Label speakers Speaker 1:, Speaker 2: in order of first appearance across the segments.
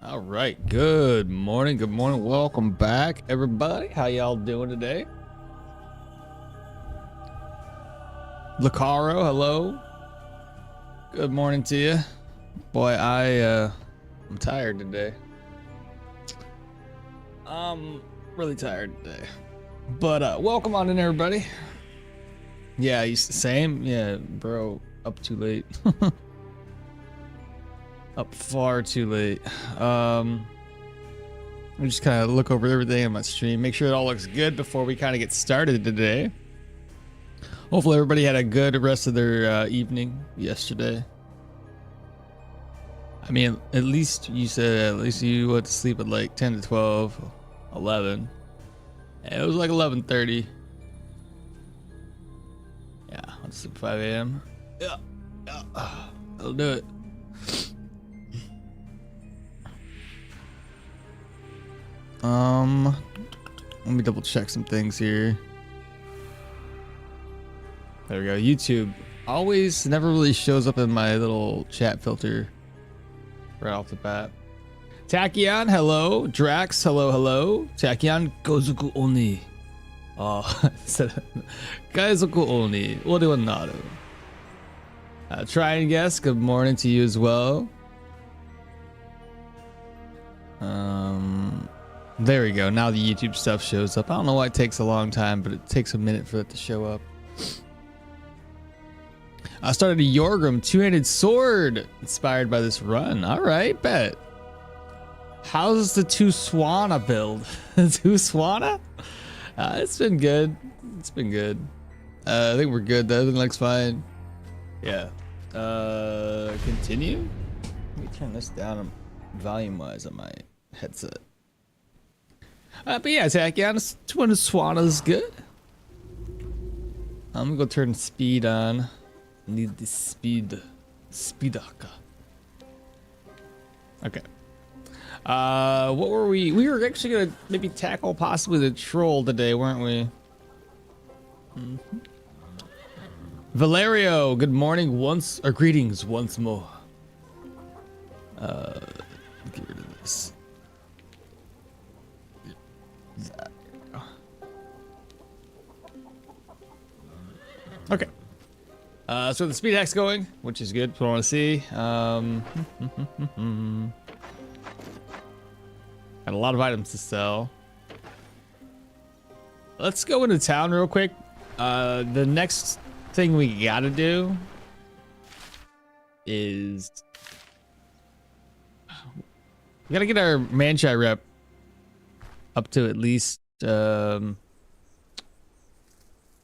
Speaker 1: All right, good morning, welcome back everybody. How y'all doing today? Lacaro, hello, good morning to you. Boy, I'm tired today. I'm really tired today, but welcome on in, everybody. Yeah, same. Yeah, bro, up too late. Up far too late. I just kind of look over everything on my stream, make sure it all looks good before we kind of get started today. Hopefully everybody had a good rest of their evening yesterday. I mean, at least you said at least you went to sleep at like 10 to 12, 11. Yeah, it was like 11:30. Yeah, I went to sleep 5 a.m. Yeah, I'll do it. Let me double check some things here. There we go. YouTube always never really shows up in my little chat filter right off the bat. Tachyon, hello. Drax, hello. Tachyon, Gozuku Oni. Oh, Gozuku Oni. Ore wa naru. Try and guess. Good morning to you as well. There we go. Now the YouTube stuff shows up. I don't know why it takes a long time, but it takes a minute for it to show up. I started a Yorgrim two-handed sword inspired by this run. All right, bet. How's the two Swana build? Two Swana? It's been good. It's been good. I think we're good. Everything looks fine. Yeah. Continue. Let me turn this down volume-wise on my headset. But yeah, Tachyon, twin Swana is good. I'm gonna go turn speed on. Need the speed. Speedaka. Okay. What were we? We were actually gonna maybe tackle possibly the troll today, weren't we? Valerio, good morning greetings once more. Get rid of this. Okay. So the speed hack's going, which is good. That's what I want to see. Got a lot of items to sell. Let's go into town real quick. The next thing we gotta do is we gotta get our Manchai rep up to at least I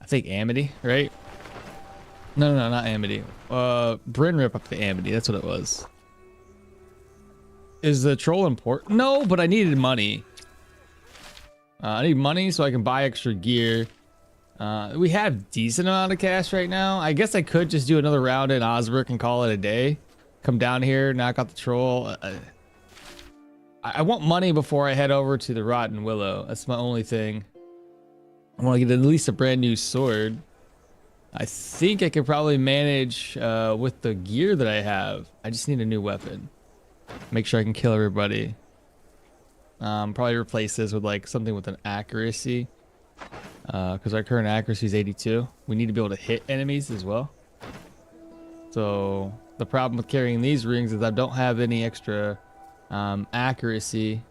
Speaker 1: think Amity, right? No, not Amity. Bryn rip up to Amity. That's what it was. Is the troll important? No, but I needed money. I need money so I can buy extra gear. We have decent amount of cash right now. I guess I could just do another round in Osbrook and call it a day. Come down here, knock out the troll. I want money before I head over to the Rotten Willow. That's my only thing. I want to get at least a brand new sword. I think I could probably manage with the gear that I have. I just need a new weapon. Make sure I can kill everybody. Probably replace this with like something with an accuracy. Because our current accuracy is 82. We need to be able to hit enemies as well. So the problem with carrying these rings is I don't have any extra accuracy.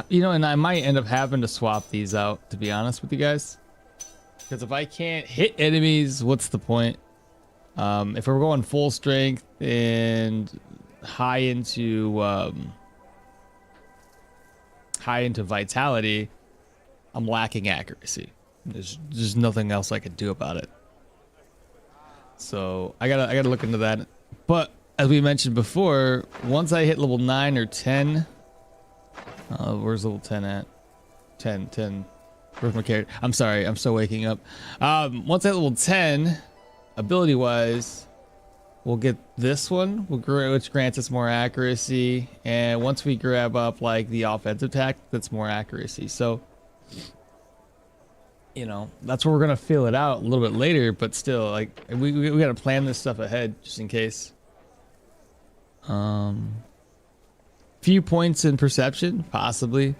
Speaker 1: You know, and I might end up having to swap these out, to be honest with you guys. Because if I can't hit enemies, what's the point? If we're going full strength and high into vitality, I'm lacking accuracy. There's nothing else I could do about it. So I gotta look into that. But as we mentioned before, once I hit level 9 or 10, where's level 10 at? 10. Where's my character? I'm sorry, I'm still waking up. Once I hit level 10, ability wise, we'll get this one, which grants us more accuracy. And once we grab up like the offensive attack, that's more accuracy. So, you know, that's where we're gonna feel it out a little bit later. But still, like we gotta plan this stuff ahead just in case. Few points in perception, possibly.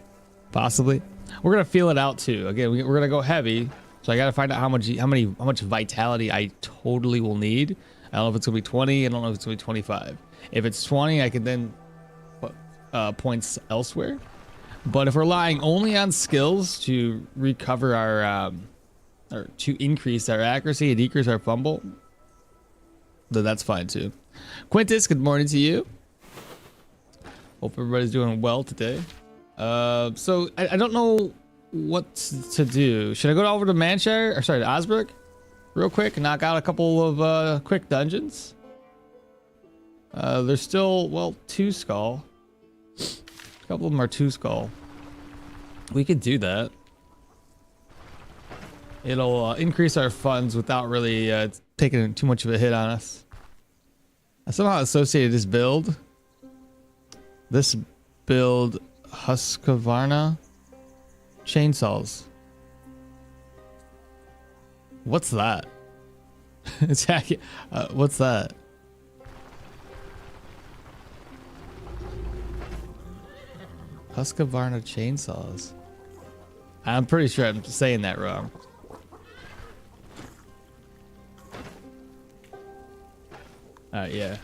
Speaker 1: We're gonna feel it out too. Again, we're gonna go heavy, so I gotta find out how much vitality I totally will need. I don't know if it's gonna be 20. I don't know if it's gonna be 25. If it's 20, I can then put points elsewhere. But if we're relying only on skills to recover our, or to increase our accuracy and decrease our fumble, then that's fine too. Quintus, good morning to you. Hope everybody's doing well today. So I don't know what to do. Should I go over to Manshire, or sorry, to Osbrook real quick and knock out a couple of quick dungeons? There's still, well, 2 skull. A couple of them are 2 skull. We could do that. It'll increase our funds without really taking too much of a hit on us. I somehow associated this build Husqvarna chainsaws. What's that? What's that? Husqvarna chainsaws. I'm pretty sure I'm saying that wrong. Yeah.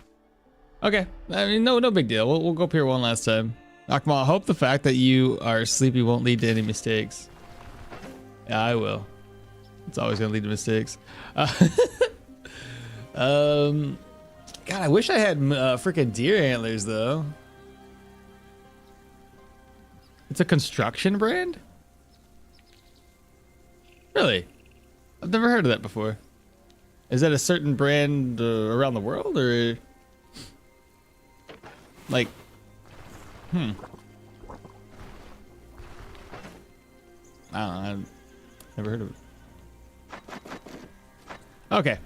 Speaker 1: Okay. I mean, no big deal. We'll go up here one last time. Akmal, I hope the fact that you are sleepy won't lead to any mistakes. Yeah, I will. It's always gonna lead to mistakes. God, I wish I had freaking deer antlers though. It's a construction brand? Really? I've never heard of that before. Is that a certain brand around the world, or like, I don't know. I've never heard of it. Okay.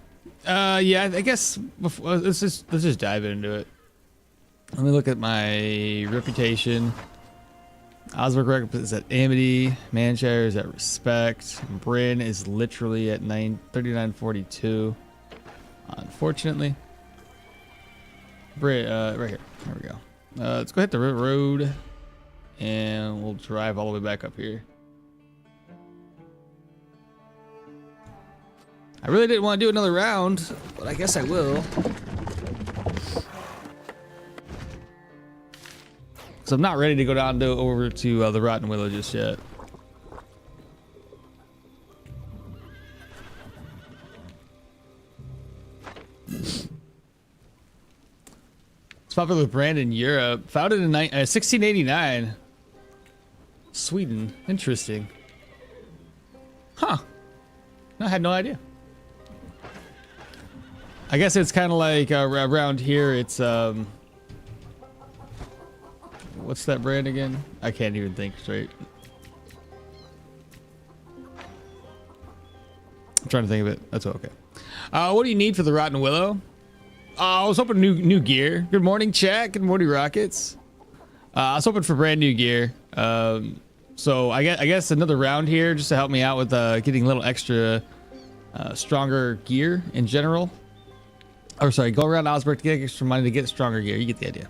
Speaker 1: Yeah, I guess before, let's just dive into it. Let me look at my reputation. Osbrook is at Amity. Manshire is at Respect. Bryn is literally at 3942. Unfortunately. Bryn, right here. There we go. Let's go hit the road, and we'll drive all the way back up here. I really didn't want to do another round, but I guess I will. So I'm not ready to go down over to the Rotten Willow just yet. It's popular brand in Europe. Founded in 1689. Sweden. Interesting. Huh. I had no idea. I guess it's kind of like around here. It's what's that brand again? I can't even think straight. I'm trying to think of it. That's okay. What do you need for the Rotten Willow? I was hoping new gear. Good morning, chat. Good morning, Rockets. I was hoping for brand new gear. So I guess another round here just to help me out with getting a little extra stronger gear in general. Or sorry, go around Osbrook to get extra money to get stronger gear. You get the idea.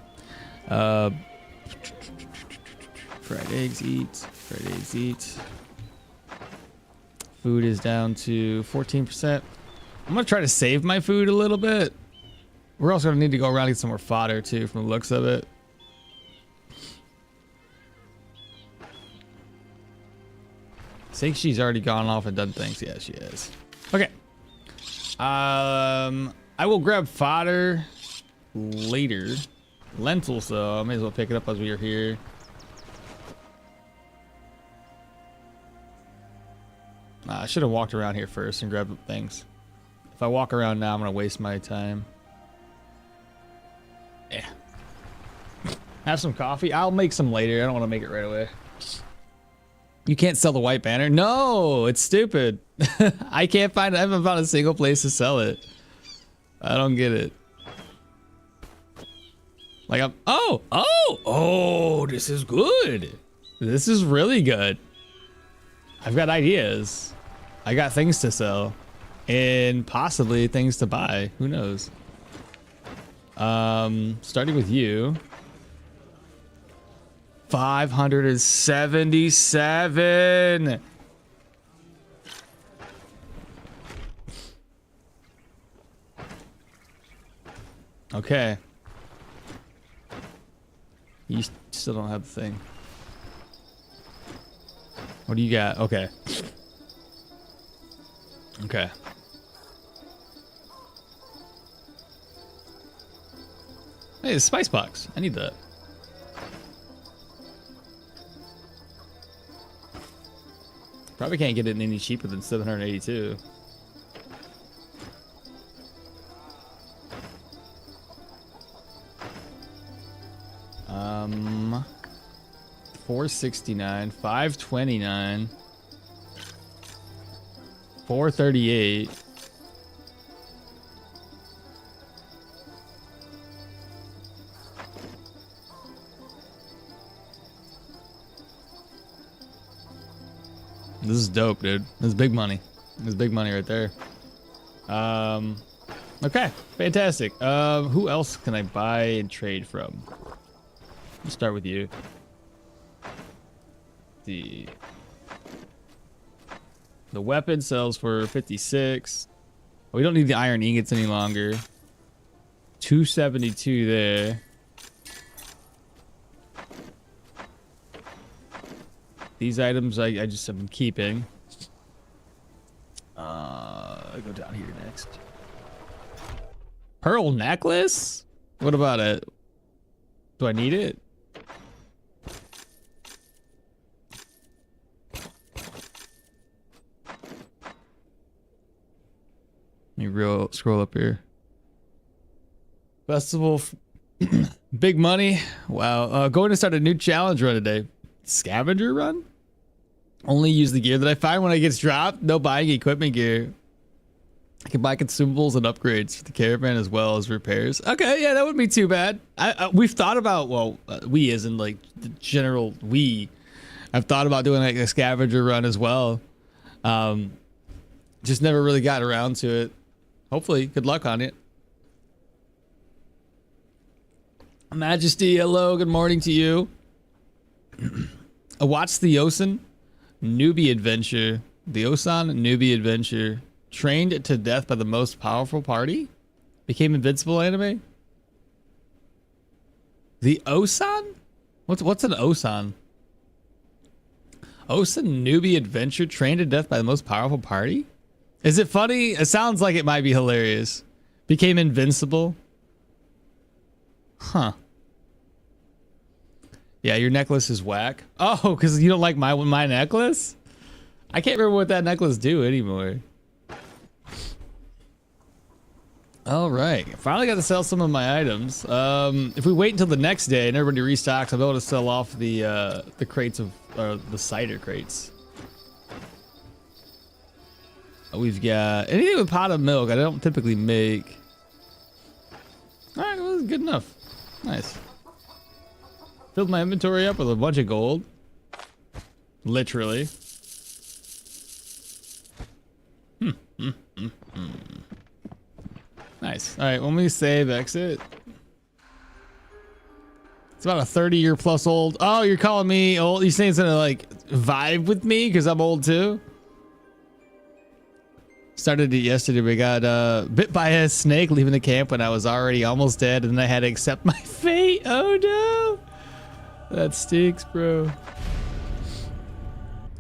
Speaker 1: Fried eggs, eat. Fried eggs, eat. Food is down to 14%. I'm gonna try to save my food a little bit. We're also gonna need to go around and get some more fodder too, from the looks of it. I think she's already gone off and done things. Yeah, she is. Okay. I will grab fodder later. Lentils though, I may as well pick it up as we are here. I should have walked around here first and grabbed things. If I walk around now, I'm gonna waste my time. Yeah. Have some coffee. I'll make some later. I don't want to make it right away. You can't sell the white banner? No, it's stupid. I haven't found a single place to sell it. I don't get it. Like oh, this is good. This is really good. I've got ideas. I got things to sell and possibly things to buy. Who knows? Starting with you. 577. Okay. You still don't have the thing. What do you got? Okay. Okay. Hey, the spice box. I need that. Probably can't get it any cheaper than 782. 469, 529, 438. This is dope, dude. This is big money. This is big money right there. Okay, fantastic. Who else can I buy and trade from? Let's start with you. The weapon sells for 56. We don't need the iron ingots any longer. 272 there. These items I just have been keeping. I'll go down here next. Pearl necklace? What about it? Do I need it? Let me scroll up here. Festival. Big money. Wow. Going to start a new challenge run today. Scavenger run? Only use the gear that I find when it gets dropped. No buying equipment gear. I can buy consumables and upgrades for the caravan as well as repairs. Okay, yeah, that wouldn't be too bad. We've thought about, well, we as in like the general we. I've thought about doing like a scavenger run as well. Just never really got around to it. Hopefully, good luck on it. Majesty, hello, good morning to you. I watched the Osan Newbie Adventure. The Osan Newbie Adventure. Trained to death by the most powerful party? Became invincible anime? The Osan? What's an Osan? Osan Newbie Adventure. Trained to death by the most powerful party? Is it funny? It sounds like it might be hilarious. Became invincible? Huh. Yeah, your necklace is whack. Oh, because you don't like my necklace? I can't remember what that necklace do anymore. All right, finally got to sell some of my items. If we wait until the next day and everybody restocks, I'll be able to sell off the crates of the cider crates. We've got anything with pot of milk. I don't typically make. All right, well, that's good enough. Nice. Filled my inventory up with a bunch of gold. Literally. Nice. All right, when we save exit. It's about a 30-year plus old. Oh, you're calling me old? You saying it's gonna like vibe with me because I'm old too? Started it yesterday. We got bit by a snake leaving the camp when I was already almost dead, and then I had to accept my fate. Oh no. That stinks, bro.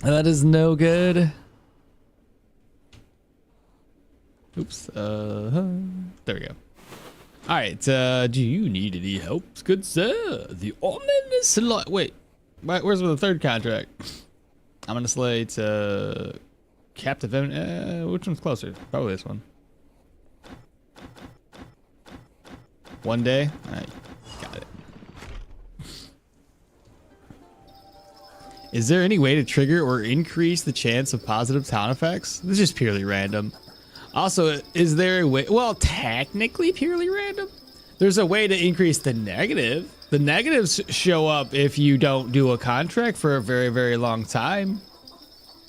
Speaker 1: That is no good. Oops. There we go. All right. Do you need any help, good sir? The ominous light. Wait. Where's the third contract? I'm gonna slay to captive. Which one's closer? Probably this one. One day. All right. Got it. Is there any way to trigger or increase the chance of positive town effects? This is just purely random. Also, is there a way? Well, technically purely random. There's a way to increase the negative. The negatives show up if you don't do a contract for a very, very long time.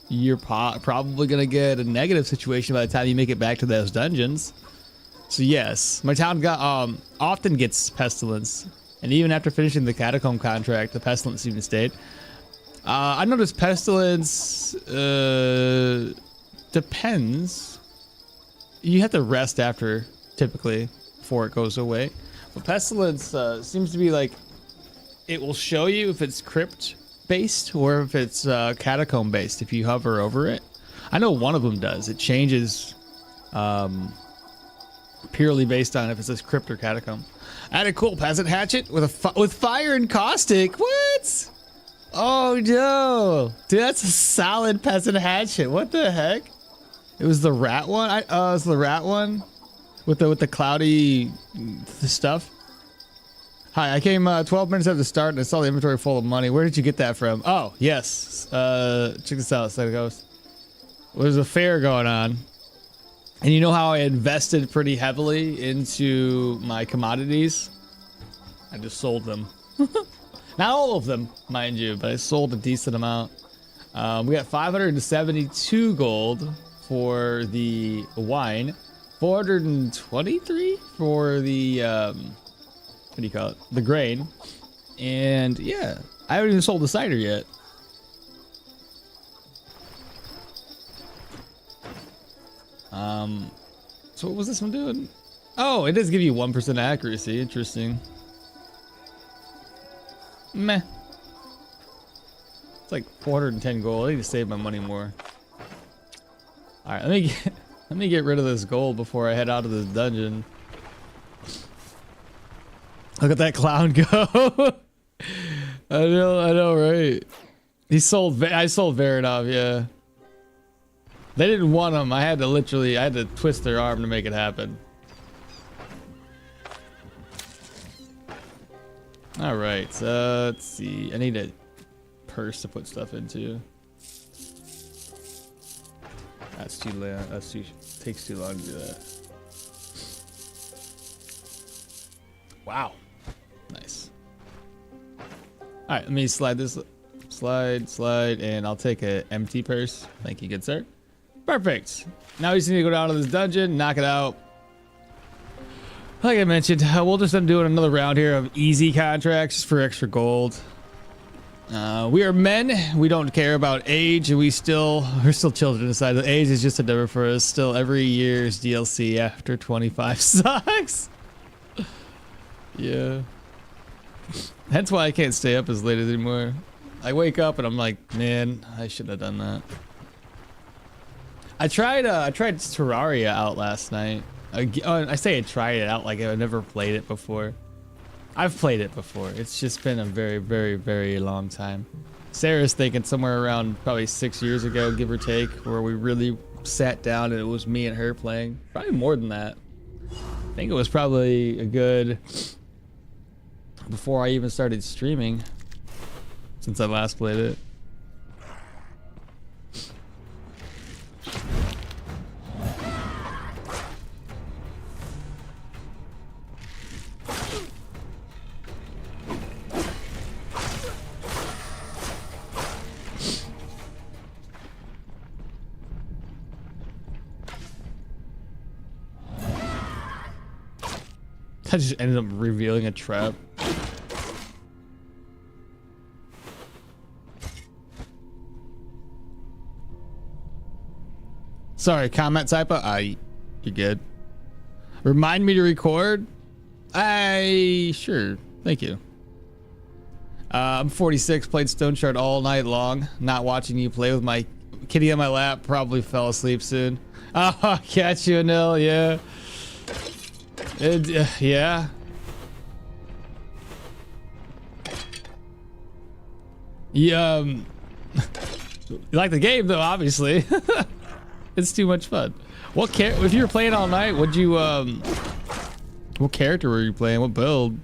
Speaker 1: You're probably going to get a negative situation by the time you make it back to those dungeons. So yes, my town got often gets pestilence. And even after finishing the Catacomb contract, the Pestilence even stayed. I noticed Pestilence depends. You have to rest after, typically, before it goes away. But Pestilence seems to be like, it will show you if it's crypt based or if it's Catacomb based if you hover over it. I know one of them does. It changes purely based on if it says crypt or Catacomb. I had a cool peasant hatchet with fire and caustic. What? Oh no, dude, that's a solid peasant hatchet. What the heck? It was the rat one. It was the rat one with the cloudy stuff. Hi, I came 12 minutes after the start and I saw the inventory full of money. Where did you get that from? Oh yes, check this out. Side of Ghost. There's a fair going on, and you know how I invested pretty heavily into my commodities? I just sold them. Not all of them, mind you, but I sold a decent amount. We got 572 gold for the wine, 423 for the, what do you call it? The grain. And yeah, I haven't even sold the cider yet. So what was this one doing? Oh, it does give you 1% accuracy. Interesting. Meh. It's like 410 gold. I need to save my money more. All right, let me get rid of this gold before I head out of this dungeon. Look at that clown go. I know, right? I sold Veranov, yeah. They didn't want him. I had to twist their arm to make it happen. All right, let's see. I need a purse to put stuff into. That's too long. Takes too long to do that. Wow, nice. All right, let me slide this. Slide, and I'll take an empty purse. Thank you, good sir. Perfect. Now we just need to go down to this dungeon, knock it out. Like I mentioned, we'll just end doing another round here of easy contracts for extra gold. We are men. We don't care about age, and we're still children aside. The age is just a number for us. Still, every year's DLC after 25 sucks. Yeah. That's why I can't stay up as late anymore. I wake up and I'm like, man, I shouldn't have done that. I tried Terraria out last night. I say I tried it out like I've never played it before. I've played it before. It's just been a very, very, very long time. Sarah's thinking somewhere around probably 6 years ago, give or take, where we really sat down and it was me and her playing. Probably more than that. I think it was probably a good... before I even started streaming, since I last played it. I just ended up revealing a trap. Sorry, comment typo. You're good. Remind me to record. Sure. Thank you. I'm 46. Played Stoneshard all night long. Not watching you play with my kitty on my lap. Probably fell asleep soon. Oh, catch you, Nil. Yeah. Yeah. You like the game though, obviously. It's too much fun. If you were playing all night, what character were you playing? What build?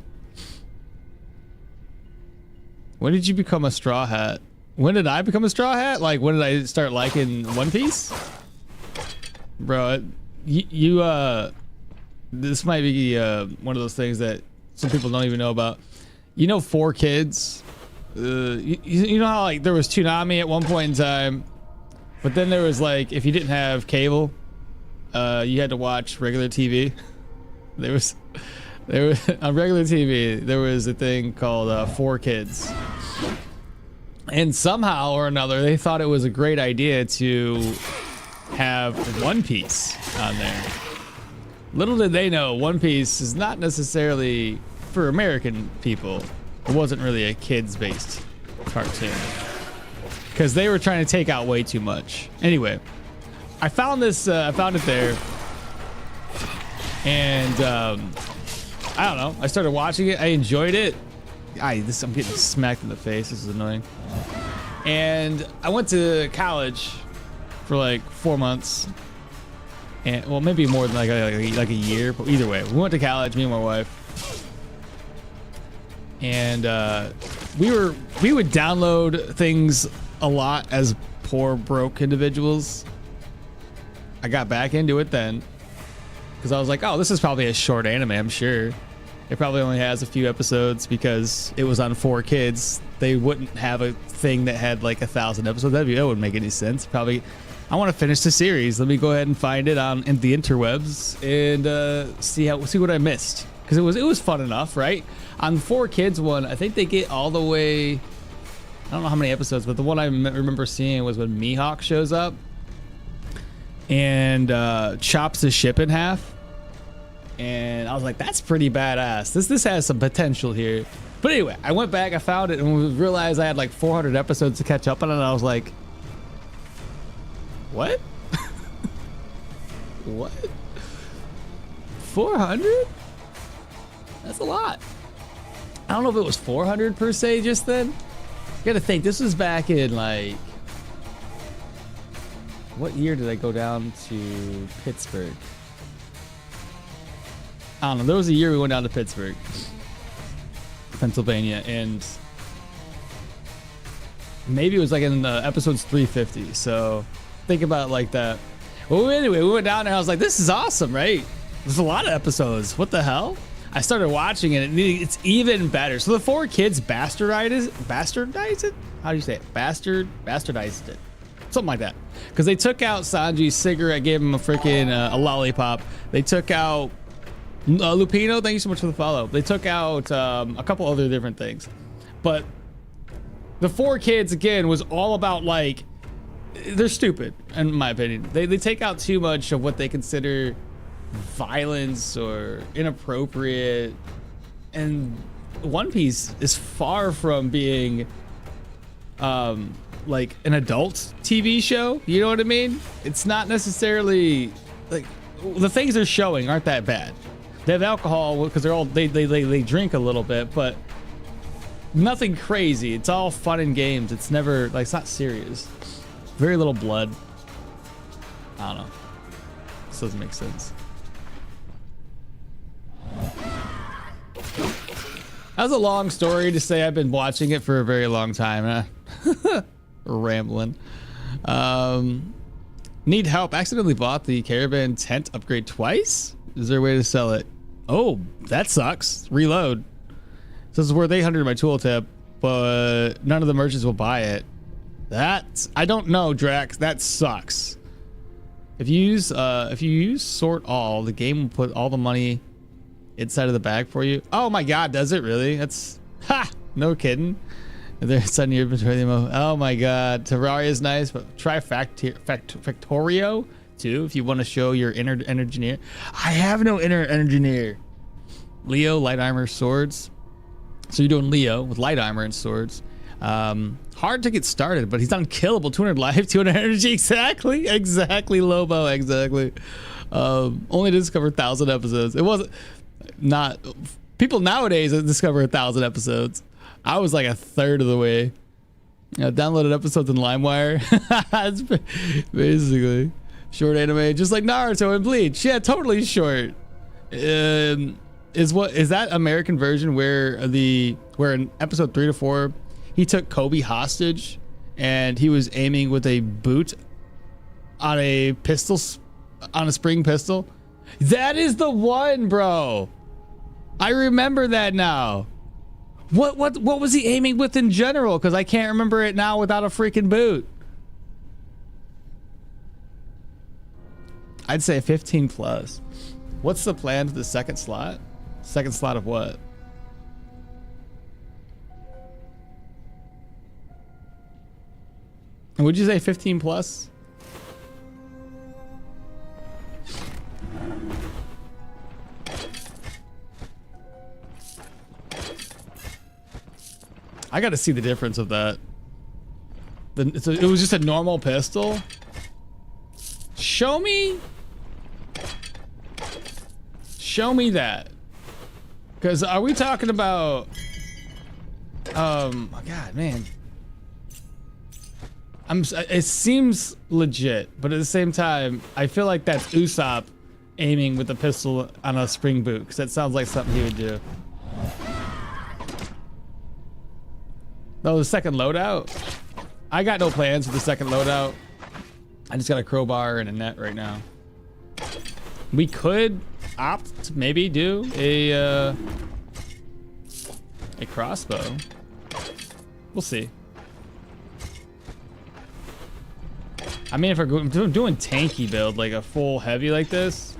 Speaker 1: When did you become a Straw Hat? When did I become a Straw Hat? Like, when did I start liking One Piece? Bro, this might be one of those things that some people don't even know about. You know, 4Kids. You know how like there was Toonami at one point in time, but then there was like, if you didn't have cable, you had to watch regular TV. There was There was, on regular TV, there was a thing called 4 Kids. And somehow or another, they thought it was a great idea to have One Piece on there. Little did they know, One Piece is not necessarily for American people. It wasn't really a kids-based cartoon. Because they were trying to take out way too much. Anyway, I found this, I found it there. And, I don't know, I started watching it, I enjoyed it. I'm getting smacked in the face, this is annoying. And I went to college for like 4 months. And, well, maybe more than like a year, but either way, we went to college, me and my wife. And we would download things a lot as poor, broke individuals. I got back into it then because I was like, oh, this is probably a short anime, I'm sure. It probably only has a few episodes because it was on 4 Kids. They wouldn't have a thing that had like 1,000 episodes. That wouldn't make any sense. Probably, I want to finish the series. Let me go ahead and find it in the interwebs and see what I missed, because it was fun enough, right? On the 4 Kids one, I think they get all the way. I don't know how many episodes, but the one I remember seeing was when Mihawk shows up and chops the ship in half. And I was like, that's pretty badass. This has some potential here. But anyway, I went back, I found it, and realized I had like 400 episodes to catch up on it. And I was like, what? What? 400? That's a lot. I don't know if it was 400 per se just then. You gotta think, this was back in like, what year did I go down to Pittsburgh? I don't know. There was a year we went down to Pittsburgh, Pennsylvania, and maybe it was like in episodes 350. So think about it like that. Well, anyway, we went down there. I was like, this is awesome, right? There's a lot of episodes. What the hell? I started watching it, and it's even better. So the 4 Kids bastardized it? How do you say it? Bastardized it. Something like that. Because they took out Sanji's cigarette, gave him a freaking a lollipop. They took out Lupino, thank you so much for the follow. They took out a couple other different things. But the 4 Kids, again, was all about, like, they're stupid, in my opinion. They take out too much of what they consider violence or inappropriate. And One Piece is far from being like an adult TV show. You know what I mean? It's not necessarily like the things they're showing aren't that bad. They have alcohol because they drink a little bit, but nothing crazy. It's all fun and games. It's never like, it's not serious. Very little blood. I don't know. This doesn't make sense. That was a long story to say I've been watching it for a very long time. Rambling. Need help. Accidentally bought the caravan tent upgrade twice. Is there a way to sell it? Oh, that sucks. Reload. So this is worth 800 in my tooltip, but none of the merchants will buy it. That's, I don't know, Drax. That sucks. If you use sort all, the game will put all the money inside of the bag for you. Oh my god, does it really? That's no kidding. They're sending your inventory ammo. Oh my god, Terraria is nice, but try Factorio too if you want to show your inner engineer. I have no inner engineer. Leo, light armor, swords. So you're doing Leo with light armor and swords. Hard to get started, but he's unkillable. 200 life, 200 energy. Exactly, Lobo. Exactly. Only discovered 1,000 episodes. It wasn't not people nowadays discover 1,000 episodes. I was like a third of the way. Downloaded episodes in LimeWire. That's basically short anime, just like Naruto and Bleach. Yeah, totally short. Is that American version where in episode 3 to 4 he took Kobe hostage and he was aiming with a boot on a spring pistol? That is the one, bro. I remember that now. What was he aiming with in general? Because I can't remember it now without a freaking boot. I'd say 15 plus. What's the plan for the second slot? Second slot of what? And would you say 15 plus? I got to see the difference of that. So it was just a normal pistol. Show me that. Because are we talking about? My God, man. It seems legit, but at the same time, I feel like that's Usopp aiming with a pistol on a spring boot, because that sounds like something he would do. No, the second loadout? I got no plans for the second loadout. I just got a crowbar and a net right now. We could opt to maybe do a crossbow. We'll see. I mean, if we're doing tanky build, like a full heavy like this,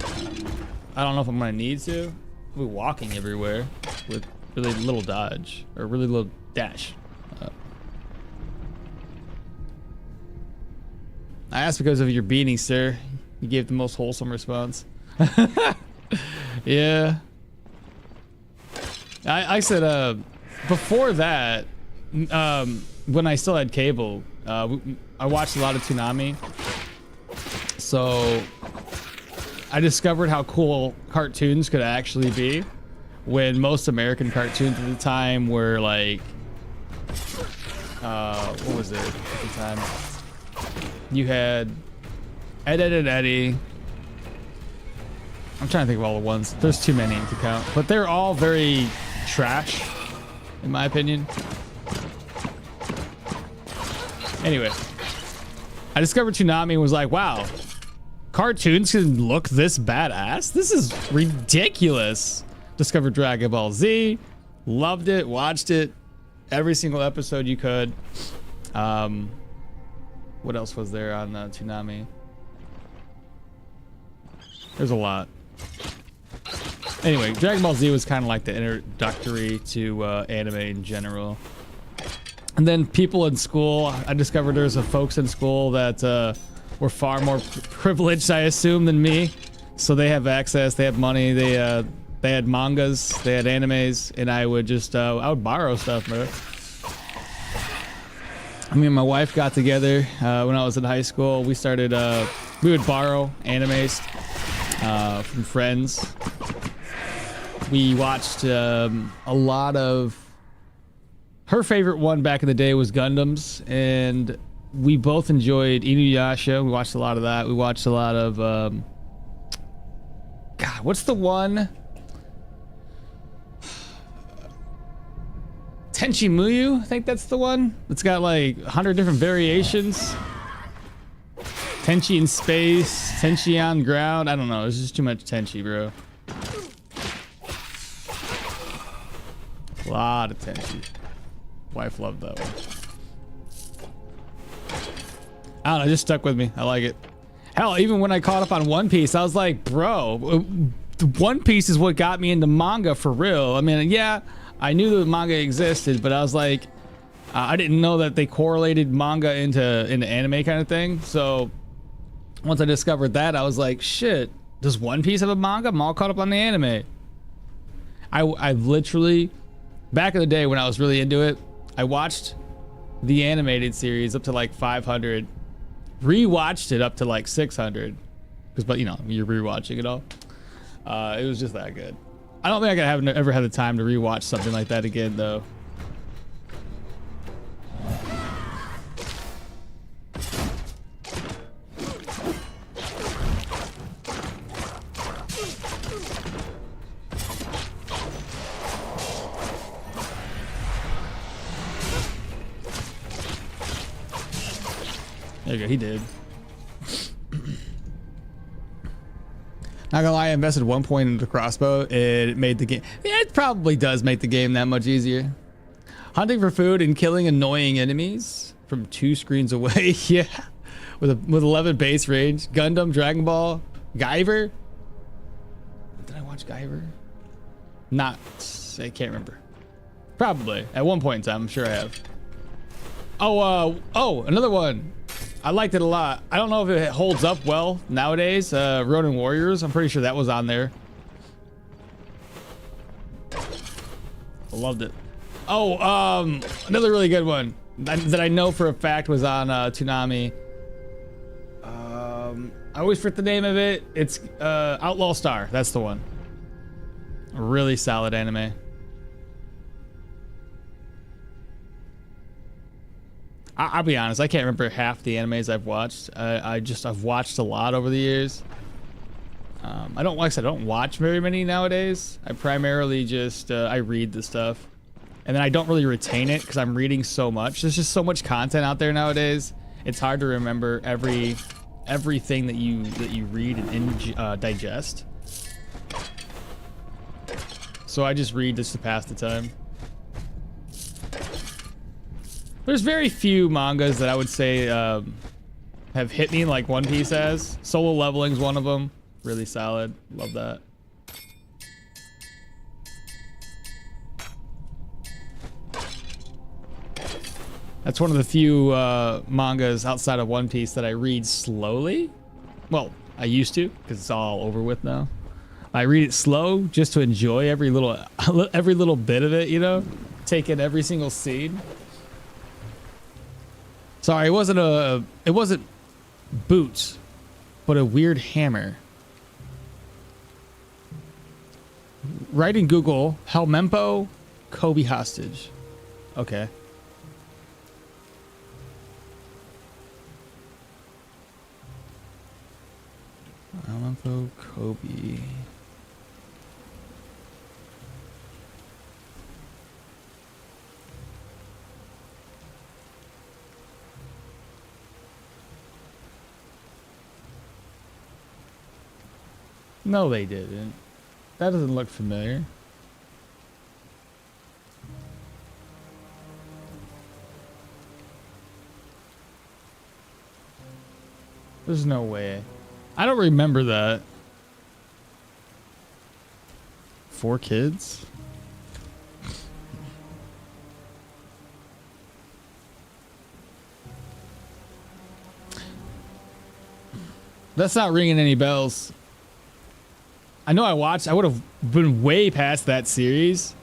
Speaker 1: I don't know if I'm gonna need to. We're walking everywhere with really little dodge or really little dash. I asked because of your beanie, sir. You gave the most wholesome response. Yeah. I said, before that, when I still had cable, I watched a lot of Toonami. So I discovered how cool cartoons could actually be when most American cartoons at the time were like, what was it at the time? You had Ed, Ed, and Eddie. I'm trying to think of all the ones. There's too many to count, but they're all very trash, in my opinion. Anyway, I discovered Toonami and was like, wow, cartoons can look this badass? This is ridiculous. Discovered Dragon Ball Z, loved it, watched it, every single episode you could. What else was there on Toonami? There's a lot. Anyway, Dragon Ball Z was kind of like the introductory to anime in general. And then people in school, I discovered there's folks in school that were far more privileged, I assume, than me. So they have access, they have money, they had mangas, they had animes, and I would just, I would borrow stuff, bro. Me and my wife got together when I was in high school. We started, we would borrow animes from friends. We watched a lot of, her favorite one back in the day was Gundams, and we both enjoyed Inuyasha. We watched a lot of that. We watched a lot of, God, what's the one? Tenchi Muyo, I think that's the one. It's got like 100 different variations. Tenchi in space, Tenchi on ground. I don't know. It's just too much Tenchi, bro. A lot of Tenchi. Wife loved that one. I don't know. It just stuck with me. I like it. Hell, even when I caught up on One Piece, I was like, bro, One Piece is what got me into manga for real. I mean, yeah, I knew the manga existed, but I was like, I didn't know that they correlated manga into anime kind of thing. So once I discovered that, I was like, shit, does One Piece have a manga? I'm all caught up on the anime. I literally, back in the day when I was really into it, I watched the animated series up to like 500, rewatched it up to like 600, but you know, you're rewatching it all. It was just that good. I don't think I ever had the time to rewatch something like that again, though. There you go, he did. Not gonna lie, I invested 1 point into the crossbow. It made the game. Yeah, it probably does make the game that much easier. Hunting for food and killing annoying enemies from 2 screens away. Yeah, with 11 base range. Gundam, Dragon Ball, Guyver. Did I watch Guyver? Not, I can't remember. Probably at one point in time. I'm sure I have. Oh, another one. I liked it a lot. I don't know if it holds up well nowadays. Ronin Warriors. I'm pretty sure that was on there. I loved it. Oh, another really good one that I know for a fact was on Toonami. I always forget the name of it. It's Outlaw Star. That's the one. A really solid anime. I'll be honest, I can't remember half the animes I've watched. I've watched a lot over the years. I don't, like I said, I don't watch very many nowadays. I primarily just, I read the stuff. And then I don't really retain it because I'm reading so much. There's just so much content out there nowadays. It's hard to remember everything that you read and digest. So I just read just to pass the time. There's very few mangas that I would say have hit me like One Piece has. Solo Leveling's one of them. Really solid. Love that. That's one of the few mangas outside of One Piece that I read slowly. Well, I used to, because it's all over with now. I read it slow just to enjoy every little bit of it, you know? Take in every single scene. Sorry, it wasn't boots, but a weird hammer. Write in Google, Helmempo, Kobe hostage. Okay. Helmempo, Kobe. No, they didn't. That doesn't look familiar. There's no way. I don't remember that. 4 kids? That's not ringing any bells. I know I would have been way past that series.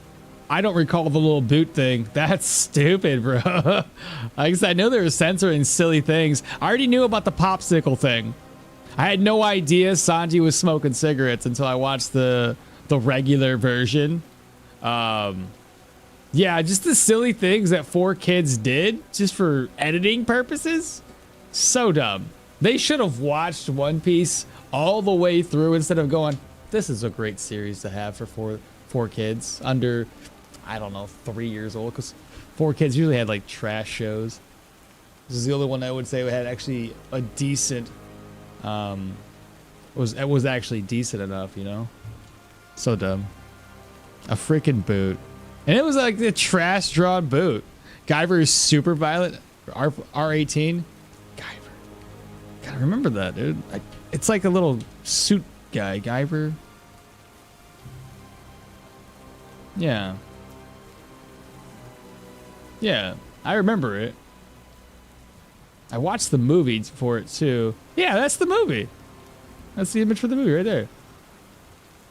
Speaker 1: I don't recall the little boot thing. That's stupid, bro. Like I said, I know they were censoring silly things. I already knew about the popsicle thing. I had no idea Sanji was smoking cigarettes until I watched the regular version. Yeah, just the silly things that 4 kids did just for editing purposes. So dumb. They should have watched One Piece all the way through instead of going, this is a great series to have for four kids under, I don't know, 3 years old, because 4 kids usually had like trash shows. This is the only one I would say had actually a decent, was actually decent enough, you know? So dumb. A freaking boot. And it was like the trash drawn boot. Guyver is super violent. R18. Guyver. Gotta remember that, dude. It's like a little suit guy, Guyver. Yeah. Yeah, I remember it. I watched the movie for it too. Yeah, that's the movie. That's the image for the movie right there.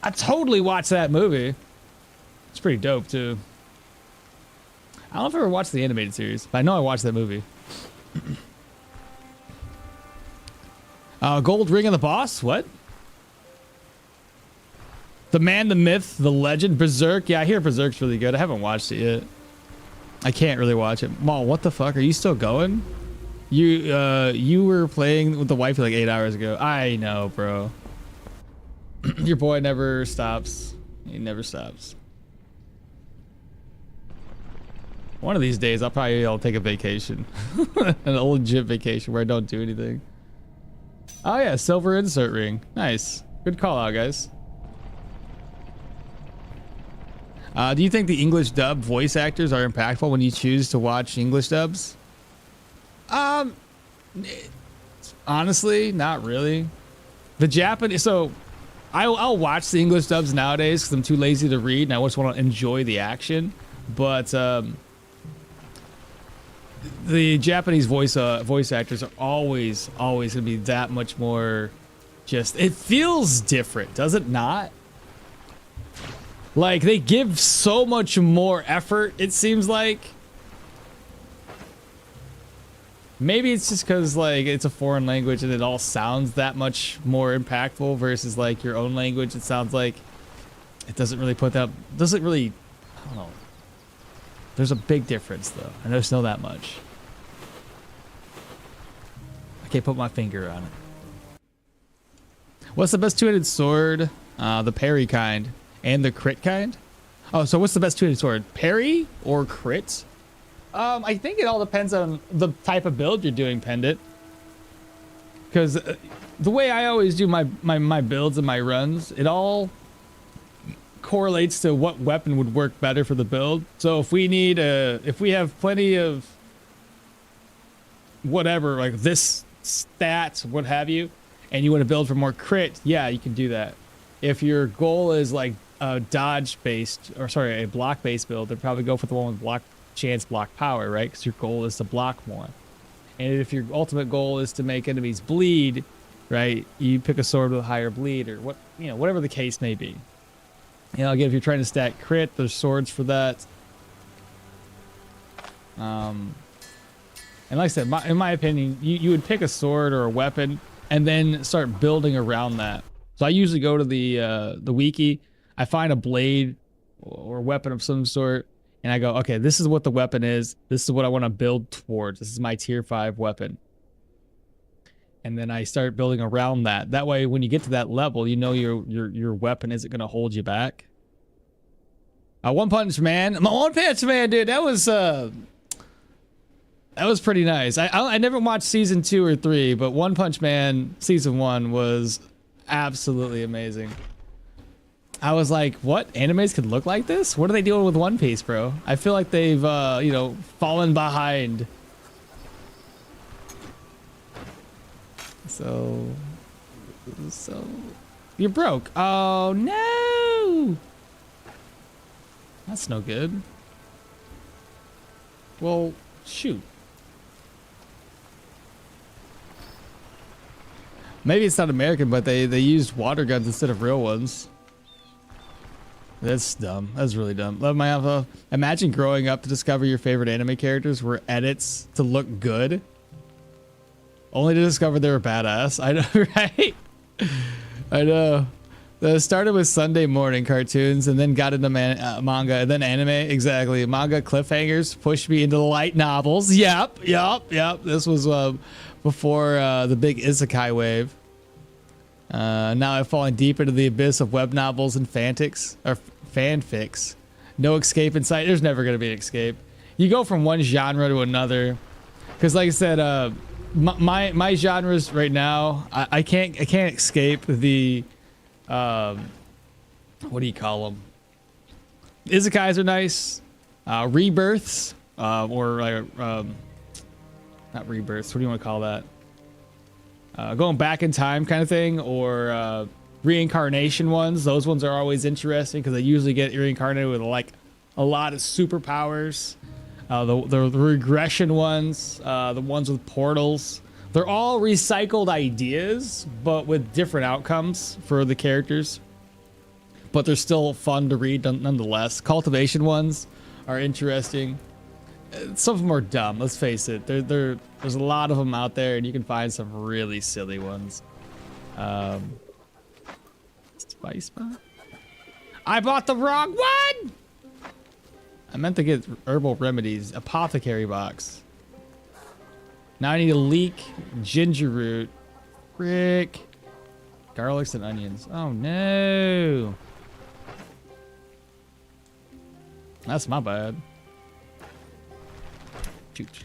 Speaker 1: I totally watched that movie. It's pretty dope too. I don't know if I ever watched the animated series, but I know I watched that movie. Gold Ring of the Boss? What? The man, the myth, the legend, Berserk. Yeah, I hear Berserk's really good. I haven't watched it yet. I can't really watch it. Maul, what the fuck? Are you still going? You were playing with the wife like 8 hours ago. I know, bro. Your boy never stops. He never stops. One of these days, I'll take a vacation. An legit vacation where I don't do anything. Oh yeah, silver insert ring. Nice. Good call out, guys. Do you think the English dub voice actors are impactful when you choose to watch English dubs? Honestly, not really. The Japanese, so I'll watch the English dubs nowadays because I'm too lazy to read and I just want to enjoy the action. But the Japanese voice actors are always gonna be that much more. Just it feels different, does it not? Like they give so much more effort. It seems like. Maybe it's just because like it's a foreign language and it all sounds that much more impactful versus like your own language. It sounds like it doesn't really put that. Doesn't really. I don't know. There's a big difference though. I just know that much. I can't put my finger on it. What's the best two-handed sword? The parry kind and the crit kind. Oh, so what's the best two-handed sword? Parry or crit? I think it all depends on the type of build you're doing, Pendant. Because the way I always do my builds and my runs, it all correlates to what weapon would work better for the build. So if we need if we have plenty of whatever, like this stat, what have you, and you want to build for more crit, yeah, you can do that. If your goal is like a dodge based, or sorry, a block based build, then probably go for the one with block chance, block power, right? Because your goal is to block more. And if your ultimate goal is to make enemies bleed, right, you pick a sword with a higher bleed, or what, you know, whatever the case may be. You know, again, if you're trying to stack crit, there's swords for that. And like I said, in my opinion, you would pick a sword or a weapon and then start building around that. So I usually go to the wiki, I find a blade or weapon of some sort, and I go, okay, this is what the weapon is. This is what I want to build towards. This is my tier 5 weapon. And then I start building around that. That way, when you get to that level, you know your weapon isn't going to hold you back. One Punch Man. My One Punch Man, dude, that was pretty nice. I never watched season 2 or 3, but One Punch Man season 1 was absolutely amazing. I was like, what? Animes could look like this? What are they doing with One Piece, bro? I feel like they've, you know, fallen behind. So you're broke. Oh, no. That's no good. Well, shoot. Maybe it's not American, but they used water guns instead of real ones. That's dumb. That's really dumb. Love my alpha. Imagine growing up to discover your favorite anime characters were edits to look good, only to discover they were badass. I know, right? I know. That started with Sunday morning cartoons and then got into manga and then anime. Exactly. Manga cliffhangers pushed me into the light novels. Yep. This was before the big isekai wave. Now I've fallen deep into the abyss of web novels and fanfics. No escape in sight. There's never going to be an escape. You go from one genre to another. Because like I said, my genres right now, I can't escape the, what do you call them? Isekais are nice. Rebirths, or not rebirths. What do you want to call that? Going back in time kind of thing, or reincarnation ones. Those ones are always interesting because they usually get reincarnated with like a lot of superpowers. The regression ones, the ones with portals, they're all recycled ideas, but with different outcomes for the characters. But they're still fun to read nonetheless. Cultivation ones are interesting. Some of them are dumb, let's face it. There's a lot of them out there, and you can find some really silly ones. Spice Bar? I bought the wrong one! I meant to get herbal remedies. Apothecary box. Now I need a leek, ginger root, frick, garlics and onions. Oh no! That's my bad. Shoot.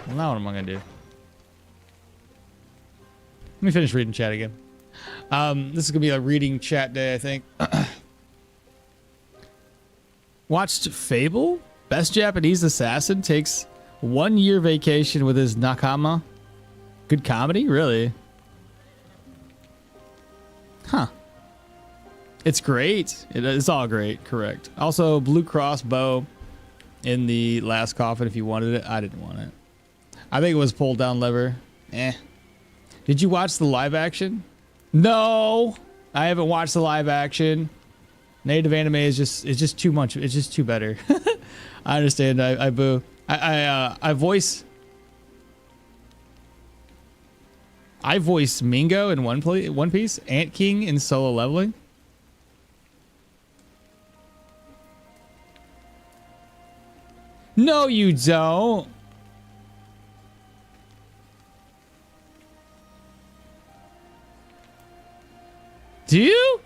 Speaker 1: Well, now what am I gonna do? Let me finish reading chat again. This is gonna be a reading chat day, I think. Watched Fable? Best Japanese assassin takes 1 year vacation with his nakama. Good comedy? Really? It's great. It's all great. Correct. Also, blue cross bow in the last coffin if you wanted it. I didn't want it. I think it was pulled down lever. Eh. Did you watch the live action? No, I haven't watched the live action. Native anime is just too much. It's just too better. I understand. I boo. I voice Mingo in One Piece, Ant King in Solo Leveling. No, you don't. Do you?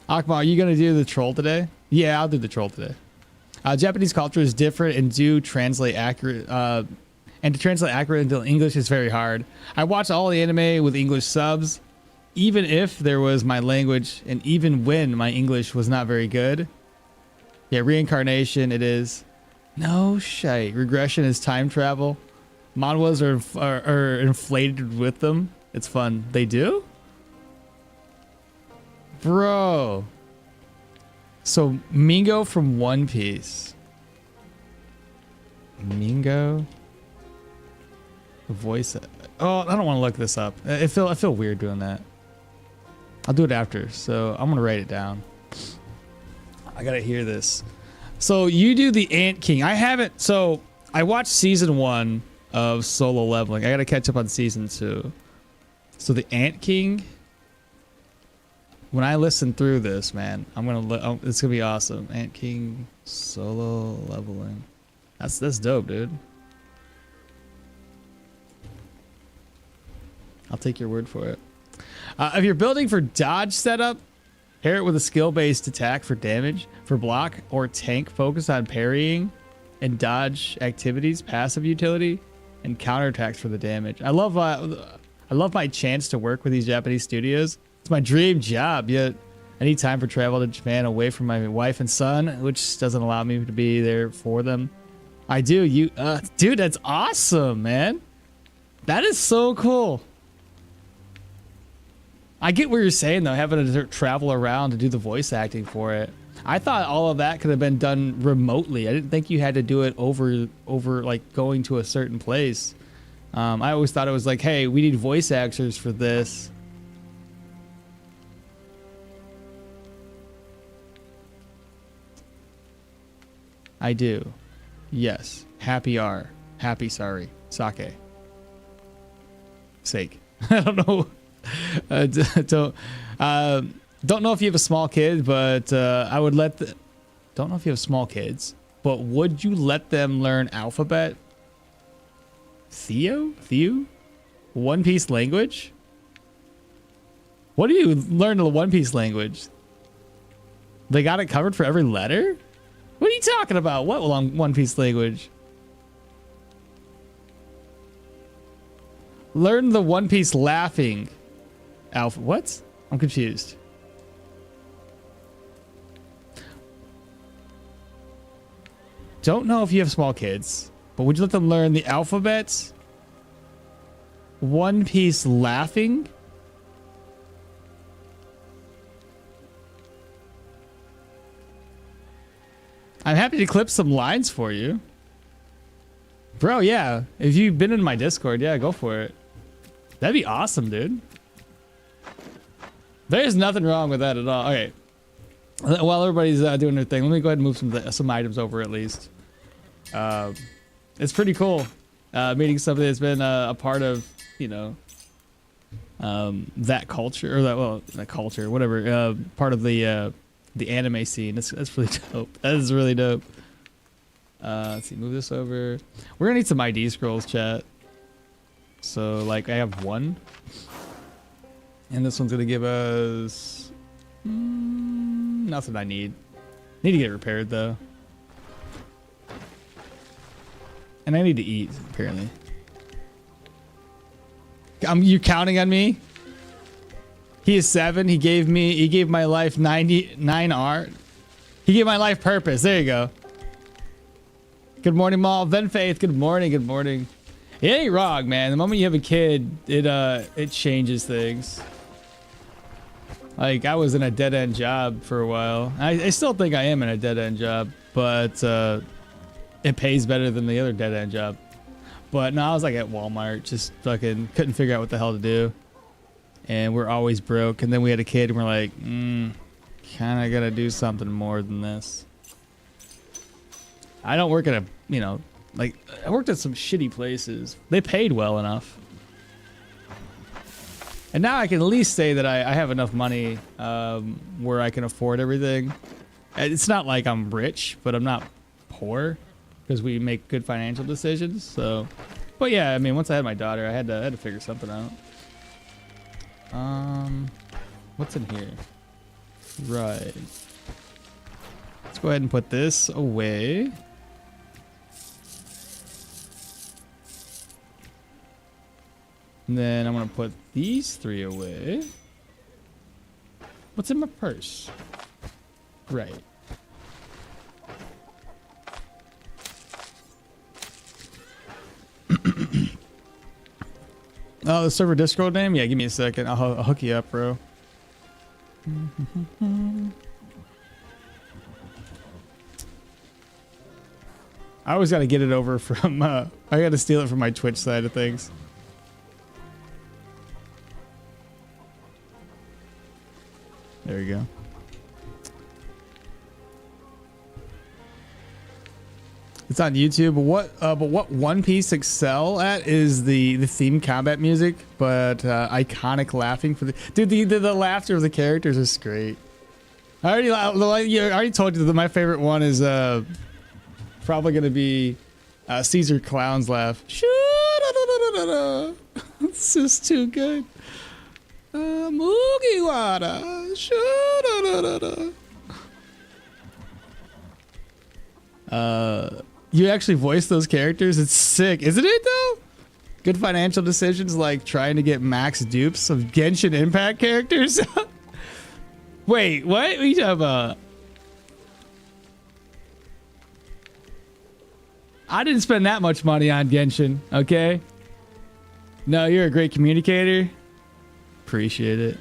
Speaker 1: Akbar, are you going to do the troll today? Yeah, I'll do the troll today. Japanese culture is different and to translate accurate into English is very hard. I watched all the anime with English subs, even if there was my language and even when my English was not very good. Yeah, reincarnation it is. No shite. Regression is time travel. Manhwas are inflated with them. It's fun. They do? Bro. So Mingo from One Piece. Mingo. Voice. Oh, I don't want to look this up. I feel weird doing that. I'll do it after. So I'm gonna write it down. I gotta hear this. So you do the Ant King. I haven't. So I watched season 1 of Solo Leveling. I gotta catch up on season 2. So the Ant King. When I listen through this, man, it's gonna be awesome. Ant King Solo Leveling. That's dope, dude. I'll take your word for it. If you're building for dodge setup, pair it with a skill-based attack for damage. For block or tank, focus on parrying and dodge activities, passive utility, and counterattacks for the damage. I love my chance to work with these Japanese studios. It's my dream job, yet I need time for travel to Japan away from my wife and son, which doesn't allow me to be there for them. I do. Dude, that's awesome, man. That is so cool. I get what you're saying, though, having to travel around to do the voice acting for it. I thought all of that could have been done remotely. I didn't think you had to do it over like going to a certain place. I always thought it was like, hey, we need voice actors for this. I do. Yes. Happy R. Happy sorry. Sake. Sake. I don't know. Don't know if you have a small kid, but I would don't know if you have small kids, but would you let them learn alphabet? Theo? One Piece language? What do you learn the One Piece language? They got it covered for every letter? What are you talking about? What One Piece language? Learn the One Piece laughing alpha. What? I'm confused. Don't know if you have small kids, but would you let them learn the alphabet? One Piece laughing? I'm happy to clip some lines for you. Bro, yeah. If you've been in my Discord, yeah, go for it. That'd be awesome, dude. There's nothing wrong with that at all. Okay. While everybody's doing their thing, let me go ahead and move some items over at least. It's pretty cool meeting somebody that's been a part of, you know, that culture, or that culture, whatever, part of the anime scene. That's really dope. That is really dope. Let's see, move this over. We're gonna need some ID scrolls, chat. So like I have one, and this one's gonna give us nothing I need. Need to get it repaired though, and I need to eat apparently. You counting on me? He is 7. He gave my life 99 R. He gave my life purpose. There you go. Good morning, Maul. Ven Faith. Good morning. Good morning. It ain't wrong, man. The moment you have a kid, it changes things. Like, I was in a dead-end job for a while. I still think I am in a dead-end job, but it pays better than the other dead-end job. But no, I was like at Walmart, just fucking couldn't figure out what the hell to do. And we're always broke. And then we had a kid and we're like, kind of gotta do something more than this. I don't work at a, you know, like, I worked at some shitty places. They paid well enough. And now I can at least say that I have enough money where I can afford everything. It's not like I'm rich, but I'm not poor because we make good financial decisions. So, but yeah, I mean, once I had my daughter, I had to figure something out. What's in here? Right. Let's go ahead and put this away. And then I'm gonna put these 3 away. What's in my purse? Right. Oh, the server Discord name? Yeah, give me a second. I'll hook you up, bro. I always got to get it over from, I got to steal it from my Twitch side of things. There you go. It's on YouTube. But what One Piece excel at is the theme combat music, but iconic laughing for the dude. The laughter of the characters is great. I already told you that my favorite one is probably gonna be Caesar Clown's laugh. It's just too good. Mugiwara. You actually voice those characters? It's sick, isn't it though? Good financial decisions like trying to get max dupes of Genshin Impact characters. Wait, what are you talking about? I didn't spend that much money on Genshin, okay? No, you're a great communicator. Appreciate it.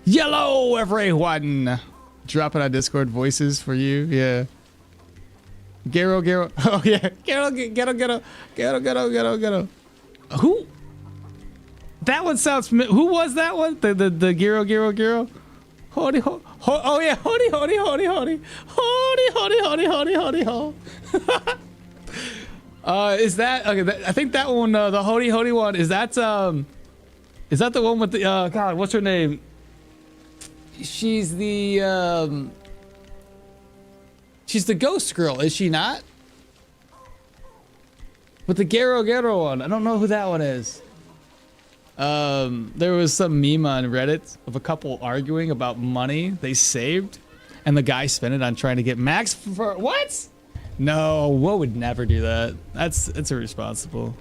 Speaker 1: Yellow everyone. Dropping on Discord voices for you, yeah. Garo. Oh yeah, Garo. Who? That one sounds familiar. Who was that one? The Garo. Hody ho. Oh yeah, hody. Is that okay? I think that one, the hody one, is that the one with the God? What's her name? She's the she's the ghost girl, is she not? With the Garo one, I don't know who that one is. There was some meme on Reddit of a couple arguing about money they saved, and the guy spent it on trying to get max for what? No, Wo would never do that. That's irresponsible.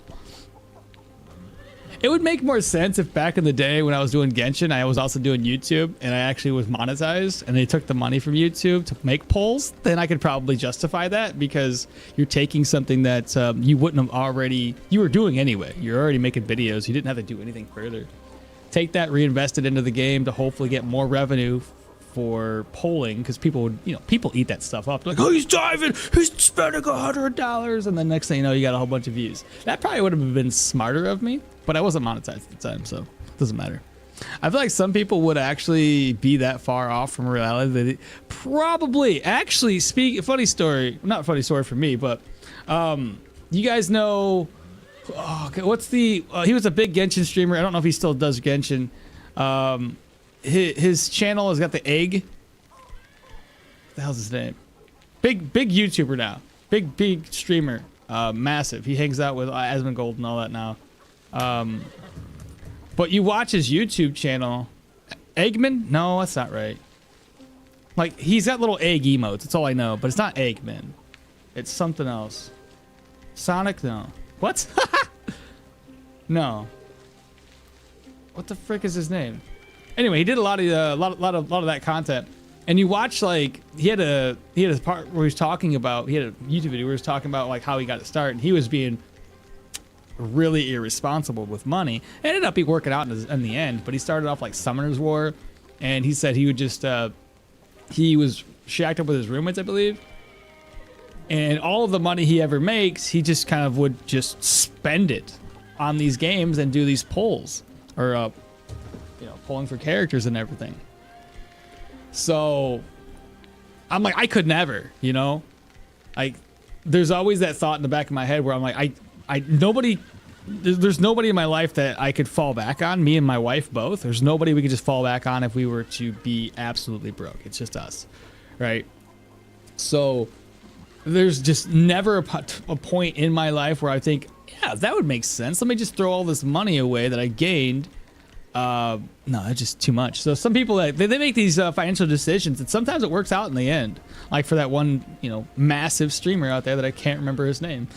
Speaker 1: It would make more sense if back in the day when I was doing Genshin, I was also doing YouTube, and I actually was monetized, and they took the money from YouTube to make polls. Then I could probably justify that because you're taking something that you wouldn't have already, you were doing anyway. You're already making videos. You didn't have to do anything further. Take that, reinvest it into the game to hopefully get more revenue for polling, because people would, people eat that stuff up. They're like, oh, he's diving, he's spending $100, and then next thing you know, you got a whole bunch of views. That probably would have been smarter of me, but I wasn't monetized at the time, so it doesn't matter. I feel like some people would actually be that far off from reality. They probably, actually, funny story, not funny story for me, but you guys know, he was a big Genshin streamer. I don't know if he still does Genshin. His channel has got the egg. What the hell's his name? Big YouTuber now. Big streamer. Massive. He hangs out with Asmongold and all that now. But you watch his YouTube channel. Eggman? No, that's not right. Like, he's got little egg emotes. That's all I know. But it's not Eggman. It's something else. Sonic? No. What? No. What the frick is his name? Anyway, he did a lot of that content, and you watch, like, he had a part where he was talking about, he had a YouTube video where he was talking about like how he got to start, and he was being really irresponsible with money. It ended up working out in the end, but he started off like Summoner's War, and he said he would just he was shacked up with his roommates, I believe, and all of the money he ever makes, he just kind of would just spend it on these games and do these polls, or you know, pulling for characters and everything. So I'm like, I could never, you know, like there's always that thought in the back of my head where I'm like, there's nobody in my life that I could fall back on. Me and my wife both. There's nobody we could just fall back on if we were to be absolutely broke. It's just us, right? So there's just never a point in my life where I think, yeah, that would make sense. Let me just throw all this money away that I gained. No, that's just too much. So some people, they make these financial decisions, and sometimes it works out in the end. Like for that one, you know, massive streamer out there that I can't remember his name.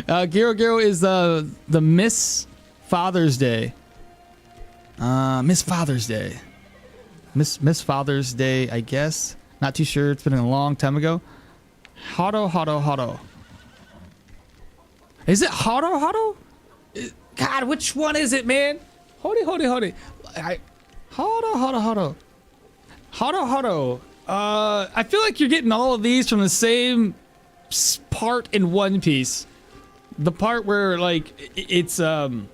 Speaker 1: Gero is the Miss Father's Day. Miss Father's Day. Miss Father's Day, I guess. Not too sure. It's been a long time ago. Hodo. Is it Hodo? God, which one is it, man? Hodo. Hodo. I feel like you're getting all of these from the same part in One Piece. The part where like it's on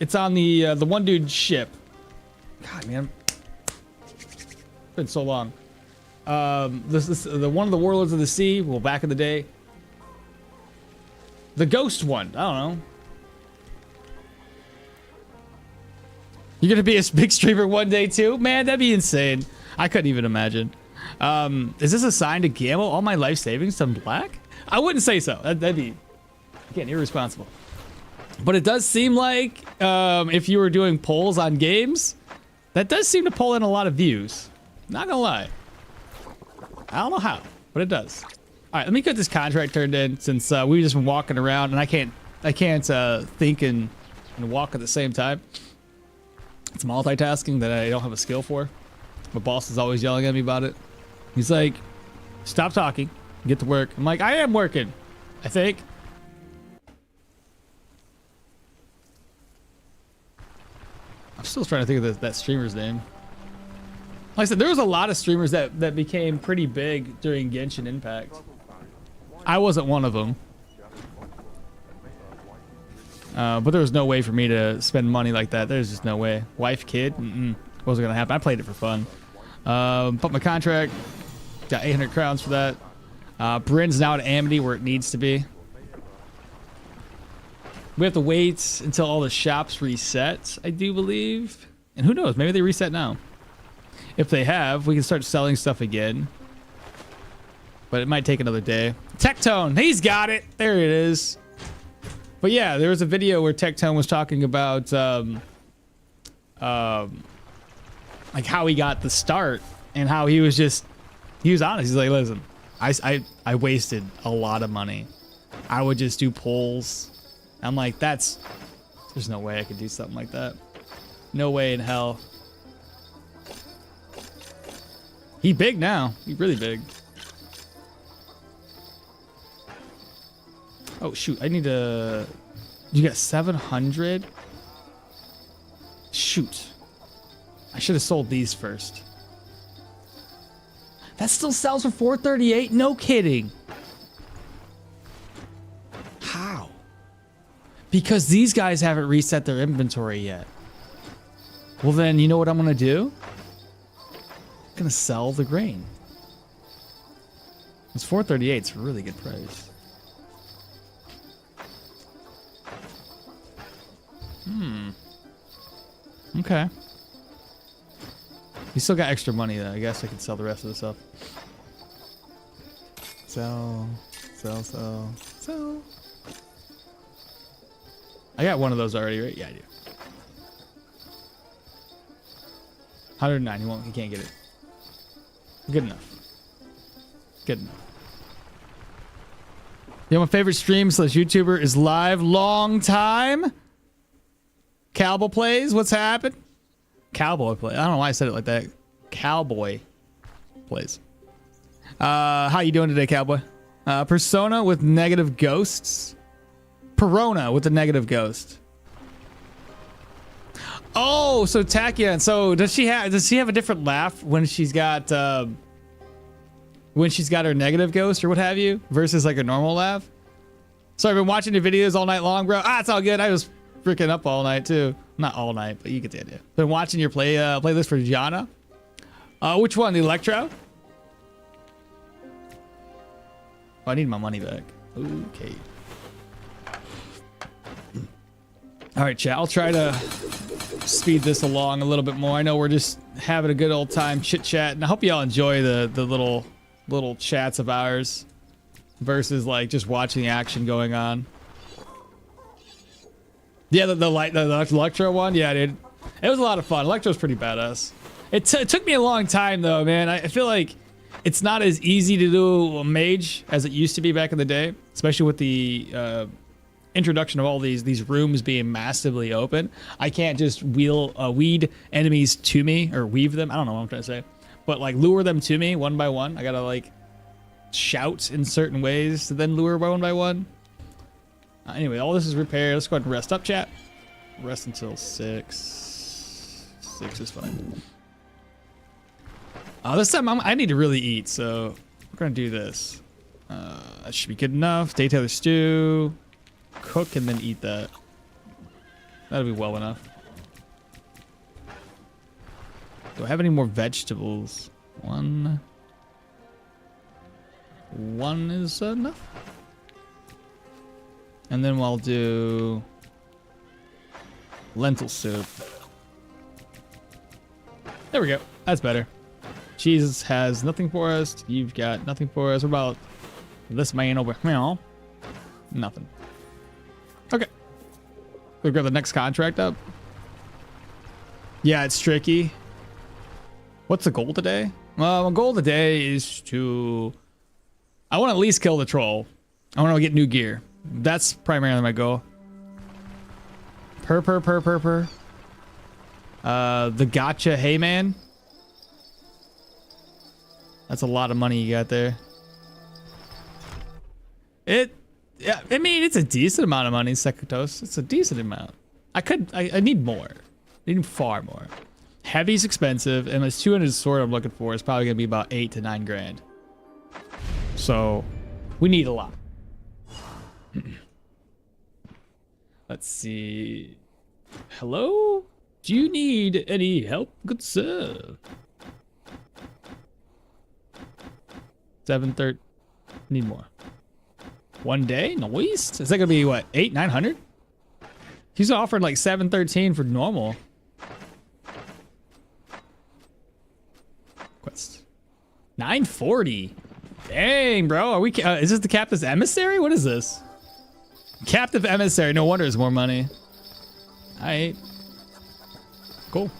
Speaker 1: the one dude's ship. God, man, it's been so long. This is the one of the Warlords of the Sea. Well, back in the day, the ghost one. I don't know. You're gonna be a big streamer one day too, man. That'd be insane. I couldn't even imagine. Is this a sign to gamble all my life savings to black? I wouldn't say so. That'd be, again, irresponsible. But it does seem like if you were doing polls on games, that does seem to pull in a lot of views. Not gonna lie. I don't know how, but it does. All right, let me get this contract turned in, since we've just been walking around and I can't think and walk at the same time. It's multitasking that I don't have a skill for. My boss is always yelling at me about it. He's like, stop talking, get to work. I'm like, I am working, I think. I'm still trying to think of that streamer's name. Like I said, there was a lot of streamers that became pretty big during Genshin Impact. I wasn't one of them. But there was no way for me to spend money like that. There's just no way. Wife, kid, wasn't gonna happen. I played it for fun. Put my contract, got 800 crowns for that. Bryn's now at Amity where it needs to be. We have to wait until all the shops reset, I do believe. And who knows, maybe they reset now. If they have, we can start selling stuff again. But it might take another day. Tectone, he's got it. There it is. But yeah, there was a video where Tectone was talking about like how he got the start and how he was honest. He's like, listen, I wasted a lot of money. I would just do polls. I'm like, there's no way I could do something like that. No way in hell. He big now. He really big. Oh shoot, I need to... You got 700? Shoot. I should have sold these first. That still sells for 438? No kidding. How? Because these guys haven't reset their inventory yet. Well then, you know what I'm gonna do? I'm gonna sell the grain. It's 438, it's a really good price. Okay. You still got extra money though. I guess I could sell the rest of the stuff. Sell. I got one of those already, right? Yeah, I do. 109. He can't get it. Good enough. Good enough. Yeah, my favorite stream / YouTuber is live. Long time. Cowboy plays. What's happened? Cowboy play. I don't know why I said it like that. Cowboy plays. How you doing today, Cowboy? Persona with negative ghosts. Perona with a negative ghost. Oh, so Tachyon. So does she have a different laugh when she's got her negative ghost or what have you versus like a normal laugh? So I've been watching your videos all night long, bro. It's all good. I was freaking up all night too. Not all night, but you get the idea. Been watching your playlist for Gianna. Which one? The Electro? Oh, I need my money back. Okay. All right, chat. I'll try to speed this along a little bit more. I know we're just having a good old time chit chat, and I hope y'all enjoy the little chats of ours versus like just watching the action going on. Yeah, the Electro one. Yeah, dude, it was a lot of fun. Electro's pretty badass. It took me a long time though, man. I feel like it's not as easy to do a mage as it used to be back in the day, especially with the introduction of all these rooms being massively open. I can't just weed enemies to me or weave them. I don't know what I'm trying to say, but like lure them to me one by one. I gotta like shout in certain ways to then lure one by one. Anyway, all this is repaired. Let's go ahead and rest up, chat. Rest until 6. 6 is fine. This time I need to really eat, so we're gonna do this. That should be good enough. Daytailor stew. Cook and then eat that. That'll be well enough. Do I have any more vegetables? One is enough. And then we'll do lentil soup. There we go. That's better. Jesus has nothing for us. You've got nothing for us. What about this man over here? Nothing. Okay. We'll grab the next contract up. Yeah, it's tricky. What's the goal today? Well, my goal today is to... I want to at least kill the troll. I want to get new gear. That's primarily my goal. The gotcha hey man. That's a lot of money you got there. Yeah, I mean, it's a decent amount of money, Sekatos. It's a decent amount. I need more. I need far more. Heavy's expensive, and this 200 sword I'm looking for is probably gonna be about 8 to 9 grand. So, we need a lot. Let's see. Hello? Do you need any help, good sir? 730. Need more. 1 day? Nice. Is that gonna be what? 800-900? He's offering like 713 for normal. Quest. 940. Dang, bro. Are we? Is this the captain's emissary? What is this? Captive emissary. No wonder it's more money. Alright. Cool.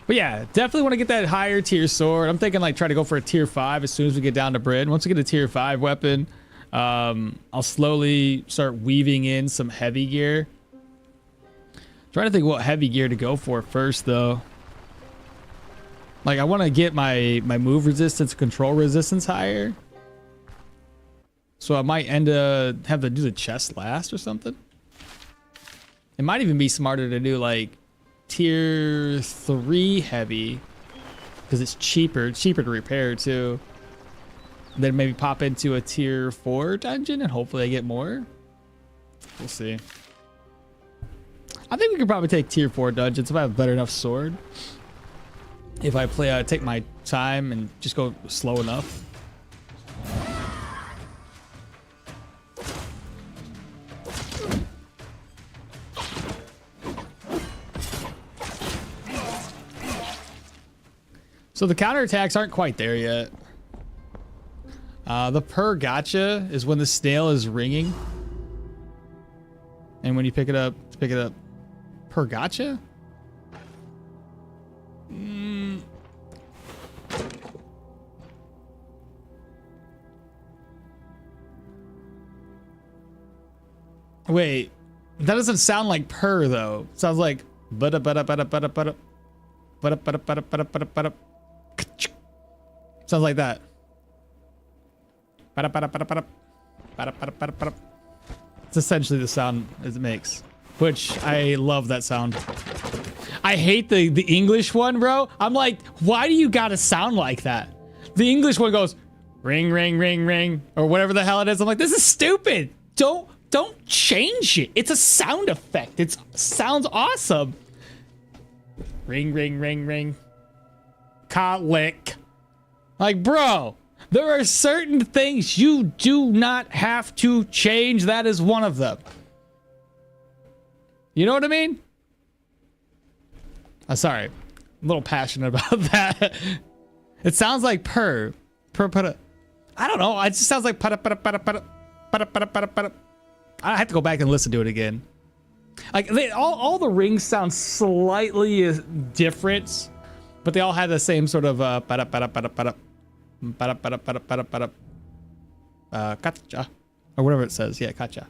Speaker 1: But yeah, definitely want to get that higher tier sword. I'm thinking like try to go for a tier 5 as soon as we get down to Brid. Once we get a tier 5 weapon, I'll slowly start weaving in some heavy gear. Trying to think what heavy gear to go for first though. Like I want to get my move resistance, control resistance higher. So I might have to do the chest last or something. It might even be smarter to do like tier 3 heavy because it's cheaper to repair too. Then maybe pop into a tier 4 dungeon and hopefully I get more. We'll see. I think we could probably take tier 4 dungeons if I have a better enough sword. If I take my time and just go slow enough. So the counterattacks aren't quite there yet. The per gotcha is when the snail is ringing. And when you pick it up per gotcha? Wait, that doesn't sound like per though. It sounds like sounds like that. It's essentially the sound it makes, which I love that sound. I hate the English one, bro. I'm like, why do you gotta sound like that? The English one goes ring, ring, ring, ring, or whatever the hell it is. I'm like, this is stupid. Don't change it. It's a sound effect. It sounds awesome. Ring, ring, ring, ring. Colic. Like, bro, there are certain things you do not have to change. That is one of them. You know what I mean? Sorry. I'm a little passionate about that. It sounds like purr. I don't know. It just sounds like I have to go back and listen to it again. Like all the rings sound slightly different, but they all have the same sort of kacha or whatever it says. Yeah, kacha.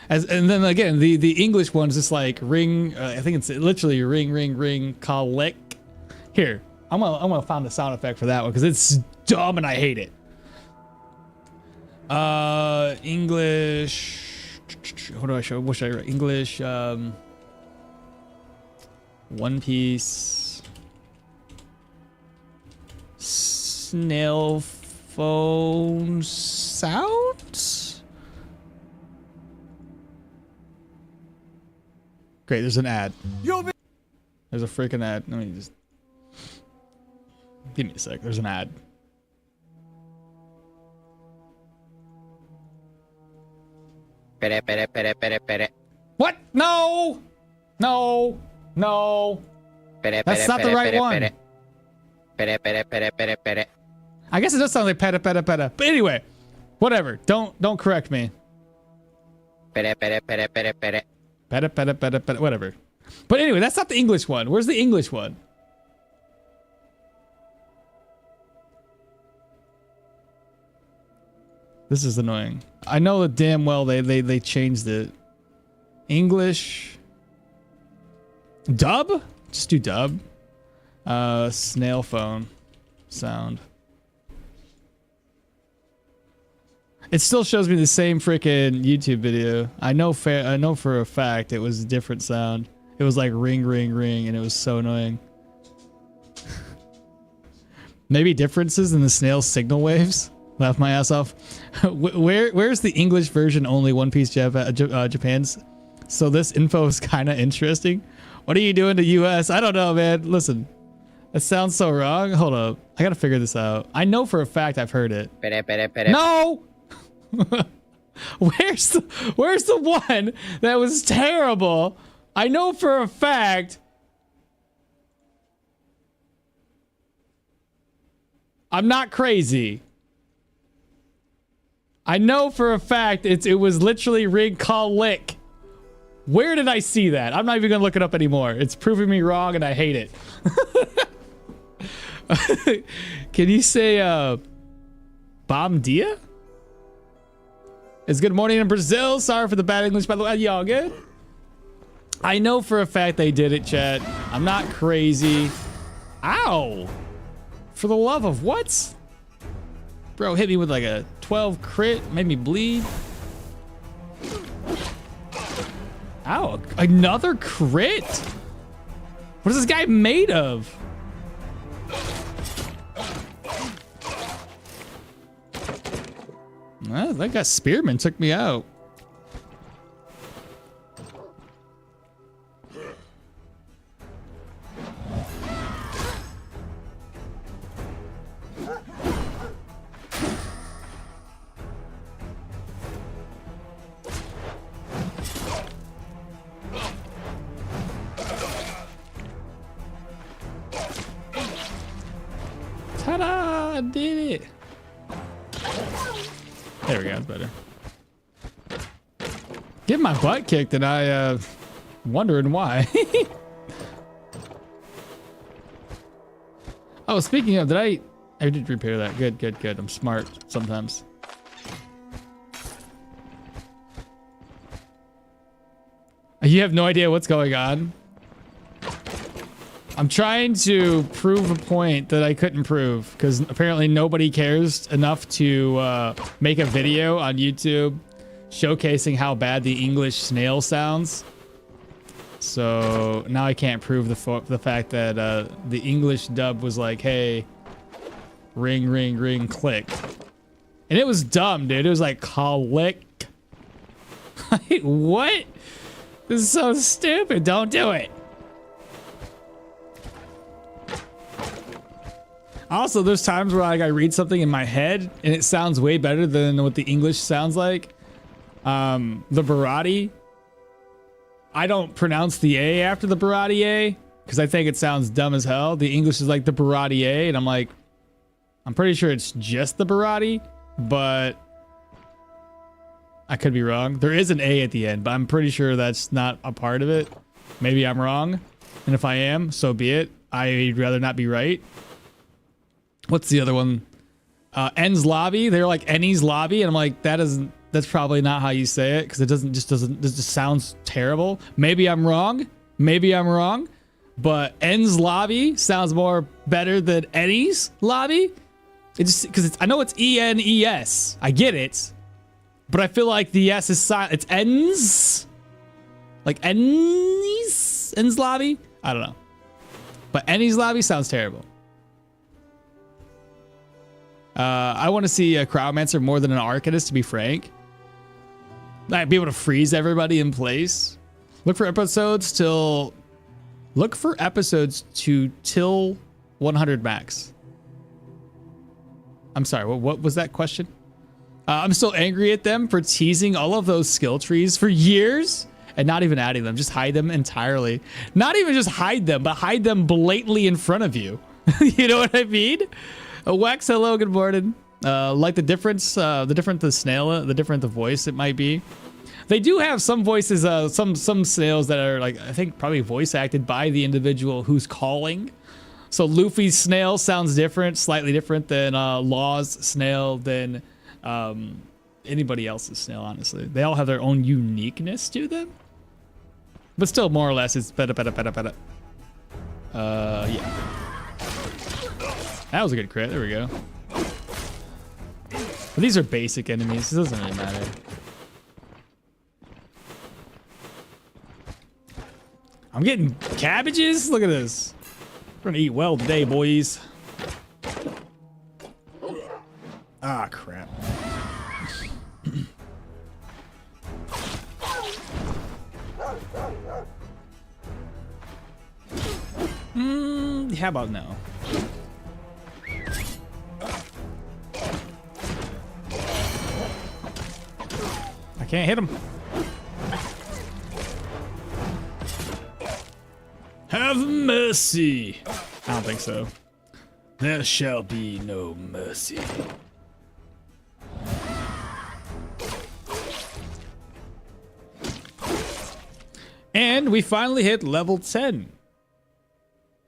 Speaker 1: And then again, the English one's just like ring. I think it's literally ring, ring, ring, colic. Here, I'm gonna find the sound effect for that one because it's dumb and I hate it. English. What do I show? What should I write? English. One Piece. Snail phone sound. Great. There's an ad. There's a freaking ad. Let me just. Give me a sec. There's an ad. What? No! No! No! That's not the right one. I guess it does sound like peta peta peta. But anyway, whatever. Don't correct me. Peta peta peta. Whatever. But anyway, that's not the English one. Where's the English one? This is annoying. I know that damn well they changed it. English. Dub? Just do dub. Snail phone sound. It still shows me the same freaking YouTube video. I know for a fact it was a different sound. It was like ring, ring, ring, and it was so annoying. Maybe differences in the snail's signal waves. Laugh my ass off. Where's the English version only One Piece Japan's? So this info is kind of interesting. What are you doing to US? I don't know, man. Listen, that sounds so wrong. Hold up. I gotta figure this out. I know for a fact I've heard it. No! Where's the one that was terrible? I know for a fact. I'm not crazy. I know for a fact it was literally ring call lick. Where did I see that? I'm not even gonna look it up anymore. It's proving me wrong and I hate it. Can you say Bom dia? It's good morning in Brazil. Sorry for the bad English, by the way. Y'all good? I know for a fact they did it, chat. I'm not crazy. Ow! For the love of what? Bro, hit me with like a 12 crit, made me bleed. Ow, another crit? What is this guy made of? Well, that guy Spearman took me out. Ta-da! I did it. There we go, that's better. Get my butt kicked and I wondering why. Oh, speaking of, I did repair that. Good, good, good. I'm smart sometimes. You have no idea what's going on? I'm trying to prove a point that I couldn't prove because apparently nobody cares enough to make a video on YouTube showcasing how bad the English snail sounds. So now I can't prove the fact that the English dub was like, hey, ring, ring, ring, click. And it was dumb, dude. It was like, click. Like, what? This is so stupid. Don't do it. Also, there's times where like I read something in my head and it sounds way better than what the English sounds like. The Barati. I don't pronounce the A after the Barati A because I think it sounds dumb as hell. The English is like the Barati A, and I'm like, I'm pretty sure it's just the Barati, but I could be wrong. There is an A at the end, but I'm pretty sure that's not a part of it. Maybe I'm wrong, and if I am, so be it. I'd rather not be right. What's the other one? En's Lobby. They're like Enny's Lobby, and I'm like, that's probably not how you say it because it just sounds terrible. Maybe I'm wrong. Maybe I'm wrong. But En's Lobby sounds more better than Enny's Lobby. It just because I know it's E-N-E-S. I get it, but I feel like the S is silent. It's En's, like Enny's Lobby. I don't know, but Enny's Lobby sounds terrible. I want to see a Crowdmancer more than an Arcanist, to be frank. I'd be able to freeze everybody in place. Look for episodes to till 100 max. I'm sorry, what was that question? I'm still angry at them for teasing all of those skill trees for years and not even adding them. Just hide them entirely. Not even just hide them, but hide them blatantly in front of you. You know what I mean? Wex, hello, good morning. Like the difference, the different the voice it might be. They do have some voices, some snails that are like, I think probably voice acted by the individual who's calling. So Luffy's snail sounds different, slightly different than Law's snail, than anybody else's snail, honestly. They all have their own uniqueness to them. But still, more or less, it's better. Yeah. That was a good crit. There we go. But these are basic enemies. It doesn't really matter. I'm getting cabbages. Look at this. We're gonna eat well today, boys. Ah, crap. How about no? I can't hit him. Have mercy. I don't think so. There shall be no mercy. And we finally hit level 10.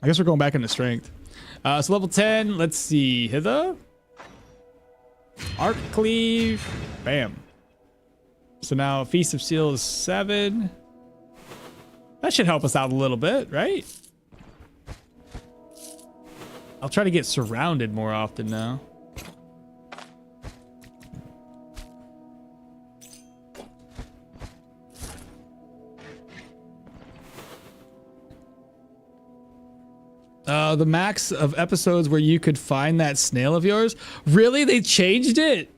Speaker 1: I guess we're going back into strength. So level 10, let's see. Hither. Arc Cleave. Bam. So now Feast of Steel is 7. That should help us out a little bit, right? I'll try to get surrounded more often now. The max of episodes where you could find that snail of yours? Really? They changed it?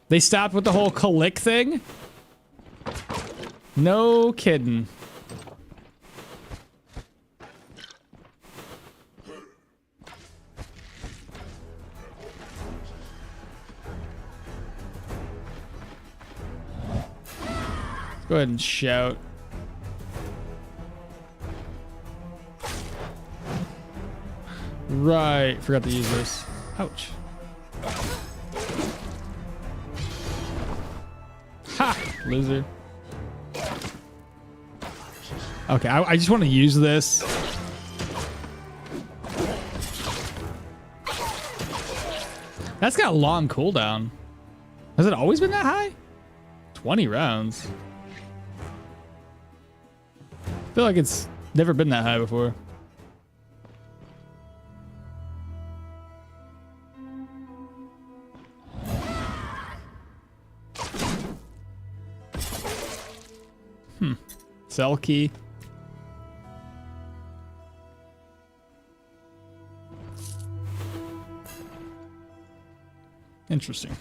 Speaker 1: They stopped with the whole click thing? No kidding. Go ahead and shout. Right, forgot to use this. Ouch. Ha! Loser. Okay, I just want to use this. That's got a long cooldown. Has it always been that high? 20 rounds. I feel like it's never been that high before. cell key. Interesting.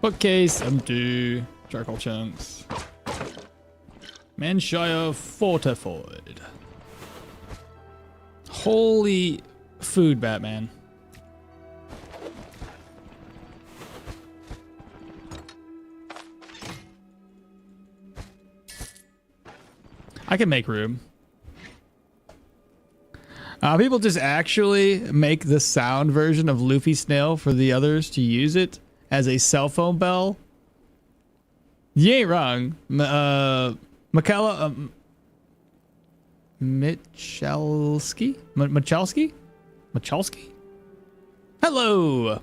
Speaker 1: Bookcase empty. Charcoal chunks. Manshire fortified. Holy food, Batman. I can make room. People just actually make the sound version of Luffy Snail for the others to use it as a cell phone bell. You ain't wrong. Michalski? Machalski? Hello!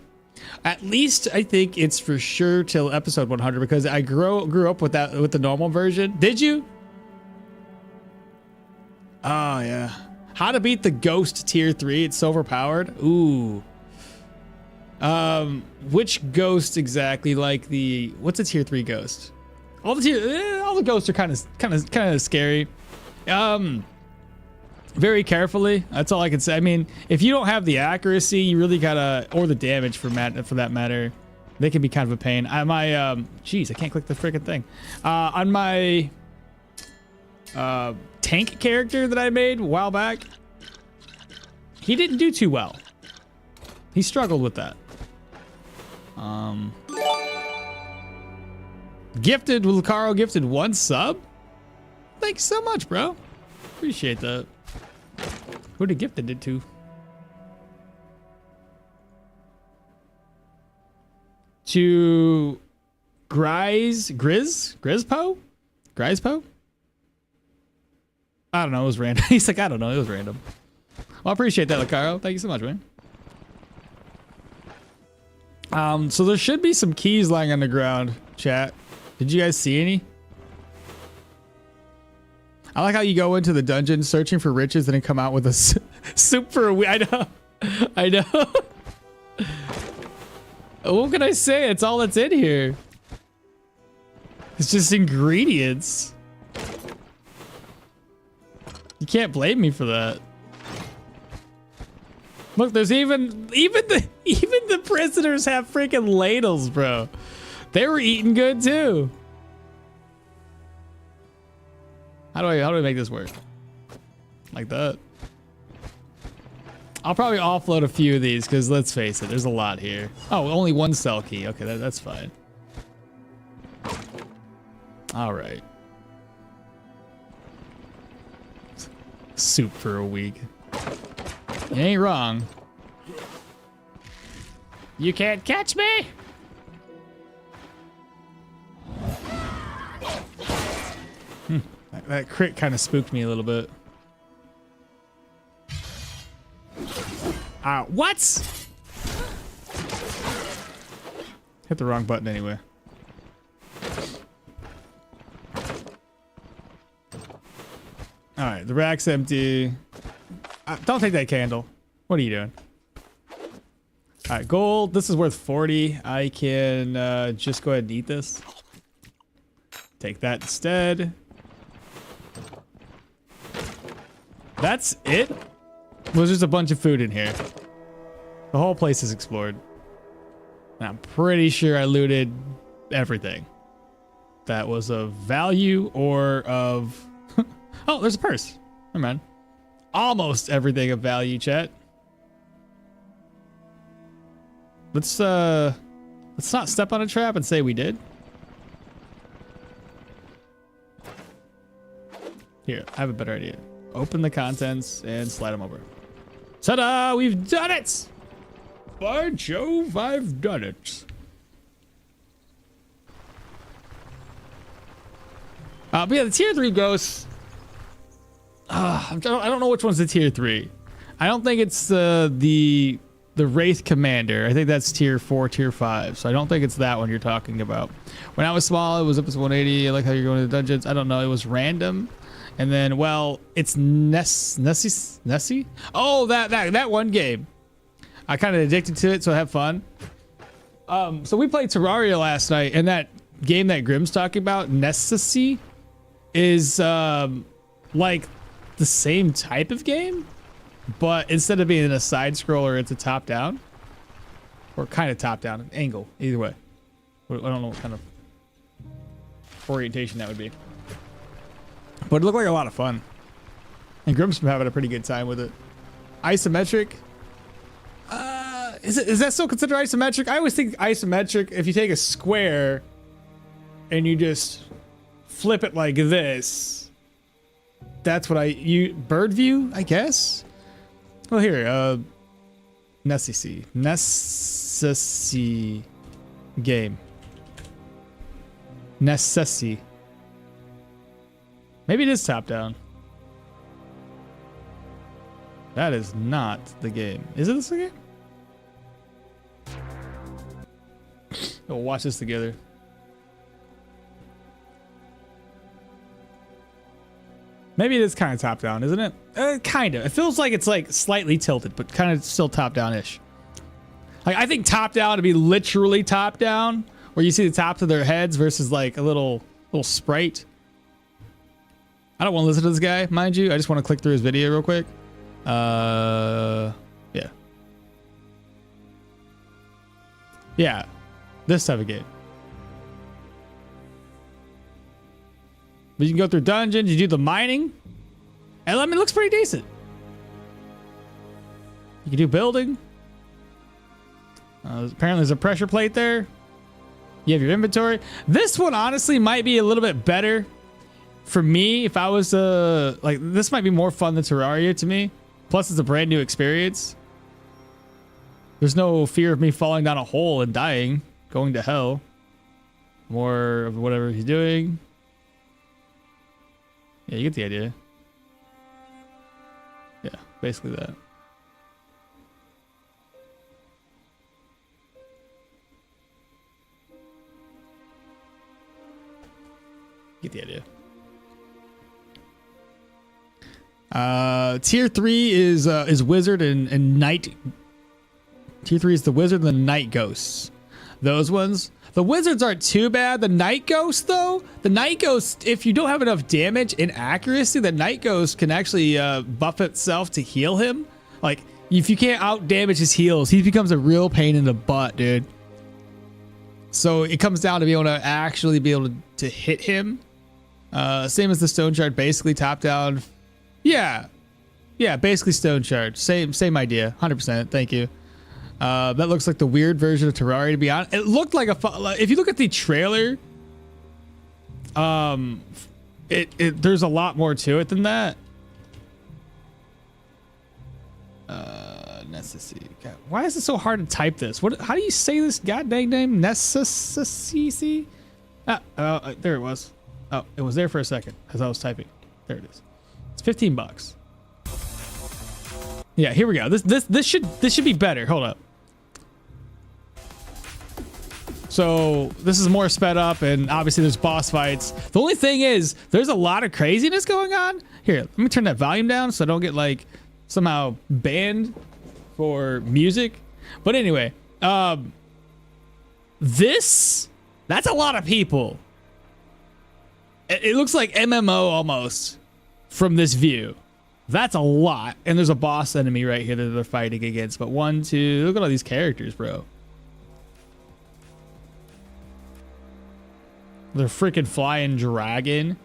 Speaker 1: At least I think it's for sure till episode 100 because I grew up with the normal version. Did you? Oh, yeah. How to beat the ghost tier 3. It's overpowered. Ooh. Which ghost exactly? Like the what's a tier 3 ghost? All the ghosts are kind of scary. Very carefully. That's all I can say. I mean, if you don't have the accuracy, you really gotta, or the damage for that matter, they can be kind of a pain. Jeez, I can't click the freaking thing. On my tank character that I made a while back, he didn't do too well. He struggled with that. Gifted, Lucaro gifted 1 sub? Thanks so much, bro. Appreciate that. Who'd have gifted it to? To Grizpo? I don't know, it was random. He's like, I don't know, it was random. Well, I appreciate that, Lucaro. Thank you so much, man. So there should be some keys lying on the ground, chat. Did you guys see any? I like how you go into the dungeon searching for riches and then come out with a super... I know. What can I say? It's all that's in here. It's just ingredients. You can't blame me for that. Look, there's even the prisoners have freaking ladles, bro. They were eating good too. How do I make this work? Like that. I'll probably offload a few of these because let's face it, there's a lot here. Oh, only 1 cell key. Okay, that's fine. All right. Soup for a week. You ain't wrong. You can't catch me. That crit kind of spooked me a little bit. What? Hit the wrong button anyway. All right, the rack's empty. Don't take that candle. What are you doing? All right, gold. This is worth 40. I can just go ahead and eat this. Take that instead. That's it? Well, there's just a bunch of food in here. The whole place is explored. And I'm pretty sure I looted everything that was of value or of... Oh, there's a purse. Never mind. Almost everything of value, chat. Let's not step on a trap and say we did. Here, I have a better idea. Open the contents and slide them over. Ta-da! We've done it! By Jove, I've done it. But yeah, the tier 3 ghosts. I don't know which one's the tier 3. I don't think it's the Wraith Commander. I think that's tier 4, tier 5. So I don't think it's that one you're talking about. When I was small, it was up to 180. I like how you're going to the dungeons. I don't know. It was random. And then, well, it's Nessie? Oh, that one game. I kind of addicted to it, so I have fun. So we played Terraria last night, and that game that Grim's talking about, Necessity, is like the same type of game, but instead of being a side scroller, it's a top down, or kind of top down angle. Either way, I don't know what kind of orientation that would be, but it looked like a lot of fun, and Grim's been having a pretty good time with it. Isometric. Is that still considered isometric? I always think isometric, if you take a square and you just flip it like this, that's what bird view, I guess. Well, here, Necessity game. Necessity. Maybe it is top down. That is not the game. Is it this game? We'll watch this together. Maybe it is kind of top down, isn't it? Kind of. It feels like it's like slightly tilted, but kind of still top down-ish. Like I think top down to be literally top down, where you see the tops of their heads versus like a little sprite. I don't want to listen to this guy, mind you. I just want to click through his video real quick. Yeah. Yeah. This type of game. But you can go through dungeons, you do the mining. And I mean, it looks pretty decent. You can do building. Apparently there's a pressure plate there. You have your inventory. This one honestly might be a little bit better for me if I was like, this might be more fun than Terraria to me. Plus it's a brand new experience. There's no fear of me falling down a hole and dying, going to hell. More of whatever he's doing. Yeah, you get the idea. Yeah, basically that. Get the idea. Tier 3 is wizard and knight. Tier 3 is the wizard and the night ghosts. Those ones. The wizards aren't too bad. The night ghost though, the night ghost, if you don't have enough damage and accuracy, the night ghost can actually buff itself to heal him. Like if you can't out damage his heals, he becomes a real pain in the butt, dude. So it comes down to being able to actually be able to hit him. Same as the Stoneshard, basically top down. Yeah, basically Stoneshard. Same idea, 100%. Thank you. That looks like the weird version of Terraria, to be honest. It looked like if you look at the trailer, there's a lot more to it than that. Necessity. God, why is it so hard to type this? How do you say this goddamn name? Necessity? There it was. Oh, it was there for a second as I was typing. There it is. It's $15. Yeah, here we go. This should be better. Hold up. So this is more sped up, and obviously there's boss fights. The only thing is there's a lot of craziness going on. Here, let me turn that volume down so I don't get like somehow banned for music. But anyway, that's a lot of people. It looks like MMO almost from this view. That's a lot. And there's a boss enemy right here that they're fighting against. But 1, 2, look at all these characters, bro. They're freaking flying dragon.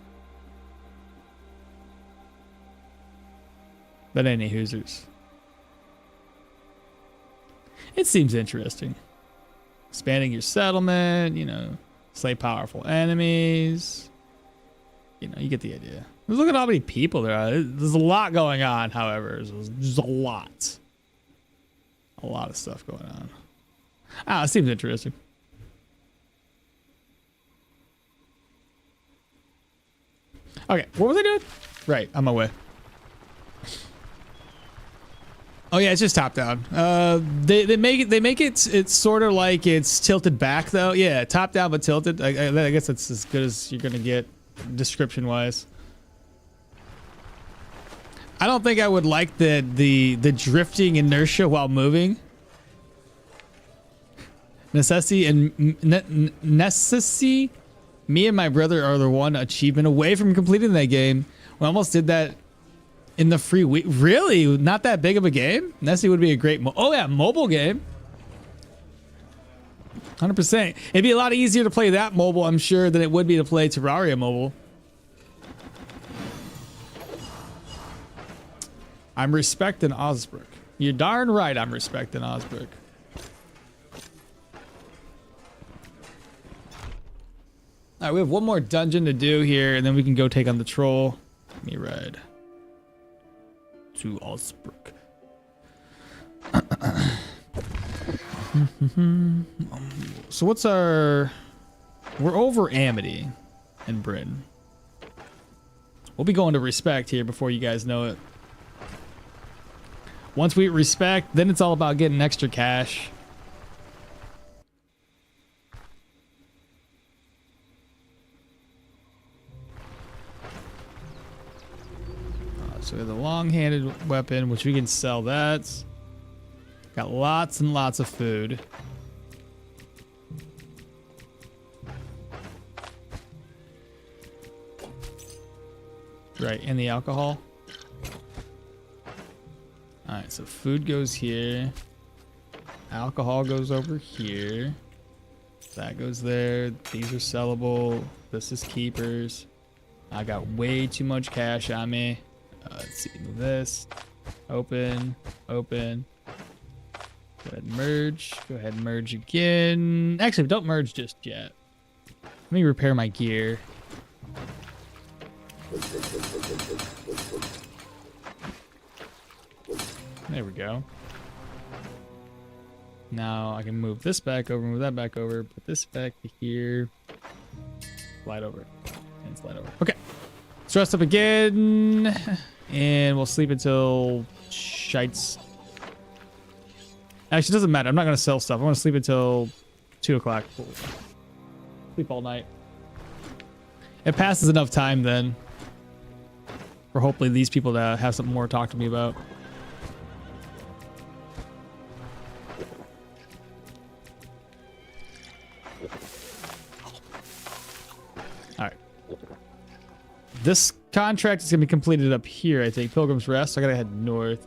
Speaker 1: But any hoosers. It seems interesting. Expanding your settlement, you know, slay powerful enemies. You know, you get the idea. Look at how many people there are. There's a lot going on, however. There's a lot. A lot of stuff going on. It seems interesting. Okay, what was I doing? Right, on my way. Oh yeah, it's just top down. They make it it's sort of like it's tilted back though. Yeah, top down but tilted. I guess that's as good as you're gonna get description wise. I don't think I would like the drifting inertia while moving. Necessity and necessity. Me and my brother are the one achievement away from completing that game. We almost did that in the free week. Really? Not that big of a game? Nessie would be a great oh yeah, mobile game. 100%. It'd be a lot easier to play that mobile, I'm sure, than it would be to play Terraria mobile. I'm respecting Osbrook. You're darn right I'm respecting Osbrook. All right, we have one more dungeon to do here, and then we can go take on the troll. Let me ride to Osbrook. So what's our... We're over Amity and Bryn. We'll be going to Respect here before you guys know it. Once we Respect, then it's all about getting extra cash. So we have the long-handed weapon, which we can sell that. Got lots and lots of food. Right, and the alcohol. Alright, so food goes here. Alcohol goes over here. That goes there. These are sellable. This is keepers. I got way too much cash on me. Let's see, move this. Open, open. Go ahead and merge. Go ahead and merge again. Actually, don't merge just yet. Let me repair my gear. There we go. Now I can move this back over, move that back over, put this back to here. Slide over. And slide over. Okay. Let's rest up again. And we'll sleep until shites. Actually, it doesn't matter. I'm not going to sell stuff. I want to sleep until 2 o'clock. Sleep all night. It passes enough time then for hopefully these people to have something more to talk to me about. All right. This contract is going to be completed up here, I think. Pilgrim's Rest. So I got to head north.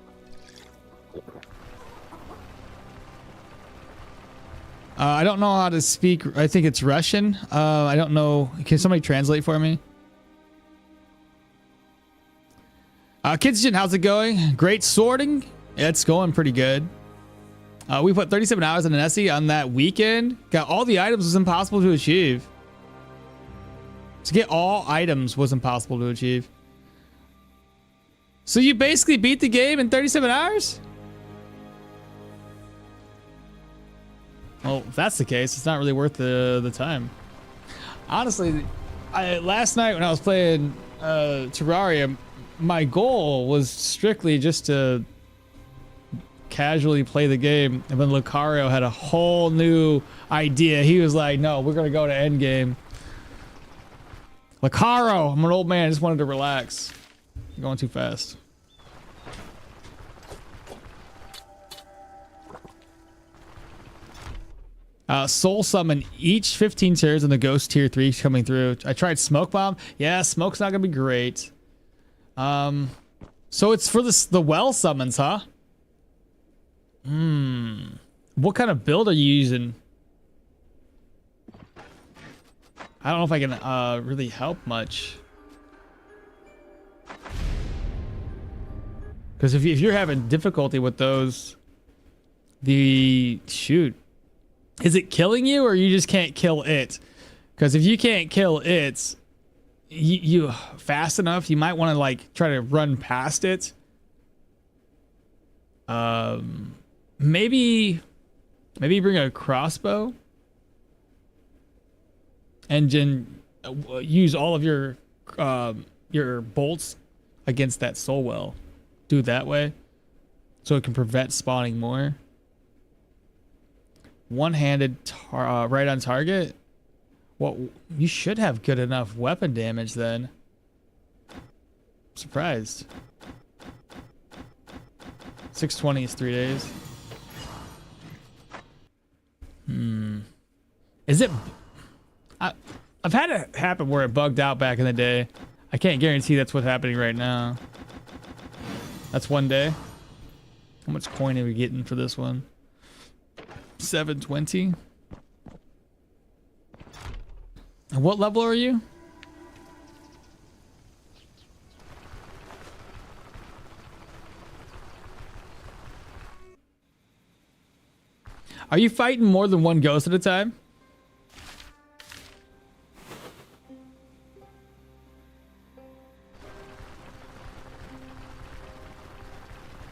Speaker 1: I don't know how to speak. I think it's Russian. I don't know. Can somebody translate for me? Kitchen, how's it going? Great sorting. Yeah, it's going pretty good. We put 37 hours in an essay on that weekend. Got all the items was impossible to achieve. To get all items was impossible to achieve. So you basically beat the game in 37 hours? Well, if that's the case, it's not really worth the time. Honestly, last night when I was playing Terraria, my goal was strictly just to casually play the game. And then Lucario had a whole new idea. He was like, no, we're going to go to endgame. Lucario, I'm an old man. I just wanted to relax. I'm going too fast. Soul summon each 15 tiers in the ghost tier 3 coming through. I tried smoke bomb. Yeah, smoke's not gonna be great. So it's for the well summons, huh? What kind of build are you using? I don't know if I can really help much. Because if you're having difficulty with those, shoot. Is it killing you or you just can't kill it? Because if you can't kill it, you fast enough, you might want to like try to run past it. Maybe bring a crossbow and then use all of your bolts against that soul well. Do it that way so it can prevent spawning more. One-handed right on target. Well, you should have good enough weapon damage then. Surprised. 620 is 3 days. Is it? I've had it happen where it bugged out back in the day. I can't guarantee that's what's happening right now. That's one day. How much coin are we getting for this one? 720. And what level are you? Are you fighting more than one ghost at a time?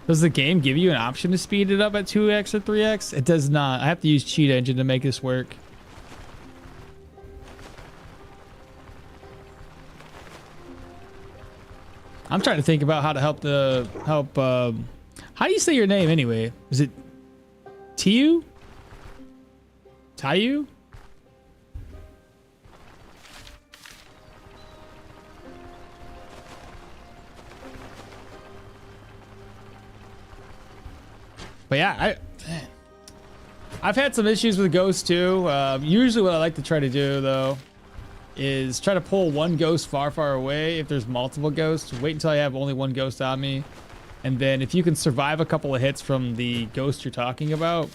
Speaker 1: Does the game give you an option to speed it up at 2x or 3x? It does not. I have to use cheat engine to make this work. I'm trying to think about how to help how do you say your name anyway? Is it Tiu? Tayu? But yeah, I've had some issues with ghosts too. Usually what I like to try to do though is try to pull one ghost far away. If there's multiple ghosts, wait until I have only one ghost on me. And then if you can survive a couple of hits from the ghost you're talking about,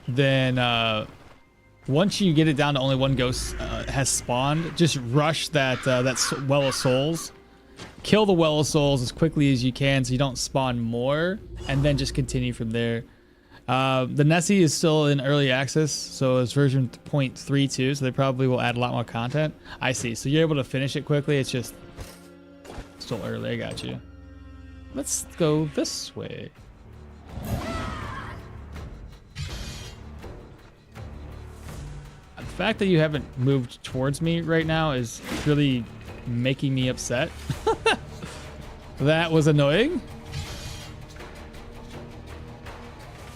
Speaker 1: then once you get it down to only one ghost has spawned, just rush that well of souls. Kill the well of souls as quickly as you can so you don't spawn more, and then just continue from there. The Nessie is still in early access, so it's version 0.32, so they probably will add a lot more content. I see, so you're able to finish it quickly, it's just still early. I got you. Let's go this way. The fact that you haven't moved towards me right now is really making me upset. That was annoying.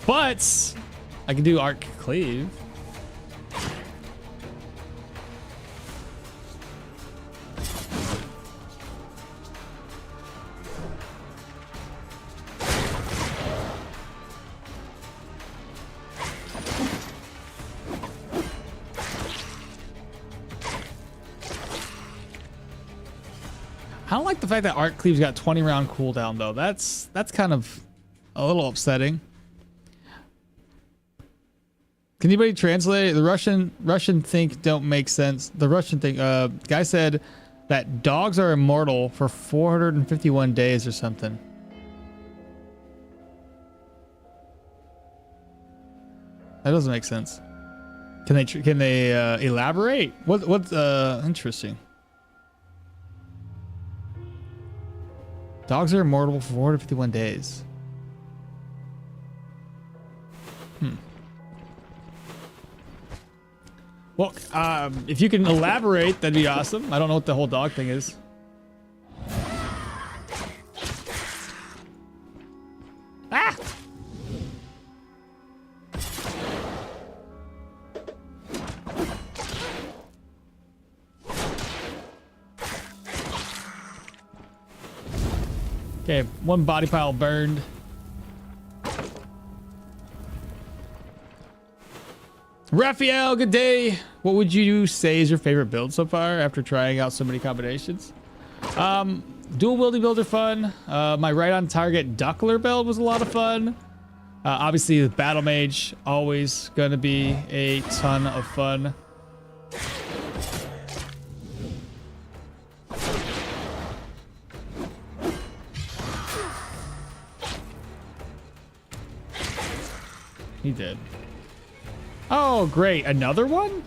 Speaker 1: But I can do arc cleave. I don't like the fact that Arc Cleave's got 20 round cooldown though. That's kind of a little upsetting. Can anybody translate? The Russian think don't make sense. The Russian thing, guy said that dogs are immortal for 451 days or something. That doesn't make sense. Can they elaborate? What's interesting? Dogs are immortal for 451 days. Well, if you can elaborate, that'd be awesome. I don't know what the whole dog thing is. Ah! Okay, one body pile burned. Raphael, good day. What would you say is your favorite build so far after trying out so many combinations? Dual wielding builds are fun. My right on target Duckler build was a lot of fun. Obviously the battle mage, always gonna be a ton of fun. He did. Oh, great. Another one?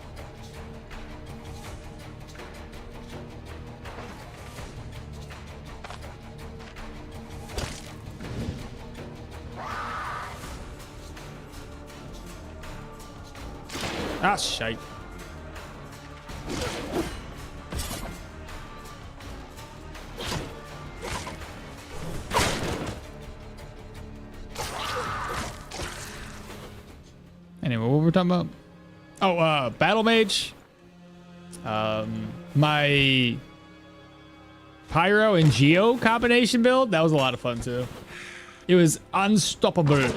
Speaker 1: Ah, shite. Anyway, what were we talking about? Oh, battle mage. My pyro and geo combination build, that was a lot of fun too. It was unstoppable.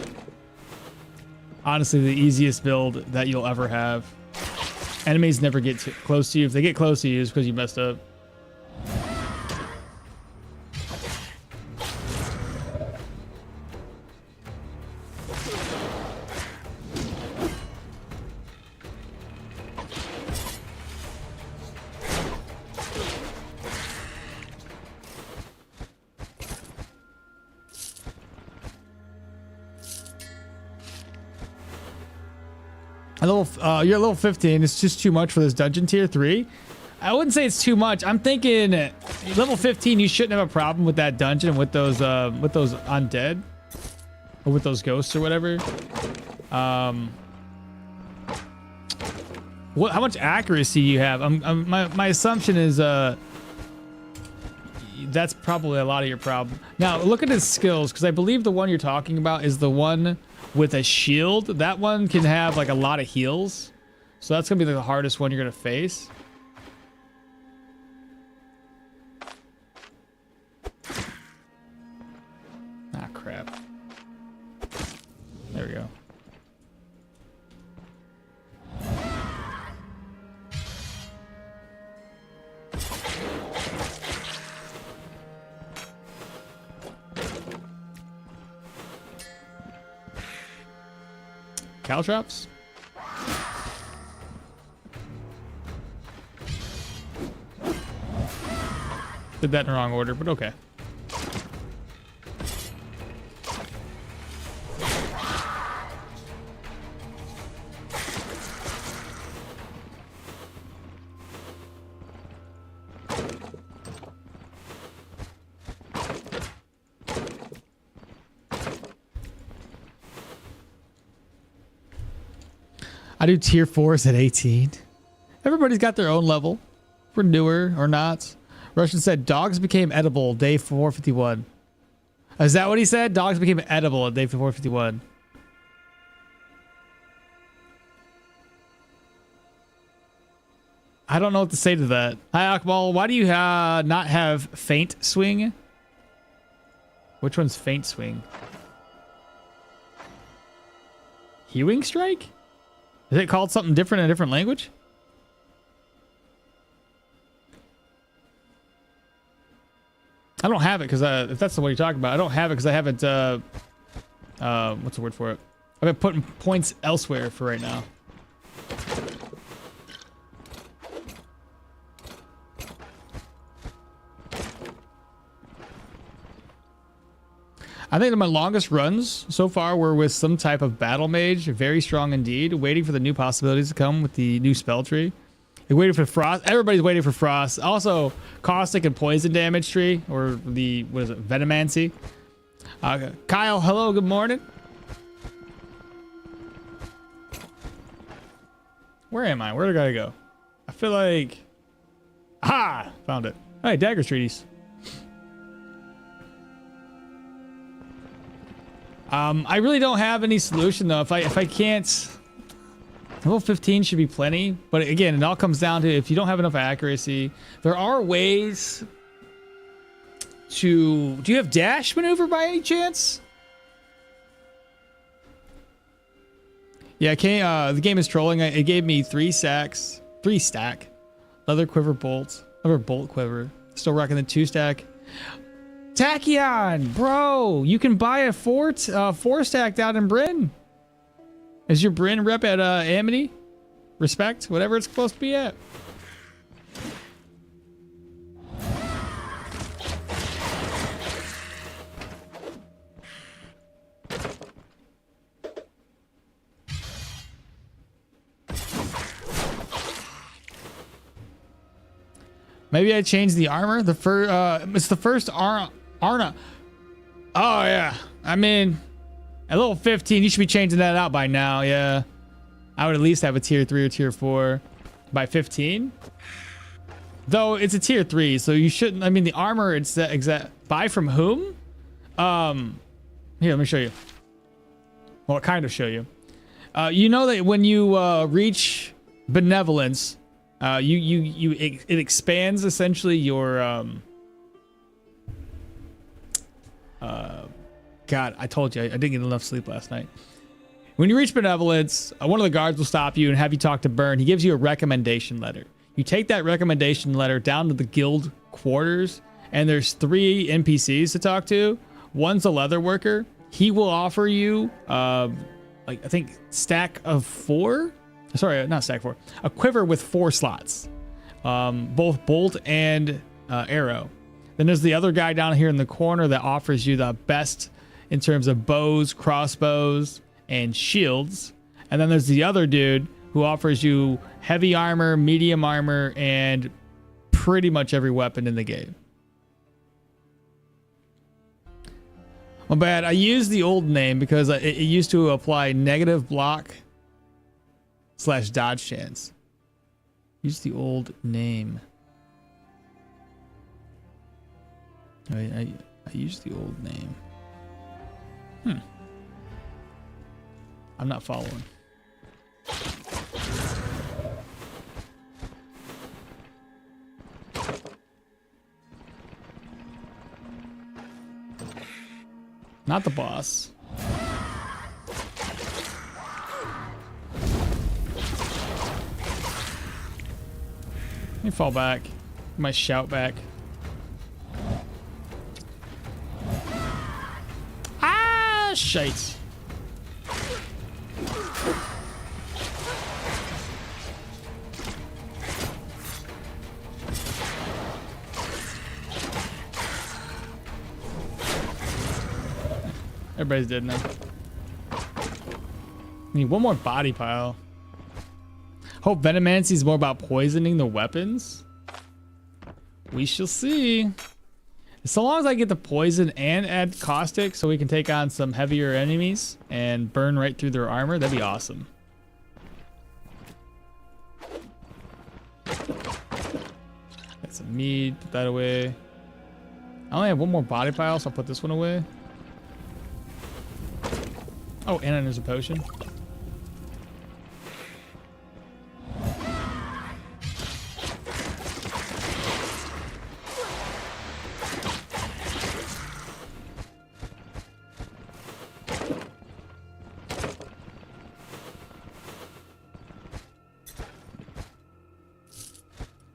Speaker 1: honestly the easiest build that you'll ever have. Enemies never get close to you. If they get close to you, it's because you messed up. You're level 15. It's just too much for this dungeon tier 3. I wouldn't say it's too much. I'm thinking level 15, you shouldn't have a problem with that dungeon with those undead or with those ghosts or whatever. How much accuracy you have? My assumption is that's probably a lot of your problem. Now look at his skills, because I believe the one you're talking about is the one with a shield. That one can have like a lot of heals, so that's gonna be the hardest one you're gonna face. Ah, crap. There we go. Caltrops? Did that in the wrong order, but okay. I do tier 4s at 18. Everybody's got their own level. We're newer or not. Russian said dogs became edible day 451. Is that what he said? Dogs became edible at day 451. I don't know what to say to that. Hi, Akmal. Why do you not have faint swing? Which one's faint swing? Hewing strike? Is it called something different in a different language? I don't have it because if that's the one you're talking about, I don't have it because I haven't. What's the word for it? I've been putting points elsewhere for right now. I think that my longest runs so far were with some type of battle mage, very strong indeed, waiting for the new possibilities to come with the new spell tree. They waited for frost. Everybody's waiting for frost. Also, caustic and poison damage tree, or the what is it, venomancy. Kyle, hello, good morning. Where am I? Where did I go? I feel like, aha, found it. Hey, daggers treaties. I really don't have any solution though. If I can't, level 15 should be plenty. But again, it all comes down to if you don't have enough accuracy. There are ways to. Do you have dash maneuver by any chance? Yeah, the game is trolling. It gave me 3 stack, leather quiver bolt, leather bolt quiver. Still rocking the 2 stack. Tachyon, bro, you can buy a 4 stack down in Bryn. Is your Bryn rep at Amity? Respect, whatever it's supposed to be at. Maybe I changed the armor. It's the first Arna. Oh yeah. I mean, at level 15, you should be changing that out by now. Yeah. I would at least have a tier 3 or tier 4 by 15. Though it's a tier 3, so you shouldn't. I mean, the armor, it's the exact. Buy from whom? Here, let me show you. Well, kind of show you. You know that when you reach benevolence, it expands essentially your God, I told you I didn't get enough sleep last night. When you reach Benevolence, one of the guards will stop you and have you talk to Burn. He gives you a recommendation letter. You take that recommendation letter down to the guild quarters, and there's 3 NPCs to talk to. One's a leather worker. He will offer you, like, I think stack of 4. Sorry, not stack 4. A quiver with 4 slots, both bolt and arrow. Then there's the other guy down here in the corner that offers you the best in terms of bows, crossbows, and shields. And then there's the other dude who offers you heavy armor, medium armor, and pretty much every weapon in the game. My bad. I used the old name because it used to apply negative block / dodge chance. Use the old name. I used the old name. I'm not following. Not the boss. Let me fall back. My shout back. Ah, shite. Everybody's dead now. Need one more body pile. Hope Venomancy is more about poisoning the weapons. We shall see. So long as I get the poison and add caustic so we can take on some heavier enemies and burn right through their armor, that'd be awesome. Got some mead, put that away. I only have one more body pile, so I'll put this one away. Oh, and there's a potion.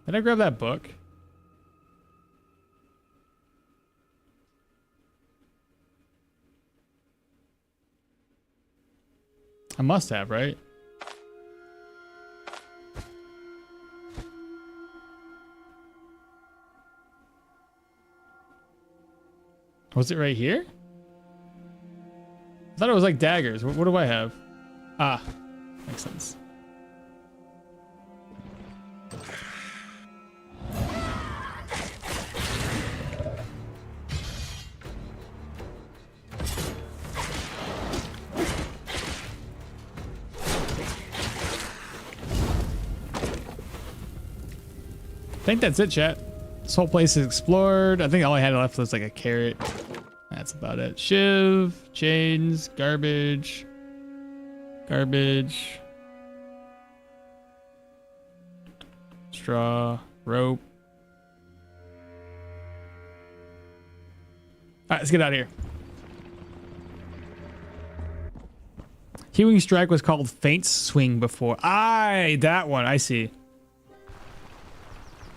Speaker 1: Did I grab that book? I must have, right? Was it right here? I thought it was like daggers. What do I have? Ah, makes sense. I think that's it, chat. This whole place is explored. I think all I had left was like a carrot. That's about it. Shiv, chains, garbage, straw, rope. All right, let's get out of here. Hewing Strike was called Faint Swing before. That one. I see.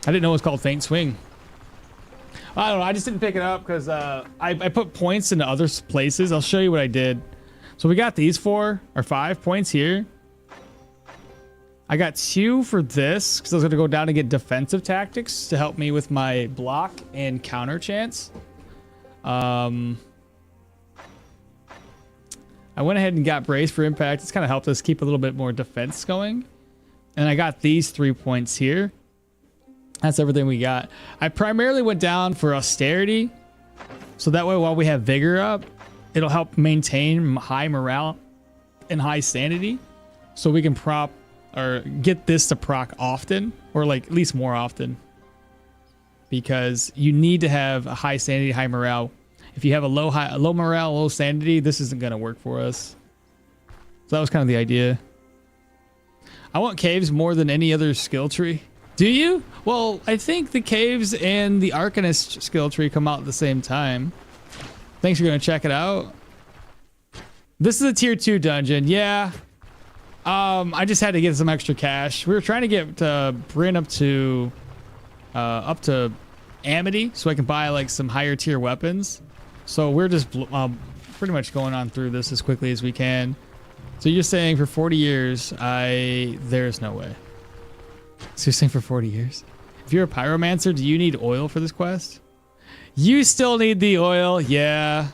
Speaker 1: I didn't know it was called Faint Swing. I don't know. I just didn't pick it up because I put points into other places. I'll show you what I did. So we got these 4 or 5 points here. I got 2 for this because I was going to go down and get defensive tactics to help me with my block and counter chance. I went ahead and got Brace for Impact. It's kind of helped us keep a little bit more defense going. And I got these 3 points here. That's everything we got. I primarily went down for austerity. So that way, while we have vigor up, it'll help maintain high morale and high sanity. So we can prop or get this to proc often, or like at least more often. Because you need to have a high sanity, high morale. If you have a low morale, low sanity, this isn't going to work for us. So that was kind of the idea. I want caves more than any other skill tree. Do you? Well, I think the caves and the Arcanist skill tree come out at the same time. Thanks for going to check it out. This is a tier 2 dungeon. Yeah. I just had to get some extra cash. We were trying to get Bryn up to Amity so I can buy like some higher tier weapons. So we're just pretty much going on through this as quickly as we can. So you're saying for 40 years, there's no way. So you're saying for 40 years? If you're a pyromancer, do you need oil for this quest? You still need the oil, yeah.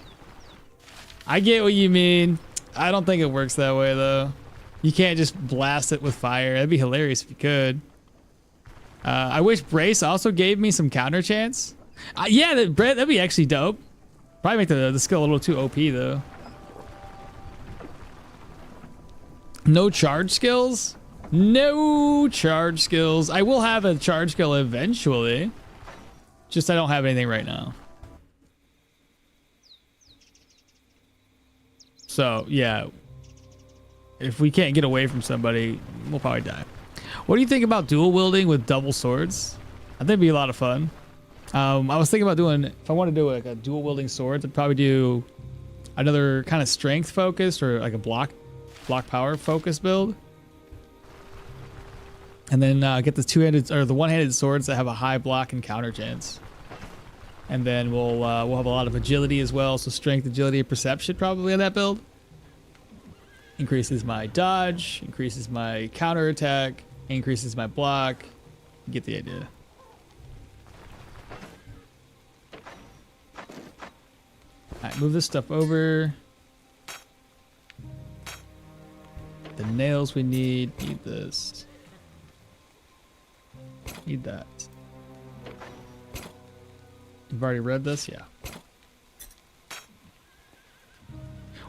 Speaker 1: I get what you mean. I don't think it works that way though. You can't just blast it with fire. That'd be hilarious if you could. I wish Brace also gave me some counter chance. Yeah, that'd be actually dope. Probably make the skill a little too OP though. No charge skills? No charge skills. I will have a charge skill eventually. Just I don't have anything right now. So, yeah. If we can't get away from somebody, we'll probably die. What do you think about dual wielding with double swords? I think it'd be a lot of fun. I was thinking about doing, if I want to do like a dual wielding sword, I'd probably do another kind of strength focused or like a block power focus build. And then get the two-handed or the one-handed swords that have a high block and counter chance. And then we'll have a lot of agility as well. So strength, agility, and perception probably on that build. Increases my dodge, increases my counter attack, increases my block. You get the idea. Alright, move this stuff over. The nails we need this. Need that. You've already read this? Yeah.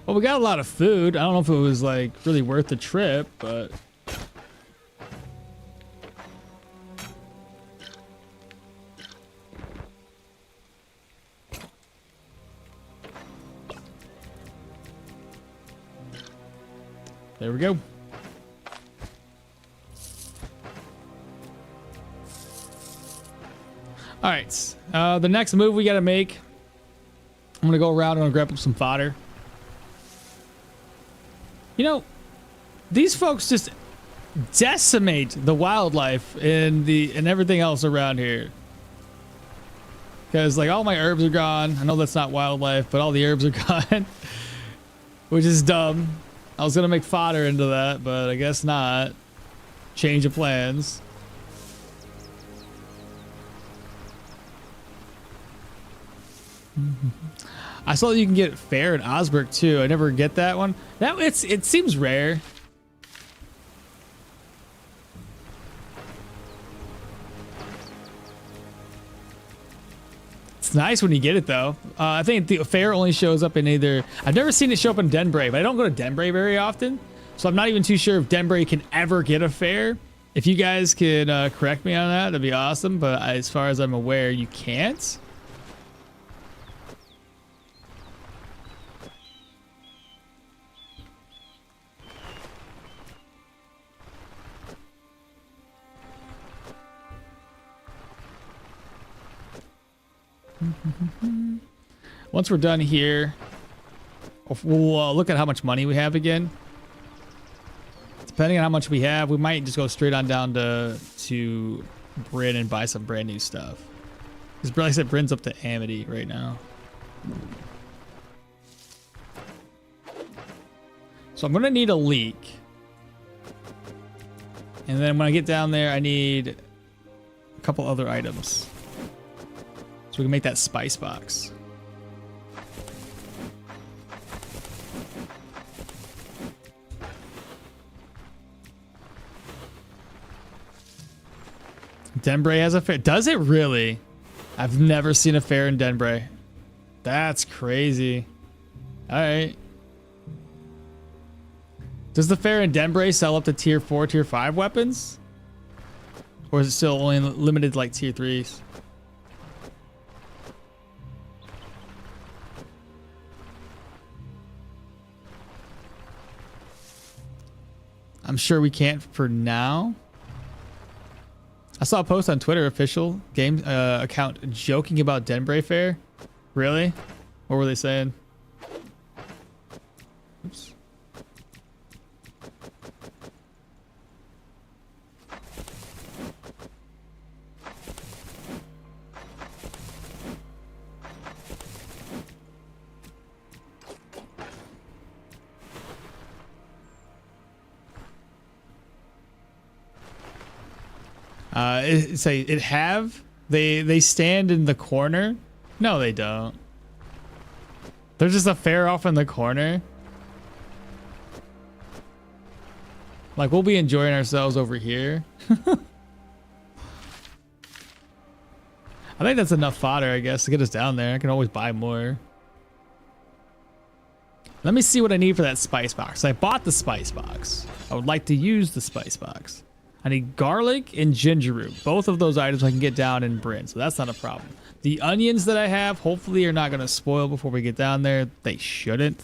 Speaker 1: Well, we got a lot of food. I don't know if it was like really worth the trip, but there we go. All right, the next move we got to make. I'm gonna go around and grab up some fodder. You know, these folks just decimate the wildlife and everything else around here. Because like all my herbs are gone. I know that's not wildlife, but all the herbs are gone, which is dumb. I was gonna make fodder into that, but I guess not. Change of plans. I saw that you can get fair in Osberg too. I never get that one. It seems rare. It's nice when you get it though. I think the fair only shows up in either. I've never seen it show up in Denbray, but I don't go to Denbray very often, so I'm not even too sure if Denbray can ever get a fair. If you guys could correct me on that, that'd be awesome. But as far as I'm aware, you can't. Once we're done here, we'll look at how much money we have again. Depending on how much we have, we might just go straight on down to Bryn and buy some brand new stuff. Because like I said, Bryn's up to Amity right now. So I'm gonna need a leak. And then when I get down there, I need a couple other items. So we can make that spice box. Denbray has a fair. Does it really? I've never seen a fair in Denbray. That's crazy. All right. Does the fair in Denbray sell up to tier 4, tier 5 weapons? Or is it still only limited to like tier 3s? I'm sure we can't for now. I saw a post on Twitter, official game account, joking about Denbray Fair. Really? What were they saying? Oops. They stand in the corner. No, they don't. There's just a fair off in the corner. Like, we'll be enjoying ourselves over here. I think that's enough fodder, I guess, to get us down there. I can always buy more. Let me see what I need for that spice box. I bought the spice box. I would like to use the spice box. I need garlic and ginger root. Both of those items I can get down in Bryn, so that's not a problem. The onions that I have hopefully are not going to spoil before we get down there. They shouldn't.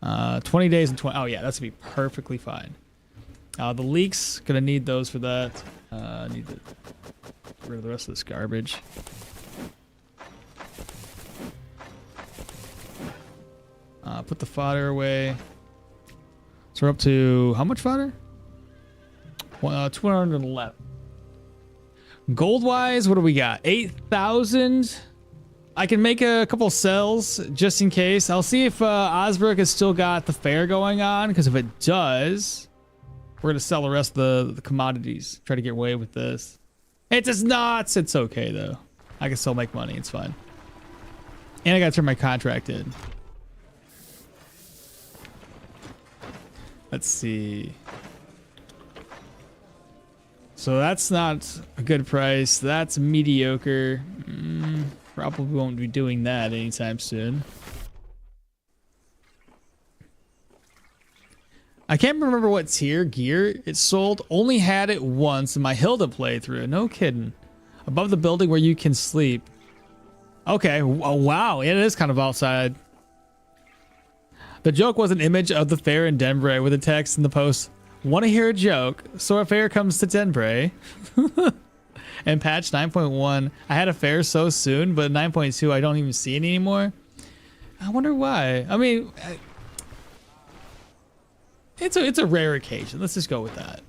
Speaker 1: 20 days and 20. Oh yeah, that's going to be perfectly fine. The leeks, going to need those for that. I need to get rid of the rest of this garbage. Put the fodder away. So we're up to how much fodder? 211. Gold wise, what do we got? 8,000. I can make a couple cells just in case. I'll see if Osbrook has still got the fair going on, because if it does, we're gonna sell the rest of the commodities. Try to get away with this. It does not. It's okay though. I can still make money. It's fine. And I gotta turn my contract in. Let's see. So that's not a good price. That's mediocre. Probably won't be doing that anytime soon. I can't remember what tier gear it sold. Only had it once in my Hilda playthrough. No kidding. Above the building where you can sleep. Okay. Oh, wow. It is kind of outside. The joke was an image of the fair in Denbray with a text in the post. Want to hear a joke? So a fair comes to Denbray. And patch 9.1. I had a fair so soon, but 9.2 I don't even see it anymore. I wonder why. I mean, it's a rare occasion. Let's just go with that.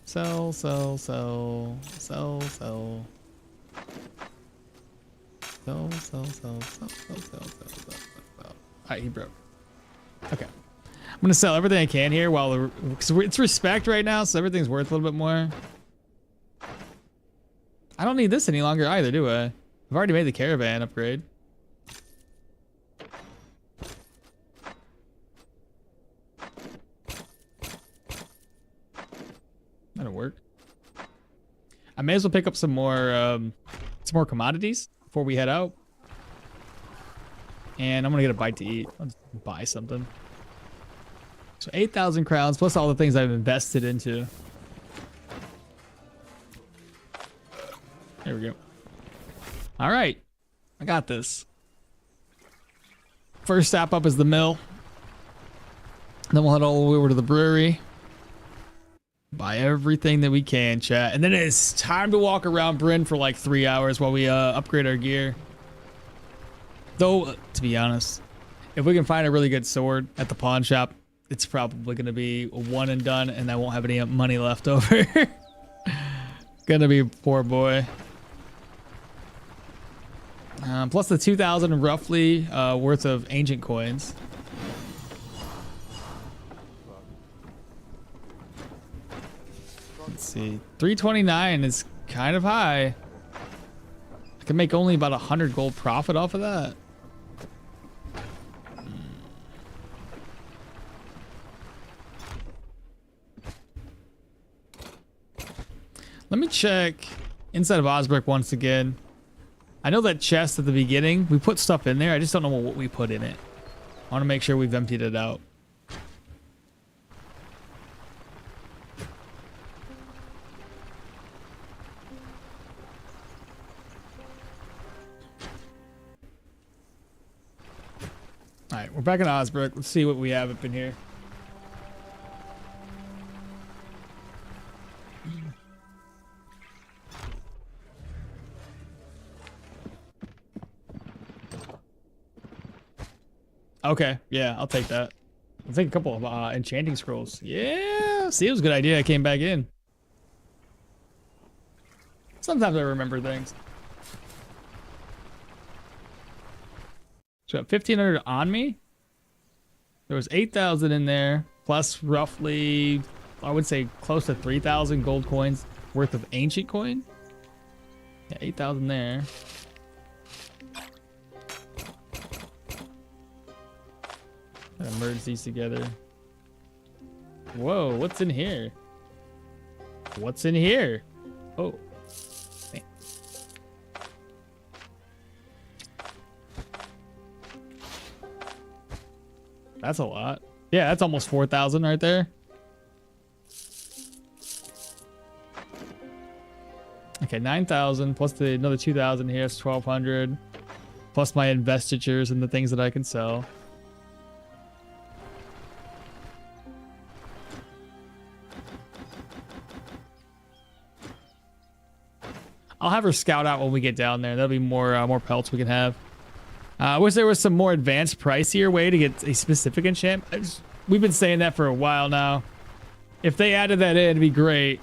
Speaker 1: Sell. Alright, he broke. Okay. I'm gonna sell everything I can here while it's respect right now, so everything's worth a little bit more. I don't need this any longer either, do I? I've already made the caravan upgrade. That'll work. I may as well pick up some more commodities before we head out. And I'm gonna get a bite to eat. I'll just buy something. So 8,000 crowns plus all the things I've invested into. There we go. All right, I got this. First stop up is the mill. Then we'll head all the way over to the brewery. Buy everything that we can, chat. And then it's time to walk around Bryn for like 3 hours while we upgrade our gear. Though, to be honest, if we can find a really good sword at the pawn shop, it's probably going to be a one and done, and I won't have any money left over. Gonna be a poor boy. Plus the 2,000 roughly worth of ancient coins. Let's see. 329 is kind of high. I can make only about 100 gold profit off of that. Let me check inside of Osbrook once again. I know that chest at the beginning, we put stuff in there. I just don't know what we put in it. I want to make sure we've emptied it out. All right, we're back in Osbrook. Let's see what we have up in here. Okay, yeah, I'll take that. I'll take a couple of enchanting scrolls. Yeah, see, it was a good idea. I came back in. Sometimes I remember things. So I got 1,500 on me. There was 8,000 in there, plus roughly, I would say close to 3,000 gold coins worth of ancient coin. Yeah, 8,000 there. Gotta merge these together. Whoa, what's in here? What's in here? Oh. Man. That's a lot. Yeah, that's almost 4,000 right there. Okay, 9,000 plus another 2,000 here. It's 1,200. Plus my investitures and the things that I can sell. I'll have her scout out when we get down there. That'll be more pelts we can have. I wish there was some more advanced, pricier way to get a specific enchantment. We've been saying that for a while now. If they added that in, it'd be great.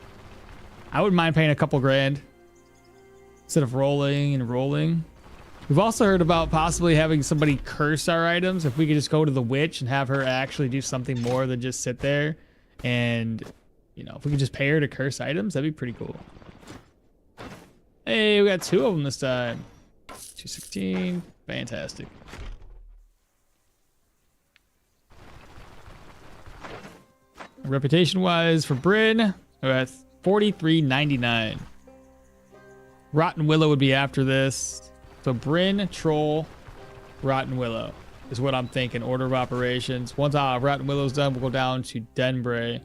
Speaker 1: I wouldn't mind paying a couple grand instead of rolling and rolling. We've also heard about possibly having somebody curse our items. If we could just go to the witch and have her actually do something more than just sit there. And, you know, if we could just pay her to curse items, that'd be pretty cool. Hey, we got 2 of them this time. 216. Fantastic. Reputation-wise for Bryn, we're at 43.99. Rotten Willow would be after this. So Bryn, Troll, Rotten Willow is what I'm thinking. Order of operations. Once Rotten Willow's done, we'll go down to Denbray.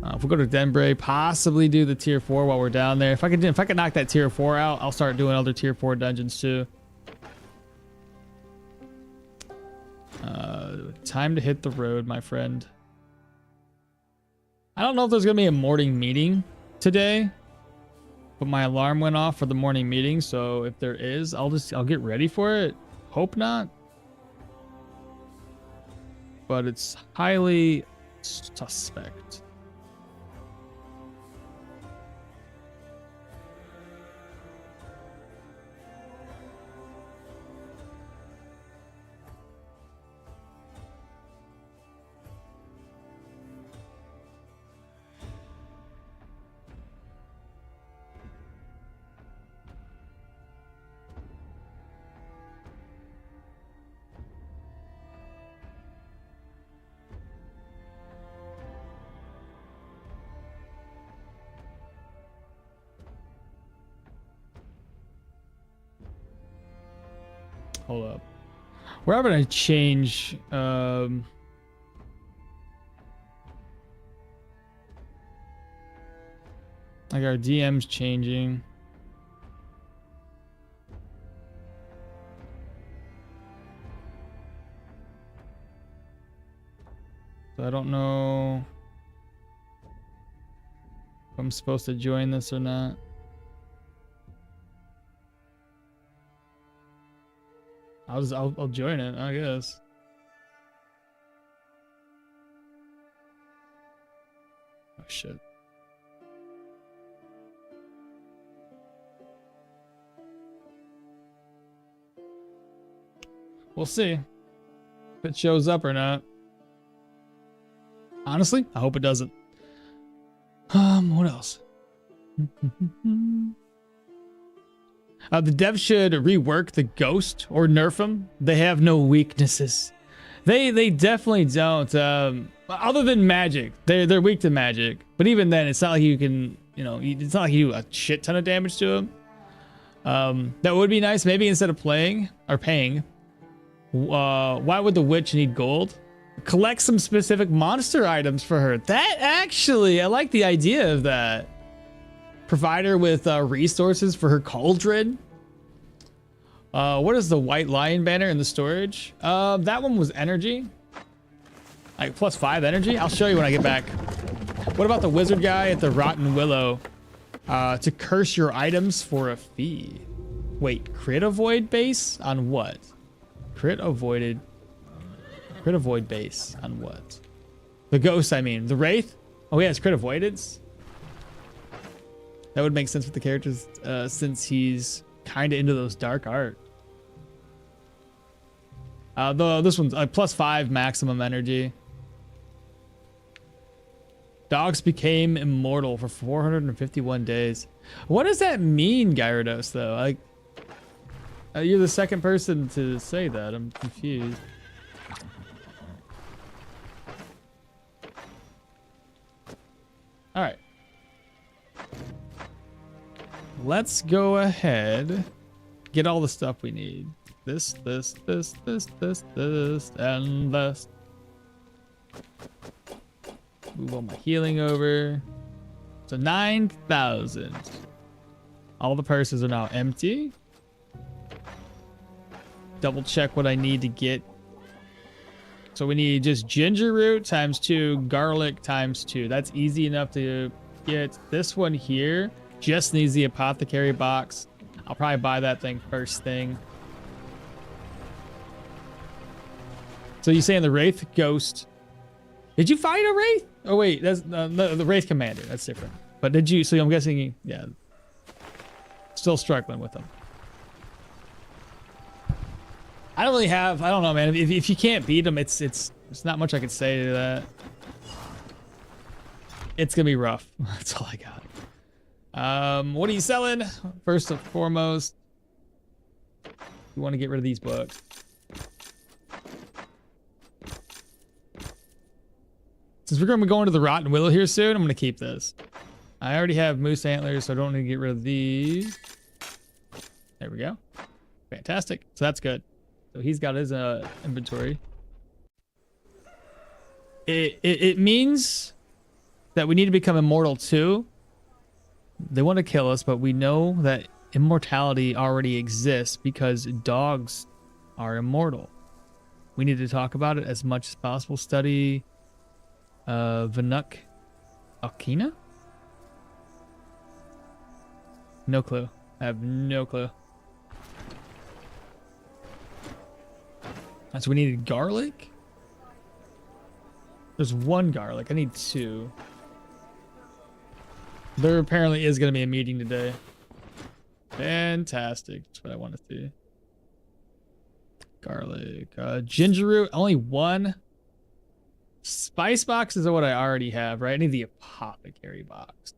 Speaker 1: If we go to Denbray, possibly do the tier 4 while we're down there. If I can knock that tier 4 out, I'll start doing other tier 4 dungeons too. Time to hit the road, my friend. I don't know if there's gonna be a morning meeting today, but my alarm went off for the morning meeting, so if there is, I'll get ready for it. Hope not, but it's highly suspect. Hold up. We're going to change. Like our DM's changing. So I don't know if I'm supposed to join this or not. I'll join it, I guess. Oh shit. We'll see if it shows up or not. Honestly, I hope it doesn't. What else? The devs should rework the ghost or nerf them. They have no weaknesses. They definitely don't. Other than magic, they're weak to magic. But even then, it's not like you can, you know, it's not like you do a shit ton of damage to them. That would be nice. Maybe instead of playing or paying, why would the witch need gold? Collect some specific monster items for her. That actually, I like the idea of that. Provide her with resources for her cauldron. What is the white lion banner in the storage? That one was energy. Like +5 energy. I'll show you when I get back. What about the wizard guy at the Rotten Willow? To curse your items for a fee. Wait, crit avoid base on what? Crit avoided. Crit avoid base on what? The ghost, I mean. The wraith? Oh, yeah, it's crit avoidance. That would make sense with the characters since he's kind of into those dark art. Though this one's +5 maximum energy. Dogs became immortal for 451 days. What does that mean, Gyarados, though? Like, you're the second person to say that. I'm confused. All right. Let's go ahead. Get all the stuff we need. This, and this. Move all my healing over. So 9,000. All the purses are now empty. Double check what I need to get. So we need just ginger root ×2, garlic ×2. That's easy enough to get. This one here just needs the apothecary box. I'll probably buy that thing first thing. So you're saying the Wraith Ghost. Did you fight a Wraith? Oh wait, that's the Wraith Commander. That's different. But did you, so I'm guessing, yeah. Still struggling with them. I don't really have, I don't know, man. If you can't beat them, it's not much I could say to that. It's gonna be rough. That's all I got. What are you selling? First and foremost, we want to get rid of these books. Since we're gonna be going to the Rotten Willow here soon, I'm gonna keep this. I already have moose antlers, so I don't need to get rid of these. There we go. Fantastic. So that's good. So he's got his inventory. It means that we need to become immortal too. They want to kill us, but we know that immortality already exists because dogs are immortal. We need to talk about it as much as possible. Study Vanuk Akina? No clue. I have no clue. So we needed garlic? There's one garlic. I need 2. There apparently is going to be a meeting today. Fantastic. That's what I want to see. Garlic. Ginger root. Only 1. Spice boxes are what I already have, right? I need the apothecary box.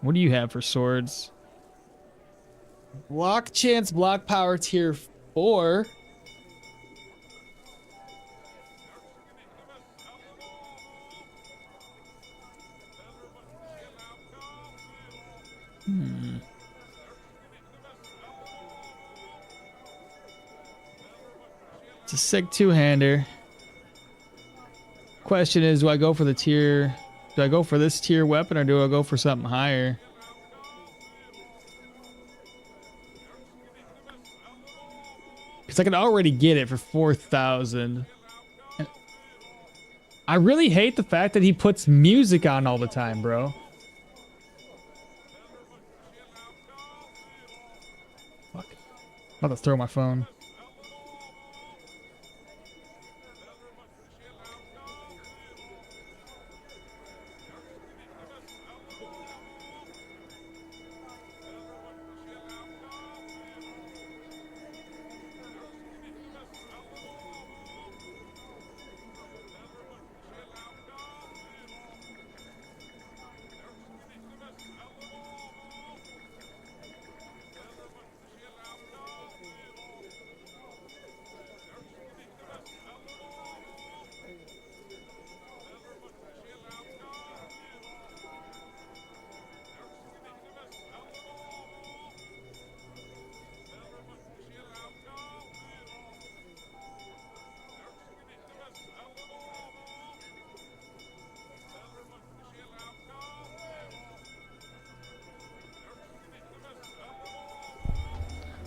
Speaker 1: What do you have for swords? Block chance, block power tier 4. It's a sick two-hander. Question is, do I go for the tier? Do I go for this tier weapon or do I go for something higher? Because I can already get it for 4,000. I really hate the fact that he puts music on all the time, bro. Fuck. I'm about to throw my phone.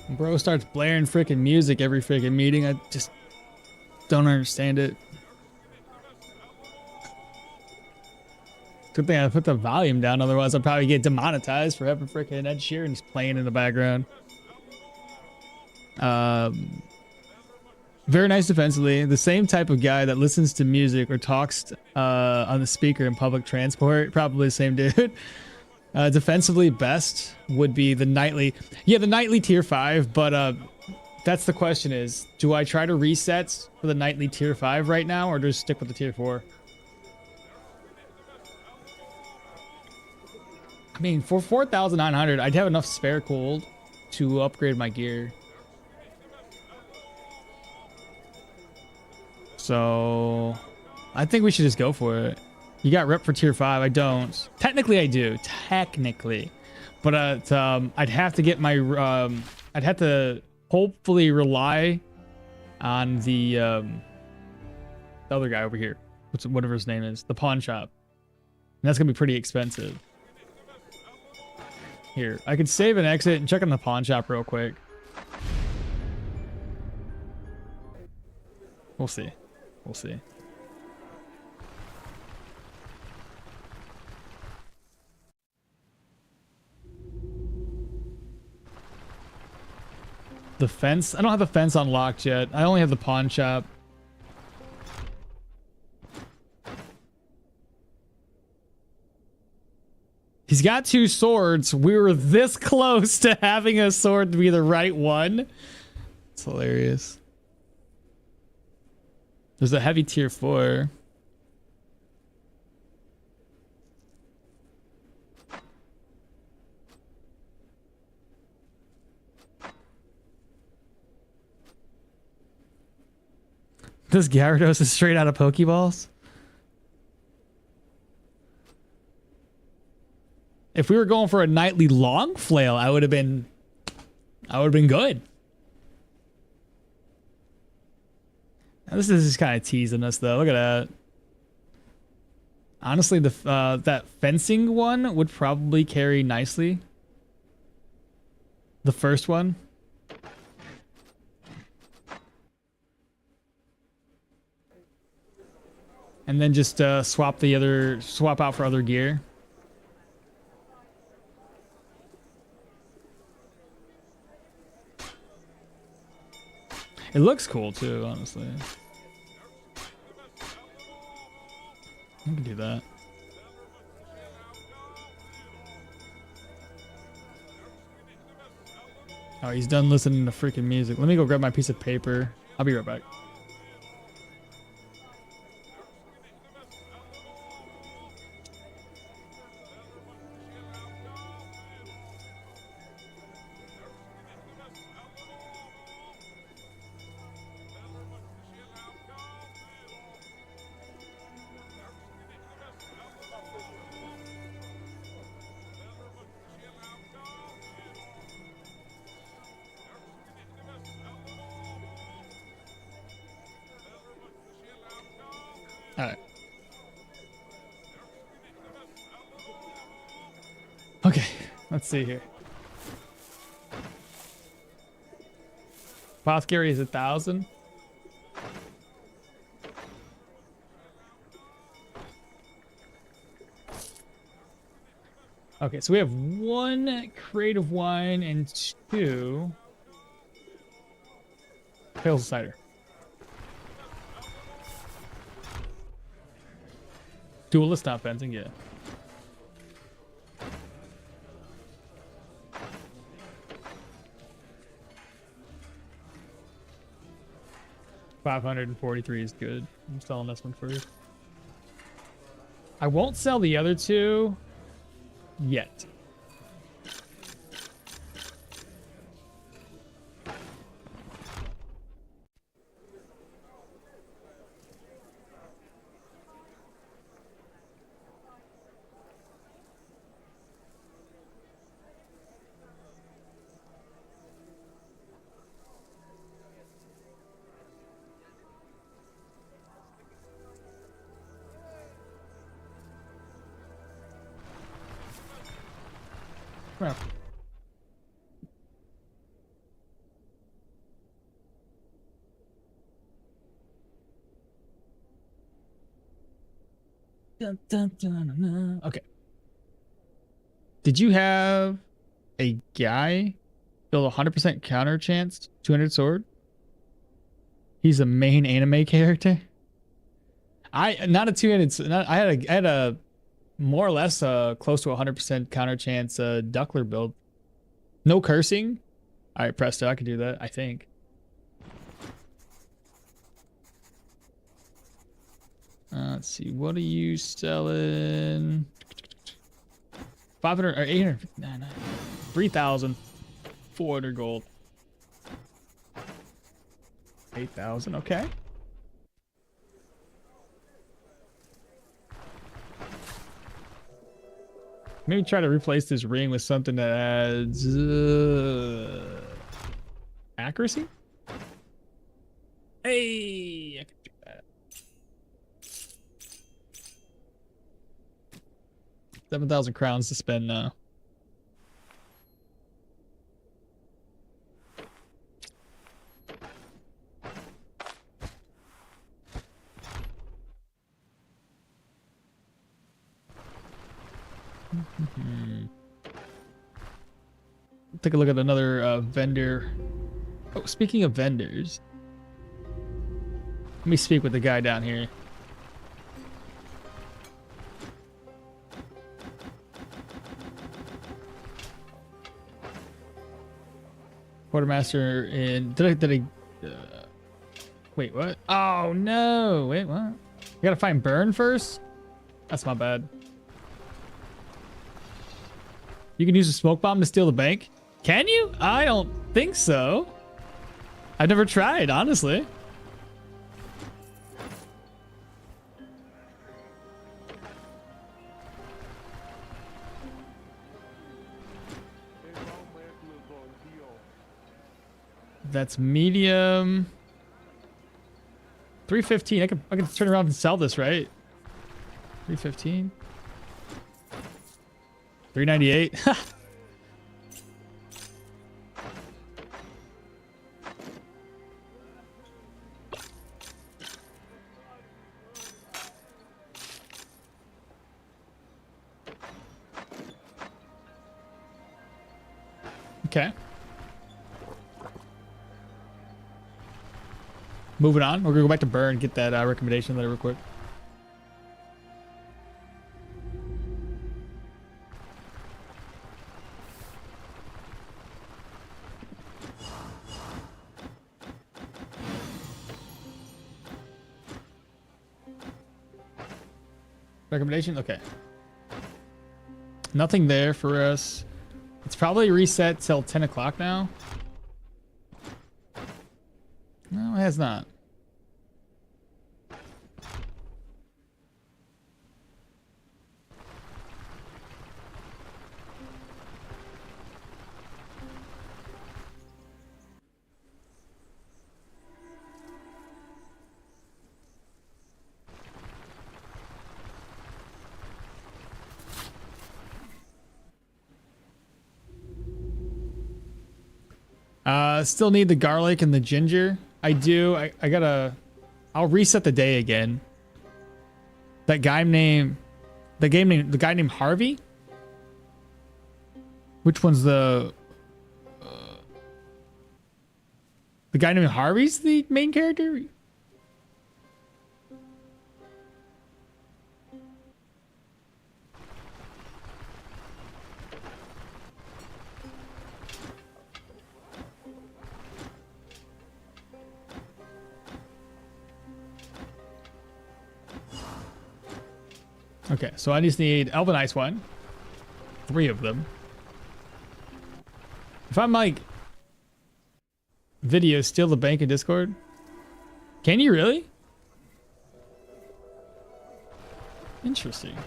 Speaker 1: Bro starts blaring freaking music every freaking meeting. I just don't understand it. Good thing I put the volume down, otherwise I'd probably get demonetized for having freaking Ed Sheeran's playing in the background. Very nice defensively. The same type of guy that listens to music or talks on the speaker in public transport. Probably the same dude. Defensively best would be the nightly. Yeah, the nightly tier 5, but that's the question is, do I try to reset for the nightly tier 5 right now or just stick with the tier 4? I mean, for 4,900, I'd have enough spare gold to upgrade my gear. So, I think we should just go for it. You got rep for tier 5. I don't. Technically, I do. Technically. But I'd have to get my... I'd have to hopefully rely on the other guy over here. Whatever his name is. The pawn shop. And that's going to be pretty expensive. Here, I could save and exit and check on the pawn shop real quick. We'll see. We'll see. The fence? I don't have the fence unlocked yet. I only have the pawn shop. He's got 2 swords. We were this close to having a sword to be the right one. It's hilarious. There's a heavy tier 4. This Gyarados is straight out of Pokeballs. If we were going for a nightly long flail, I would have been good. Now, this is just kind of teasing us though. Look at that. Honestly, the that fencing one would probably carry nicely. The first one. And then just swap out for other gear. It looks cool too, honestly. I can do that. Oh, he's done listening to freaking music. Let me go grab my piece of paper. I'll be right back. Alright. Okay, let's see here. Apothecary is 1,000. Okay, so we have 1 crate of wine and 2 pails of cider. Duelist, not fencing, yeah. $543 is good. I'm selling this one first. I won't sell the other 2 yet. Well. Dun, dun, dun, dun, dun. Okay. Did you have a guy build 100% counter chance 200 sword? He's a main anime character. I not a 200. I had a more or less close to 100% counter chance Duckler build. No cursing. All right, presto. I can do that. I think. Let's see. What are you selling? 500 or 800? Nah, 3,400 gold. 8,000. Okay. Maybe try to replace this ring with something that adds accuracy. Hey, I can do that. 7,000 crowns to spend now. Take a look at another vendor. Oh, speaking of vendors, let me speak with the guy down here. Quartermaster in. Wait, what? Oh no! Wait, what? I gotta find Burn first. That's my bad. You can use a smoke bomb to steal the bank. Can you? I don't think so. I've never tried, honestly. That's medium. 315. I can turn around and sell this, right? 315. 398. Okay. Moving on. We're gonna go back to Burr and get that recommendation letter real quick. Recommendation? Okay. Nothing there for us. It's probably reset till 10 o'clock now. No, it has not. Still need the garlic and the ginger. I do. I gotta. I'll reset the day again. That guy named. The guy named Harvey. Which one's the? The guy named Harvey's the main character. Okay, so I just need Elven Ice one. 3 of them. If I'm like video steal the bank in Discord, can you really? Interesting.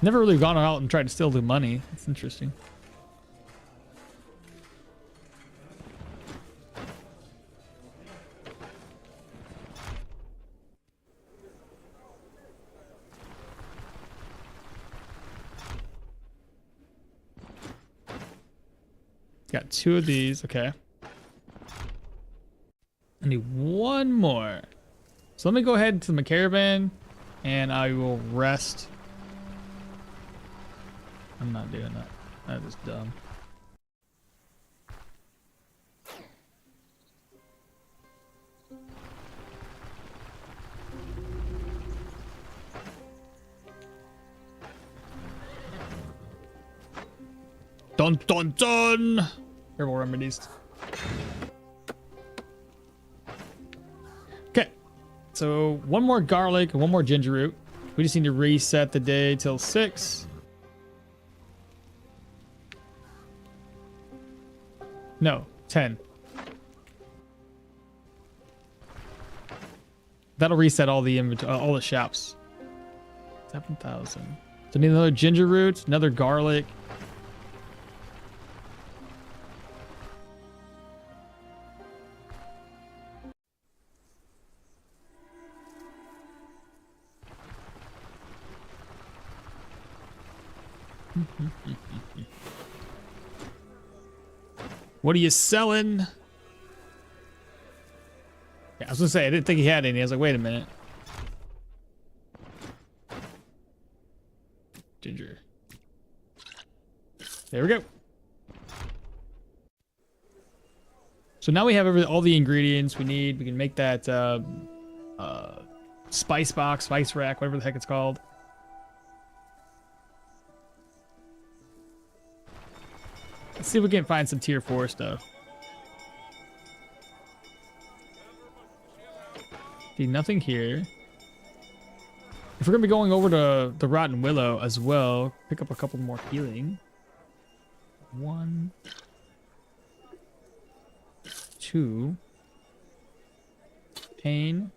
Speaker 1: Never really gone out and tried to steal the money. It's interesting. Got 2 of these. Okay. I need 1 more. So let me go ahead to the caravan And I will rest. I'm not doing that. That is dumb. Dun dun dun! Herbal remedies. Okay. So one more garlic and one more ginger root. We just need to reset the day till 6. No, 10. That'll reset all the inventory, all the shops. 7,000. So need another ginger root, another garlic. What are you selling? Yeah, I was gonna say I didn't think he had any. I was like, wait a minute. Ginger. There we go. So now we have all the ingredients we need. We can make that spice box, spice rack, whatever the heck it's called. Let's see if we can find some tier 4 stuff. See, nothing here. If we're gonna be going over to the Rotten Willow as well, pick up a couple more healing. 1, 2, pain.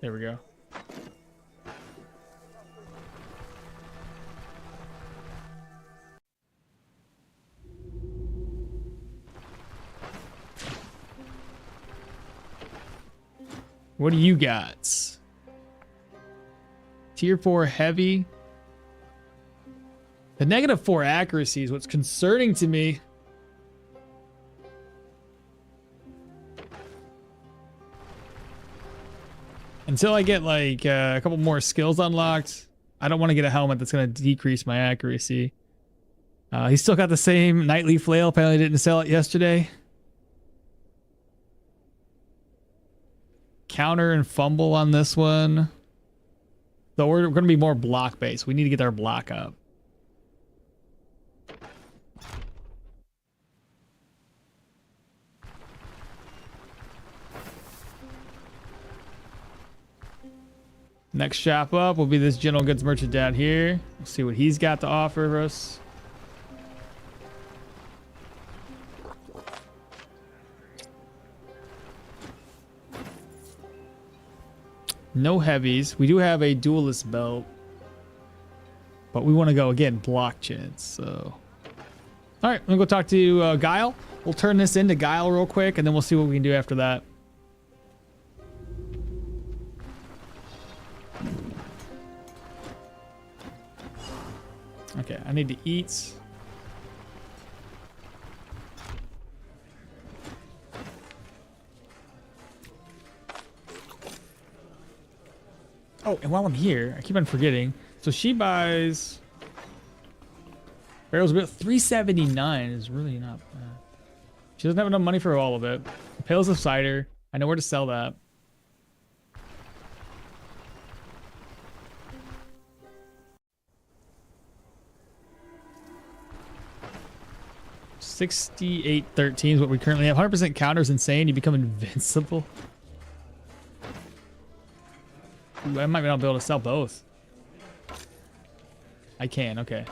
Speaker 1: There we go. What do you got? Tier 4 heavy. The -4 accuracy is what's concerning to me. Until I get like a couple more skills unlocked, I don't want to get a helmet that's going to decrease my accuracy. He's still got the same nightly flail. Apparently didn't sell it yesterday. Counter and fumble on this one. So we're going to be more block based. We need to get our block up. Next shop up will be this general goods merchant down here. We'll see what he's got to offer us. No heavies. We do have a duelist belt. But we want to go, again, block chance. So, all right, I'm going to go talk to Guile. We'll turn this into Guile real quick, and then we'll see what we can do after that. Okay, I need to eat. Oh, and while I'm here, I keep on forgetting. So she buys barrels of it. 379 is really not bad. She doesn't have enough money for all of it. Pails of cider. I know where to sell that. $68.13 is what we currently have. 100% counter is insane. You become invincible. Ooh, I might not be able to sell both. I can, okay.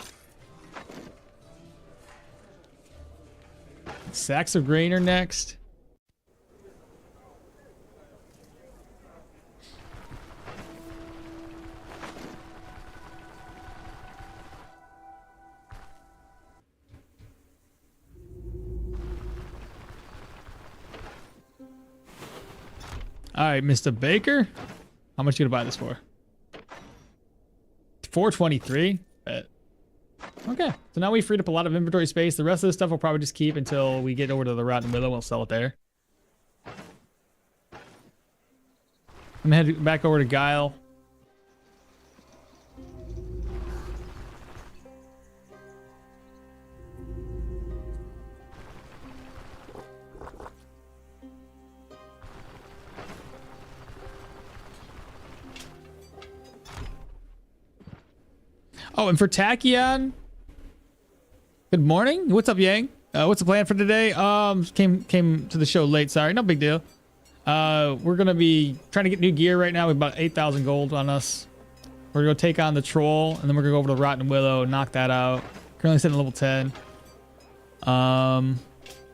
Speaker 1: Sacks of grain are next. All right, Mr. Baker. How much you gonna buy this for? 423. Bet. Okay, so now we freed up a lot of inventory space. The rest of this stuff we'll probably just keep until we get over to the Rotten Willow. We'll sell it there. I'm gonna head back over to Guile. Oh, and for Tachyon, good morning. What's up, Yang? What's the plan for today? Came to the show late. Sorry, no big deal. We're gonna be trying to get new gear right now. We have about 8,000 gold on us. We're gonna go take on the troll, and then we're gonna go over to Rotten Willow, knock that out. Currently sitting at level 10.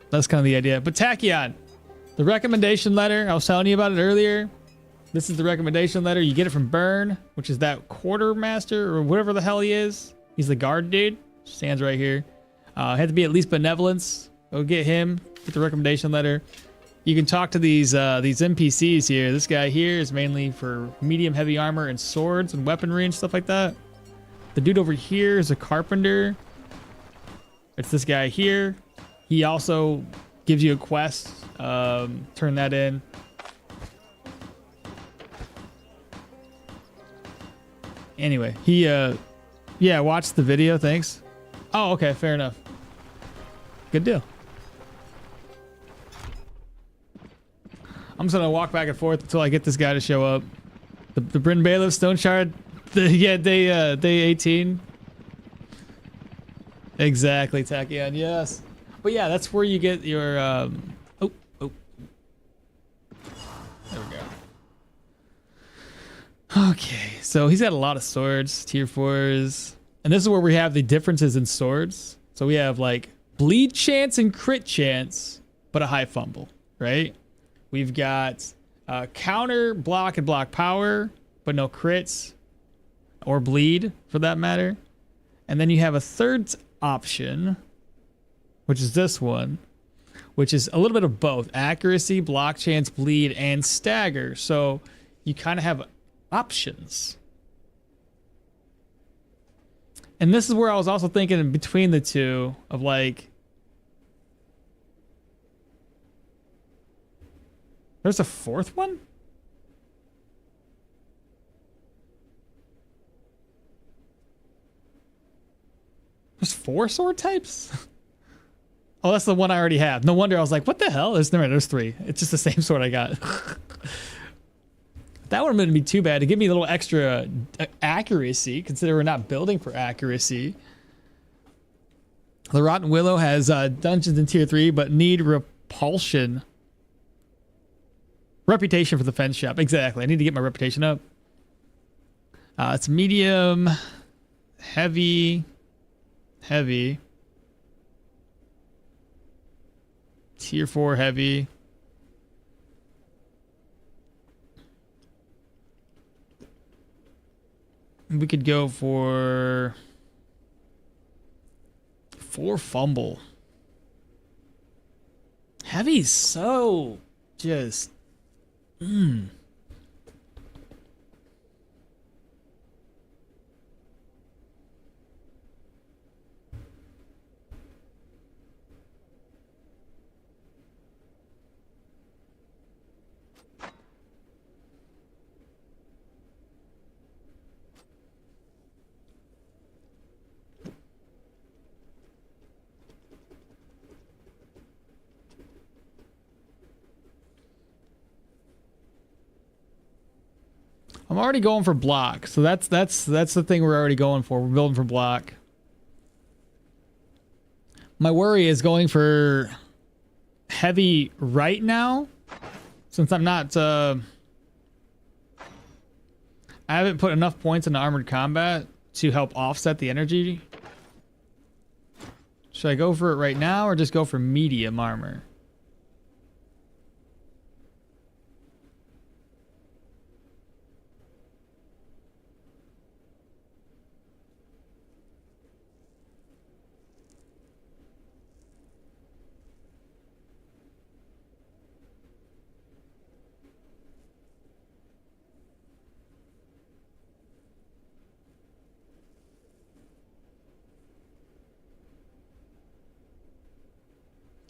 Speaker 1: That's kind of the idea. But Tachyon, the recommendation letter, I was telling you about it earlier. This is the recommendation letter. You get it from Burn, which is that quartermaster or whatever the hell he is. He's the guard dude. Stands right here. Had to be at least benevolence. Go get him. Get the recommendation letter. You can talk to these NPCs here. This guy here is mainly for medium heavy armor and swords and weaponry and stuff like that. The dude over here is a carpenter. It's this guy here. He also gives you a quest. Turn that in. Anyway, he yeah, watch the video, thanks. Oh, okay, fair enough. Good deal. I'm just gonna walk back and forth until I get this guy to show up. The Bryn Bailiff, Stoneshard, yeah, day 18. Exactly, Tachyon, yes. But yeah, that's where you get your oh. There we go. Okay, so he's got a lot of swords, tier 4s. And this is where we have the differences in swords. So we have like bleed chance and crit chance, but a high fumble, right? We've got counter, block, and block power, but no crits or bleed for that matter. And then you have a third option, which is this one, which is a little bit of both. Accuracy, block chance, bleed, and stagger. So you kind of have options. And this is where I was also thinking in between the two of like, there's a fourth one? There's 4 sword types? Oh, that's the one I already have. No wonder I was like, what the hell? There's 3. It's just the same sword I got. That one wouldn't be too bad to give me a little extra accuracy, considering we're not building for accuracy. The Rotten Willow has dungeons in tier 3, but need repulsion. Reputation for the fence shop. Exactly. I need to get my reputation up. It's medium, heavy, tier 4 heavy. We could go for 4 fumble. Heavy's so just I'm already going for block, so that's the thing we're already going for. We're building for block. My worry is going for heavy right now, since I'm not I haven't put enough points into armored combat to help offset the energy. Should I go for it right now or just go for medium armor?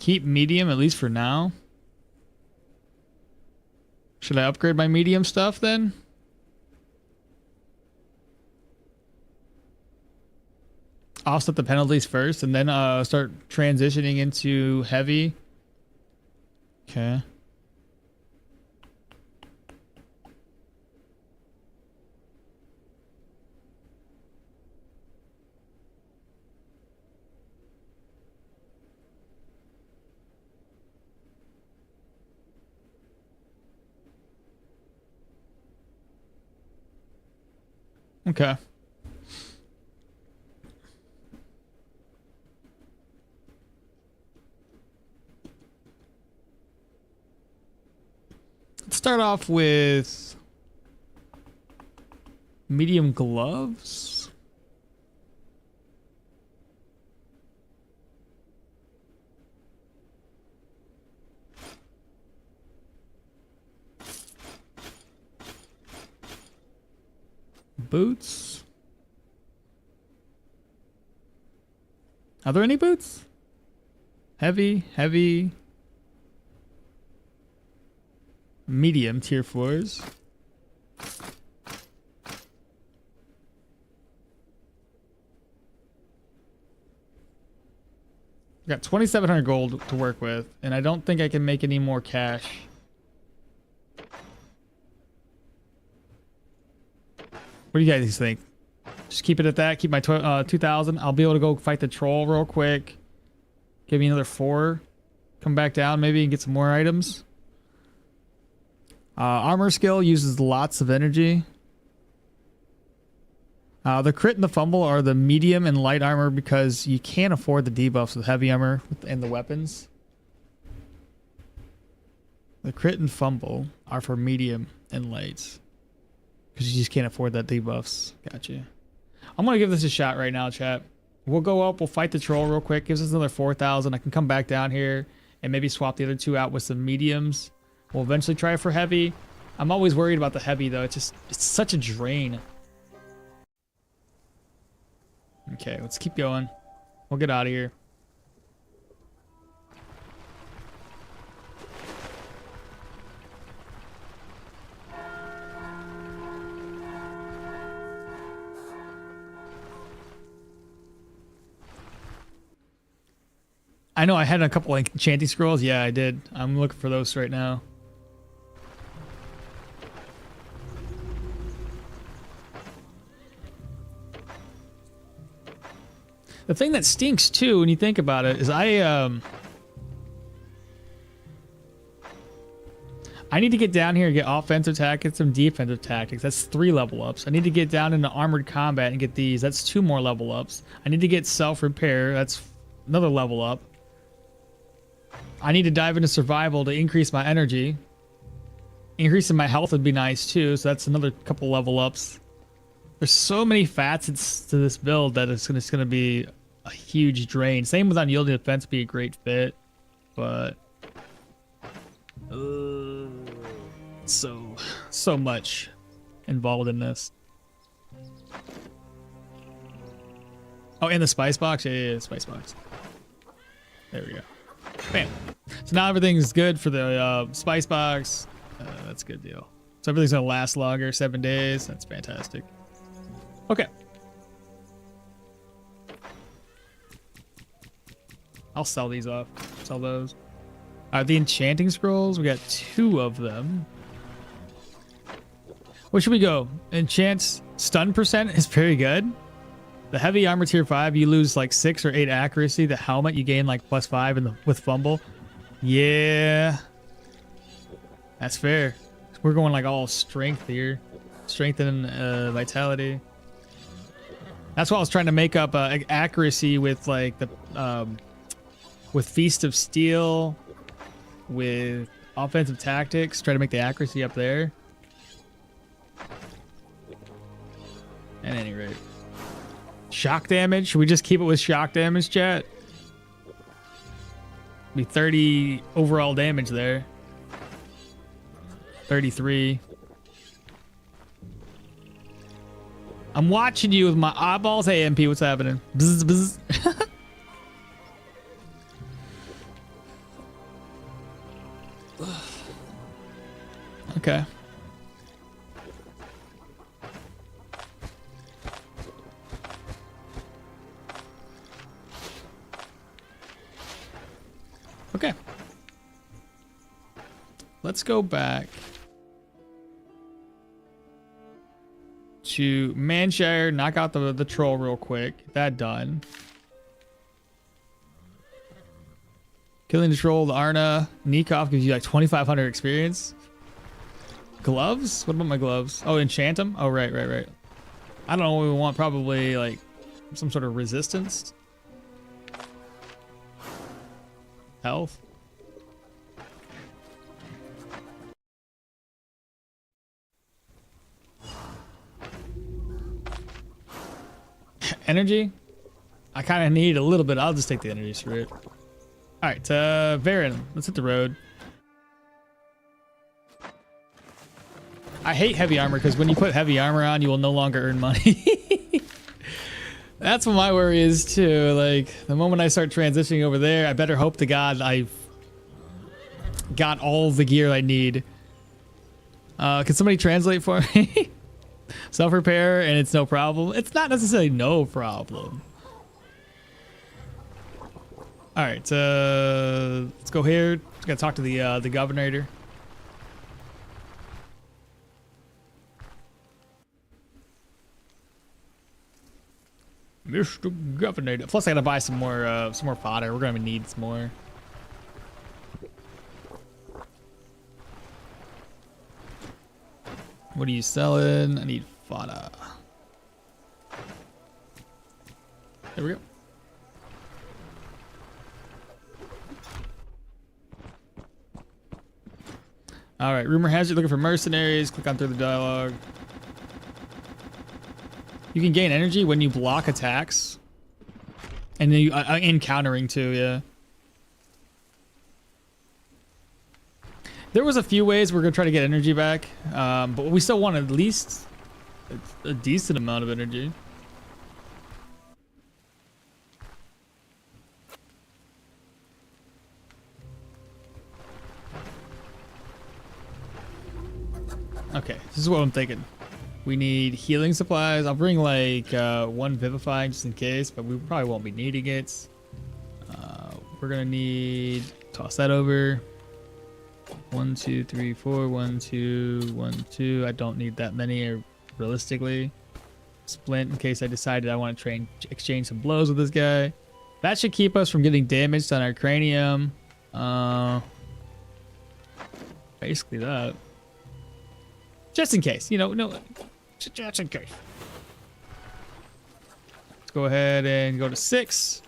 Speaker 1: Keep medium, at least for now. Should I upgrade my medium stuff then? Offset the penalties first and then start transitioning into heavy. Okay. Okay. Let's start off with medium gloves. Boots. Are there any boots? Heavy, heavy. Medium tier 4s. Got 2,700 gold to work with, and I don't think I can make any more cash. What do you guys think? Just keep it at that. Keep my 2,000. I'll be able to go fight the troll real quick. Give me another 4. Come back down maybe and get some more items. Armor skill uses lots of energy. The crit and the fumble are the medium and light armor because you can't afford the debuffs with heavy armor and the weapons. The crit and fumble are for medium and light. Because you just can't afford that debuffs. Gotcha. I'm going to give this a shot right now, chat. We'll go up. We'll fight the troll real quick. Gives us another 4,000. I can come back down here and maybe swap the other 2 out with some mediums. We'll eventually try for heavy. I'm always worried about the heavy, though. It's such a drain. Okay, let's keep going. We'll get out of here. I know I had a couple like enchanting scrolls. Yeah, I did. I'm looking for those right now. The thing that stinks too, when you think about it, is I need to get down here and get offensive tactics and defensive tactics. That's 3 level ups. I need to get down into armored combat and get these. That's 2 more level ups. I need to get self-repair. That's another level up. I need to dive into survival to increase my energy. Increasing my health would be nice too, so that's another couple level ups. There's so many facets to this build that it's going to be a huge drain. Same with unyielding defense, be a great fit, but so much involved in this. Oh, and the spice box. Yeah, spice box. There we go. Bam. So now everything's good for the spice box. That's a good deal. So everything's gonna last longer, 7 days. That's fantastic. Okay. I'll sell these off. Sell those. The enchanting scrolls, we got 2 of them. Where should we go? Enchant stun percent is very good. The heavy armor tier 5, you lose like 6 or 8 accuracy. The helmet, you gain like +5 and with fumble. Yeah. That's fair. We're going like all strength here. Strength and vitality. That's why I was trying to make up accuracy with like the with Feast of Steel, with offensive tactics. Try to make the accuracy up there. At any rate. Shock damage. Should we just keep it with shock damage, chat? Be 30 overall damage there. 33. I'm watching you with my eyeballs. Hey, MP, what's happening? Bzz, bzz. Okay. Okay. Let's go back to Manshire, knock out the troll real quick. Get that done. Killing the troll, the Arna. Nikov gives you like 2,500 experience. Gloves? What about my gloves? Oh, enchant them? Oh, right. I don't know what we want. Probably like some sort of resistance. Health. Energy? I kind of need a little bit. I'll just take the energy for it. All right, Varen, let's hit the road. I hate heavy armor because when you put heavy armor on, you will no longer earn money. That's what my worry is too. Like the moment I start transitioning over there, I better hope to God I've got all the gear I need. Can somebody translate for me? Self-repair and it's no problem. It's not necessarily no problem. All right, let's go here. Just gotta talk to the governor. Mr. Governor. Plus, I gotta buy some more fodder. We're gonna need some more. What are you selling? I need fodder. There we go. All right, rumor has you looking for mercenaries. Click on through the dialogue. You can gain energy when you block attacks, and then you in countering too. Yeah. There was a few ways we're gonna try to get energy back, but we still want at least a decent amount of energy. Okay, this is what I'm thinking. We need healing supplies. I'll bring like one vivifying just in case, but we probably won't be needing it. We're gonna need, toss that over. 1, 2, 3, 4, 1, 2, 1, 2. I don't need that many realistically. Splint in case I decided I want to exchange some blows with this guy. That should keep us from getting damaged on our cranium. Basically that. Just in case, you know, just in case. Let's go ahead and go to 6.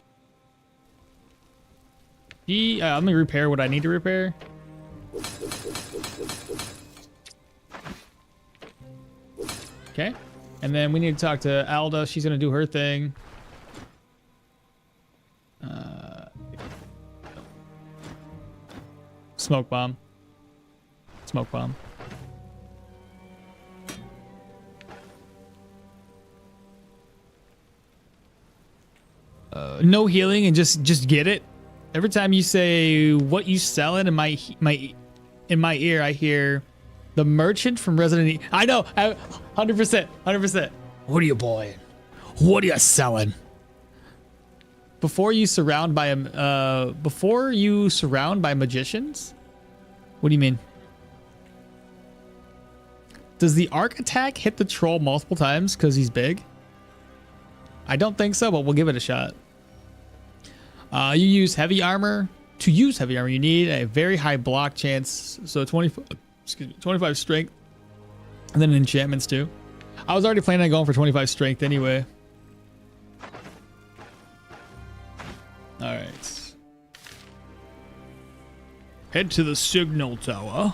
Speaker 1: Let me repair what I need to repair. Okay, and then we need to talk to Alda. She's gonna do her thing. Smoke bomb. Smoke bomb. No healing and just get it. Every time you say what you selling in my ear, I hear the merchant from Resident Evil. I know, 100%. What are you buying? What are you selling? Before you surround by magicians? What do you mean? Does the arc attack hit the troll multiple times because he's big? I don't think so, but we'll give it a shot. You use heavy armor. To use heavy armor, you need a very high block chance. So 25 strength. And then enchantments too. I was already planning on going for 25 strength anyway. Alright. Head to the signal tower.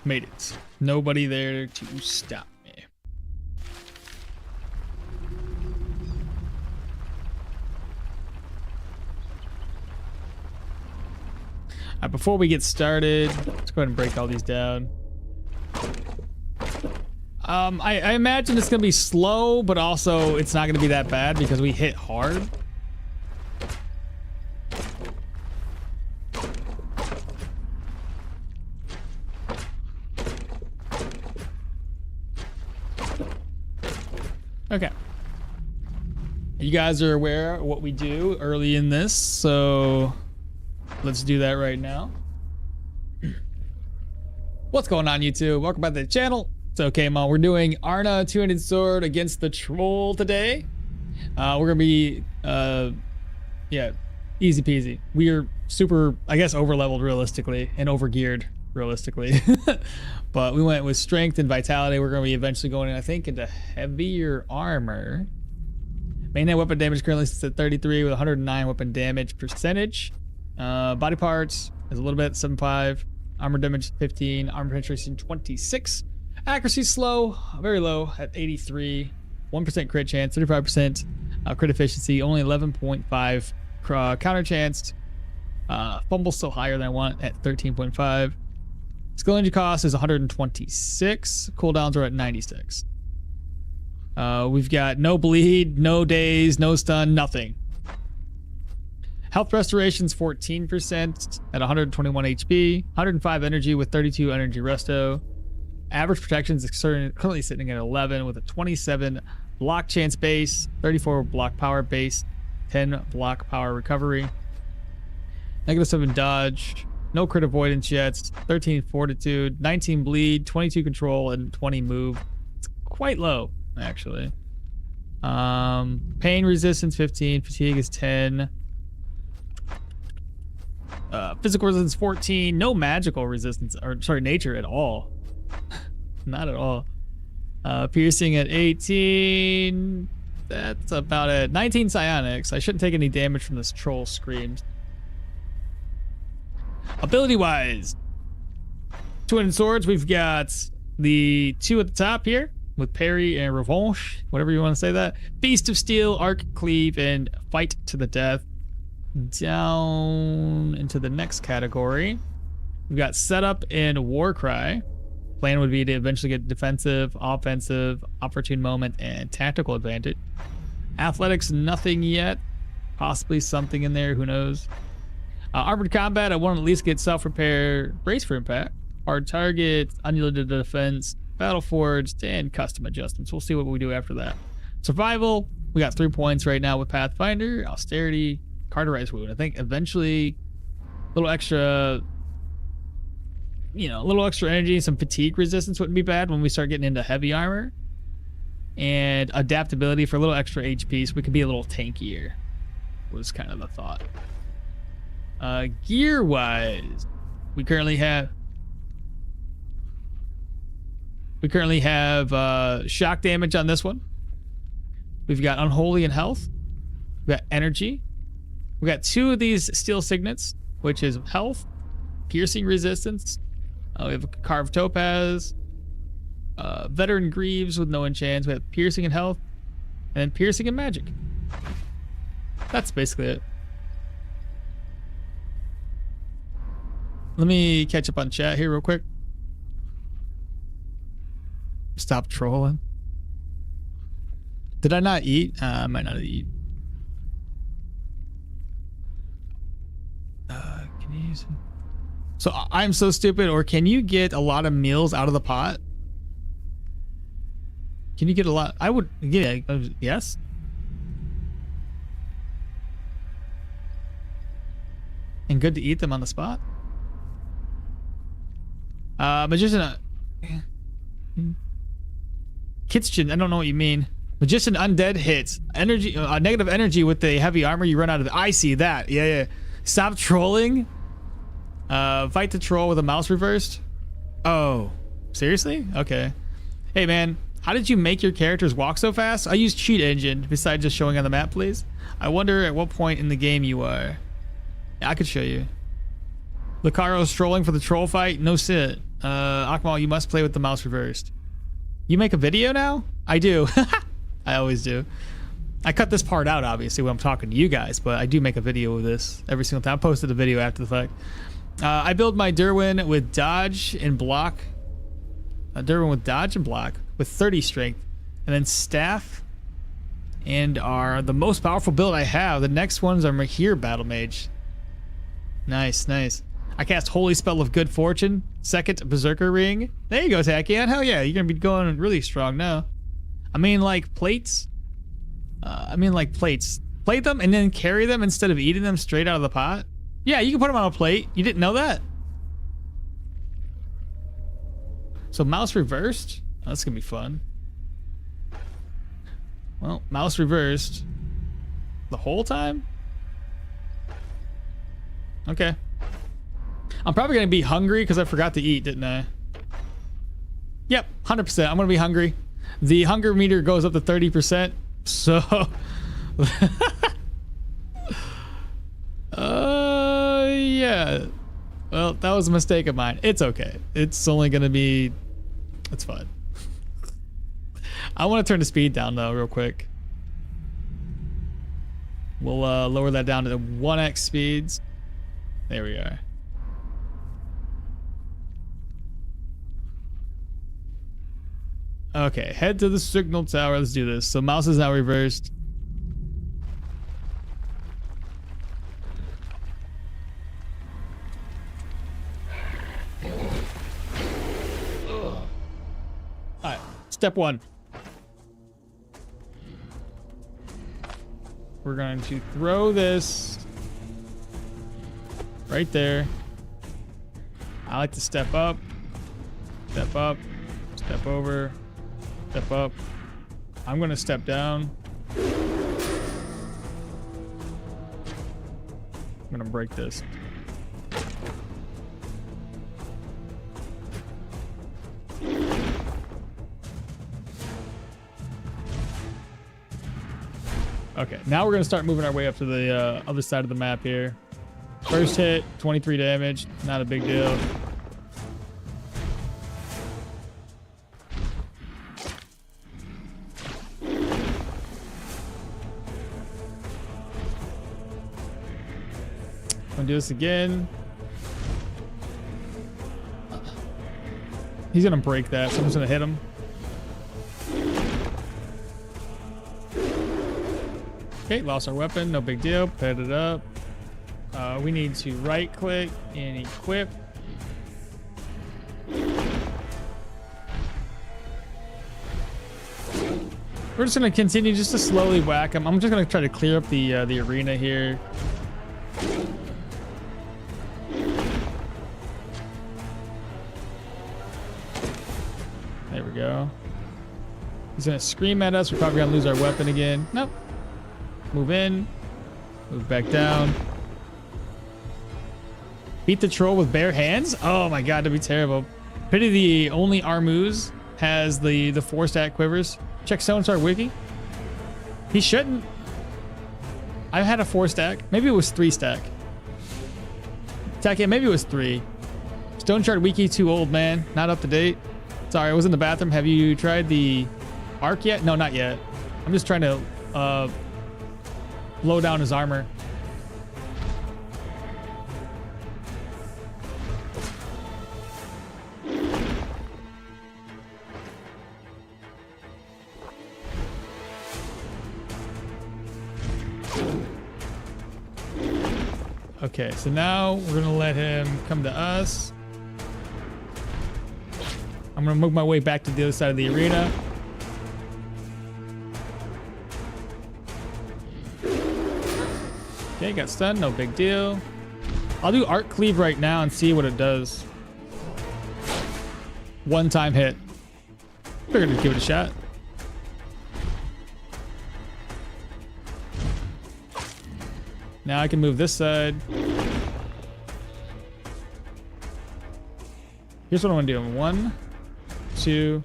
Speaker 1: Made it. Nobody there to stop me. Before we get started, let's go ahead and break all these down. I imagine it's gonna be slow, but also it's not gonna be that bad because we hit hard. Okay. You guys are aware of what we do early in this, so let's do that right now. What's going on, YouTube? Welcome back to the channel. It's okay, Mom. We're doing Arna two-handed sword against the troll today. We're gonna be, yeah, easy peasy. We are super, I guess, over-leveled realistically and over-geared realistically. But we went with strength and vitality. We're gonna be eventually going in, I think, into heavier armor. Mainnet weapon damage currently sits at 33 with 109 weapon damage percentage. Body parts is a little bit, 7.5. Armor damage 15. Armor penetration 26. Accuracy slow, very low at 83. 1% crit chance, 35% crit efficiency, only 11.5 counter chance. Fumble still higher than I want at 13.5. Skill energy cost is 126. Cooldowns are at 96. We've got no bleed, no daze, no stun, nothing. Health restoration's 14% at 121 HP, 105 energy with 32 energy resto. Average protection is currently sitting at 11 with a 27 block chance base, 34 block power base, 10 block power recovery. -7 dodge, no crit avoidance yet, 13 fortitude, 19 bleed, 22 control, and 20 move. It's quite low, actually. Pain resistance 15, fatigue is 10. Physical resistance 14, no magical resistance, or sorry, nature at all. Not at all. Piercing at 18. That's about it. 19 psionics. I shouldn't take any damage from this troll screams. Ability wise, two-handed swords. We've got the two at the top here with parry and revanche, whatever you want to say that. Beast of Steel, arc, cleave, and fight to the death. Down into the next category, we've got setup and war cry. Plan would be to eventually get defensive, offensive, opportune moment, and tactical advantage. Athletics, nothing yet. Possibly something in there, who knows. Armored combat, I want to at least get self-repair, brace for impact, hard target, unlimited defense, battle forged, and custom adjustments. We'll see what we do after that. Survival, we got 3 points right now with Pathfinder, austerity, cauterized wound. I think eventually a little extra, you know, a little extra energy, some fatigue resistance wouldn't be bad when we start getting into heavy armor. And adaptability for a little extra HP so we could be a little tankier was kind of the thought. Gear wise, we currently have shock damage on this one. We've got unholy and health. We've got energy. We got 2 of these steel signets, which is health, piercing resistance. We have a carved topaz, veteran greaves with no enchants. We have piercing and health, and then piercing and magic. That's basically it. Let me catch up on chat here real quick. Stop trolling. Did I not eat? I might not have eaten. Can you use it? So I'm so stupid, or can you get a lot of meals out of the pot? Can you get a lot? I would, yeah, yes. And good to eat them on the spot. Magician, kitchen, I don't know what you mean. Magician undead hits. Energy, negative energy with the heavy armor, you run out of it. I see that, yeah. Stop trolling. Fight the troll with a mouse reversed. Oh, seriously? Okay. Hey man, how did you make your characters walk so fast? I use cheat engine besides just showing on the map, please. I wonder at what point in the game you are. Yeah, I could show you. Lucario's trolling for the troll fight? No sit. Akmal, you must play with the mouse reversed. You make a video now? I do. I always do. I cut this part out, obviously, when I'm talking to you guys, but I do make a video of this every single time. I posted a video after the fact. I build my Derwin with dodge and block. Derwin with dodge and block with 30 strength. And then staff and are the most powerful build I have. The next ones are here, Battle Mage. Nice, nice. I cast Holy Spell of Good Fortune. Second Berserker Ring. There you go, Tachyon. Hell yeah, you're gonna be going really strong now. I mean, like plates. Plate them and then carry them instead of eating them straight out of the pot. Yeah, you can put them on a plate. You didn't know that? So mouse reversed. Oh, that's gonna be fun. Well, mouse reversed. The whole time? Okay. I'm probably gonna be hungry because I forgot to eat, didn't I? Yep, 100%. I'm gonna be hungry. The hunger meter goes up to 30%. So, yeah. Well, that was a mistake of mine. It's okay. It's only gonna be. It's fine. I want to turn the speed down though, real quick. We'll lower that down to 1x speeds. There we are. Okay, head to the signal tower. Let's do this. So mouse is now reversed. Alright, step one. We're going to throw this right there. I like to step up, step over, step up. I'm gonna step down. I'm gonna break this. Okay, now we're gonna start moving our way up to the other side of the map here. First hit, 23 damage, not a big deal. Gonna do this again. He's gonna break that, so I'm just gonna hit him. Okay, lost our weapon, no big deal. Put it up. We need to right click and equip. We're just gonna continue just to slowly whack him. I'm just gonna try to clear up the arena here. There we go. He's gonna scream at us. We're probably gonna lose our weapon again. Nope. Move in. Move back down. Beat the troll with bare hands? Oh my god, that'd be terrible. Pity the only Armuz has the 4-stack quivers. Check Stoneshard Wiki. He shouldn't. I've had a 4-stack. Maybe it was 3-stack. Tachyon, maybe it was 3. Stoneshard Wiki too old, man. Not up to date. Sorry, I was in the bathroom. Have you tried the arc yet? No, not yet. I'm just trying to blow down his armor. Okay, so now we're gonna let him come to us. I'm gonna move my way back to the other side of the arena. Okay, got stunned, no big deal. I'll do Arc Cleave right now and see what it does. One-time hit. We're gonna give it a shot. Now I can move this side. Here's what I'm gonna do. 1, 2,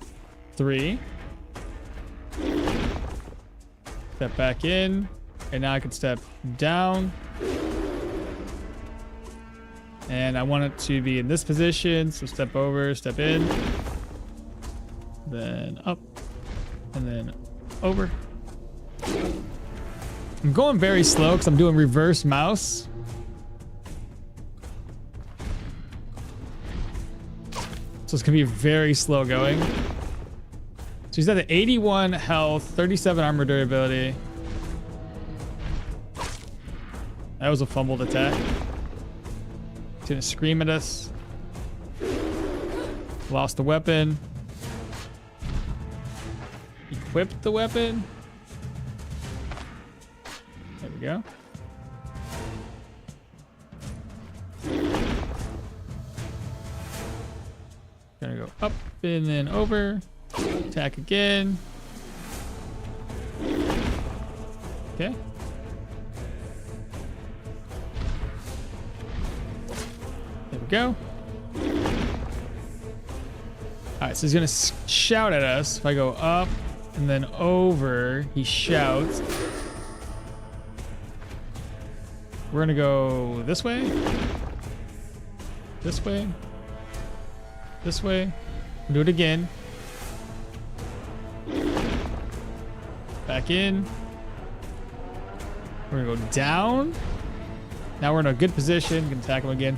Speaker 1: 3. Step back in. And now I can step down. And I want it to be in this position. So step over, step in. Then up. And then over. I'm going very slow because I'm doing reverse mouse. So it's gonna be very slow going. So he's at the 81 health, 37 armor durability. That was a fumbled attack. He's gonna scream at us. Lost the weapon. Equipped the weapon. There we go. Gonna go up and then over. Attack again. Okay. There we go. Alright, so he's gonna shout at us. If I go up and then over, he shouts. We're gonna go this way. This way. This way. Do it again. Back in. We're gonna go down. Now we're in a good position. Gonna attack him again.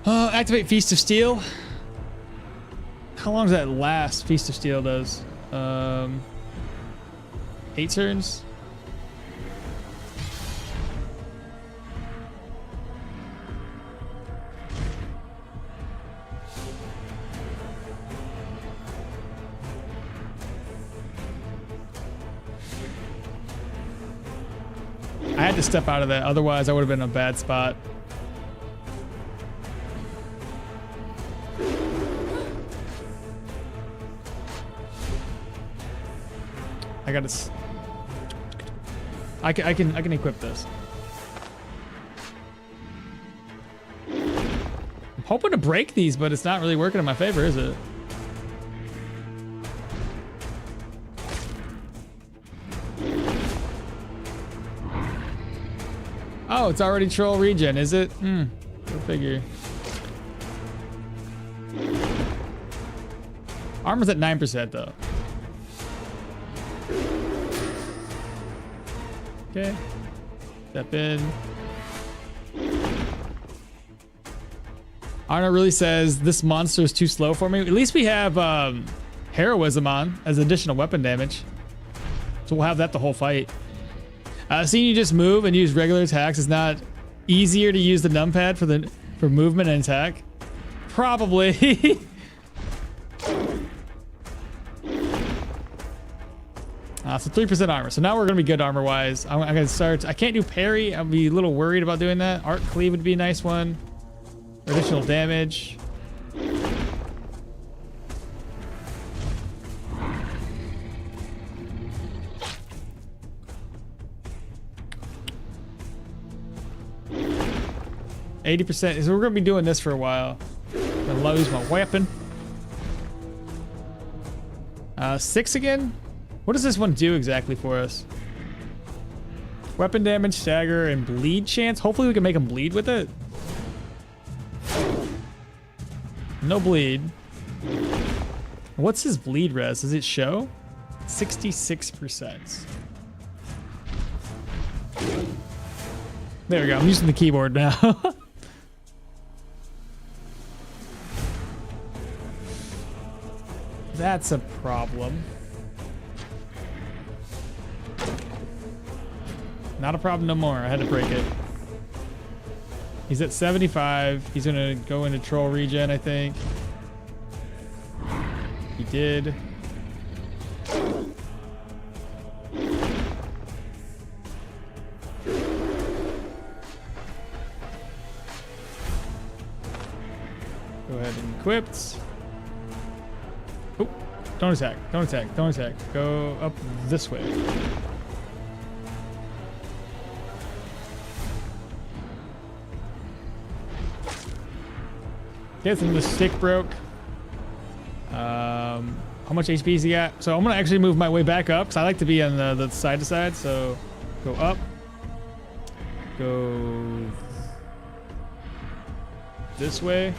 Speaker 1: Activate Feast of Steel. How long does that last? Feast of Steel does 8 turns. I had to step out of that, otherwise I would have been in a bad spot. I gotta. I can equip this. I'm hoping to break these, but it's not really working in my favor, is it? Oh, it's already troll regen, is it? Go figure. Armor's at 9% though. Okay. Step in. Arna really says this monster is too slow for me. At least we have heroism on as additional weapon damage. So we'll have that the whole fight. Seeing you just move and use regular attacks is not easier to use the numpad for movement and attack. Probably. So 3% armor. So now we're gonna be good armor wise. I'm gonna start. I can't do parry. I'll be a little worried about doing that. Arc cleave would be a nice one. Additional damage. %. So we're gonna be doing this for a while. I'm gonna lose my weapon. 6 again. What does this one do exactly for us? Weapon damage, stagger, and bleed chance. Hopefully we can make him bleed with it. No bleed. What's his bleed res? Does it show? 66%. There we go. I'm using the keyboard now. That's a problem. Not a problem no more. I had to break it. He's at 75. He's gonna go into troll regen, I think. He did. Go ahead and equipped. Oh, don't attack. Don't attack. Don't attack. Go up this way. Guess the stick broke. How much HP has he got? So I'm gonna actually move my way back up because I like to be on the side to side. So go up. Go this way.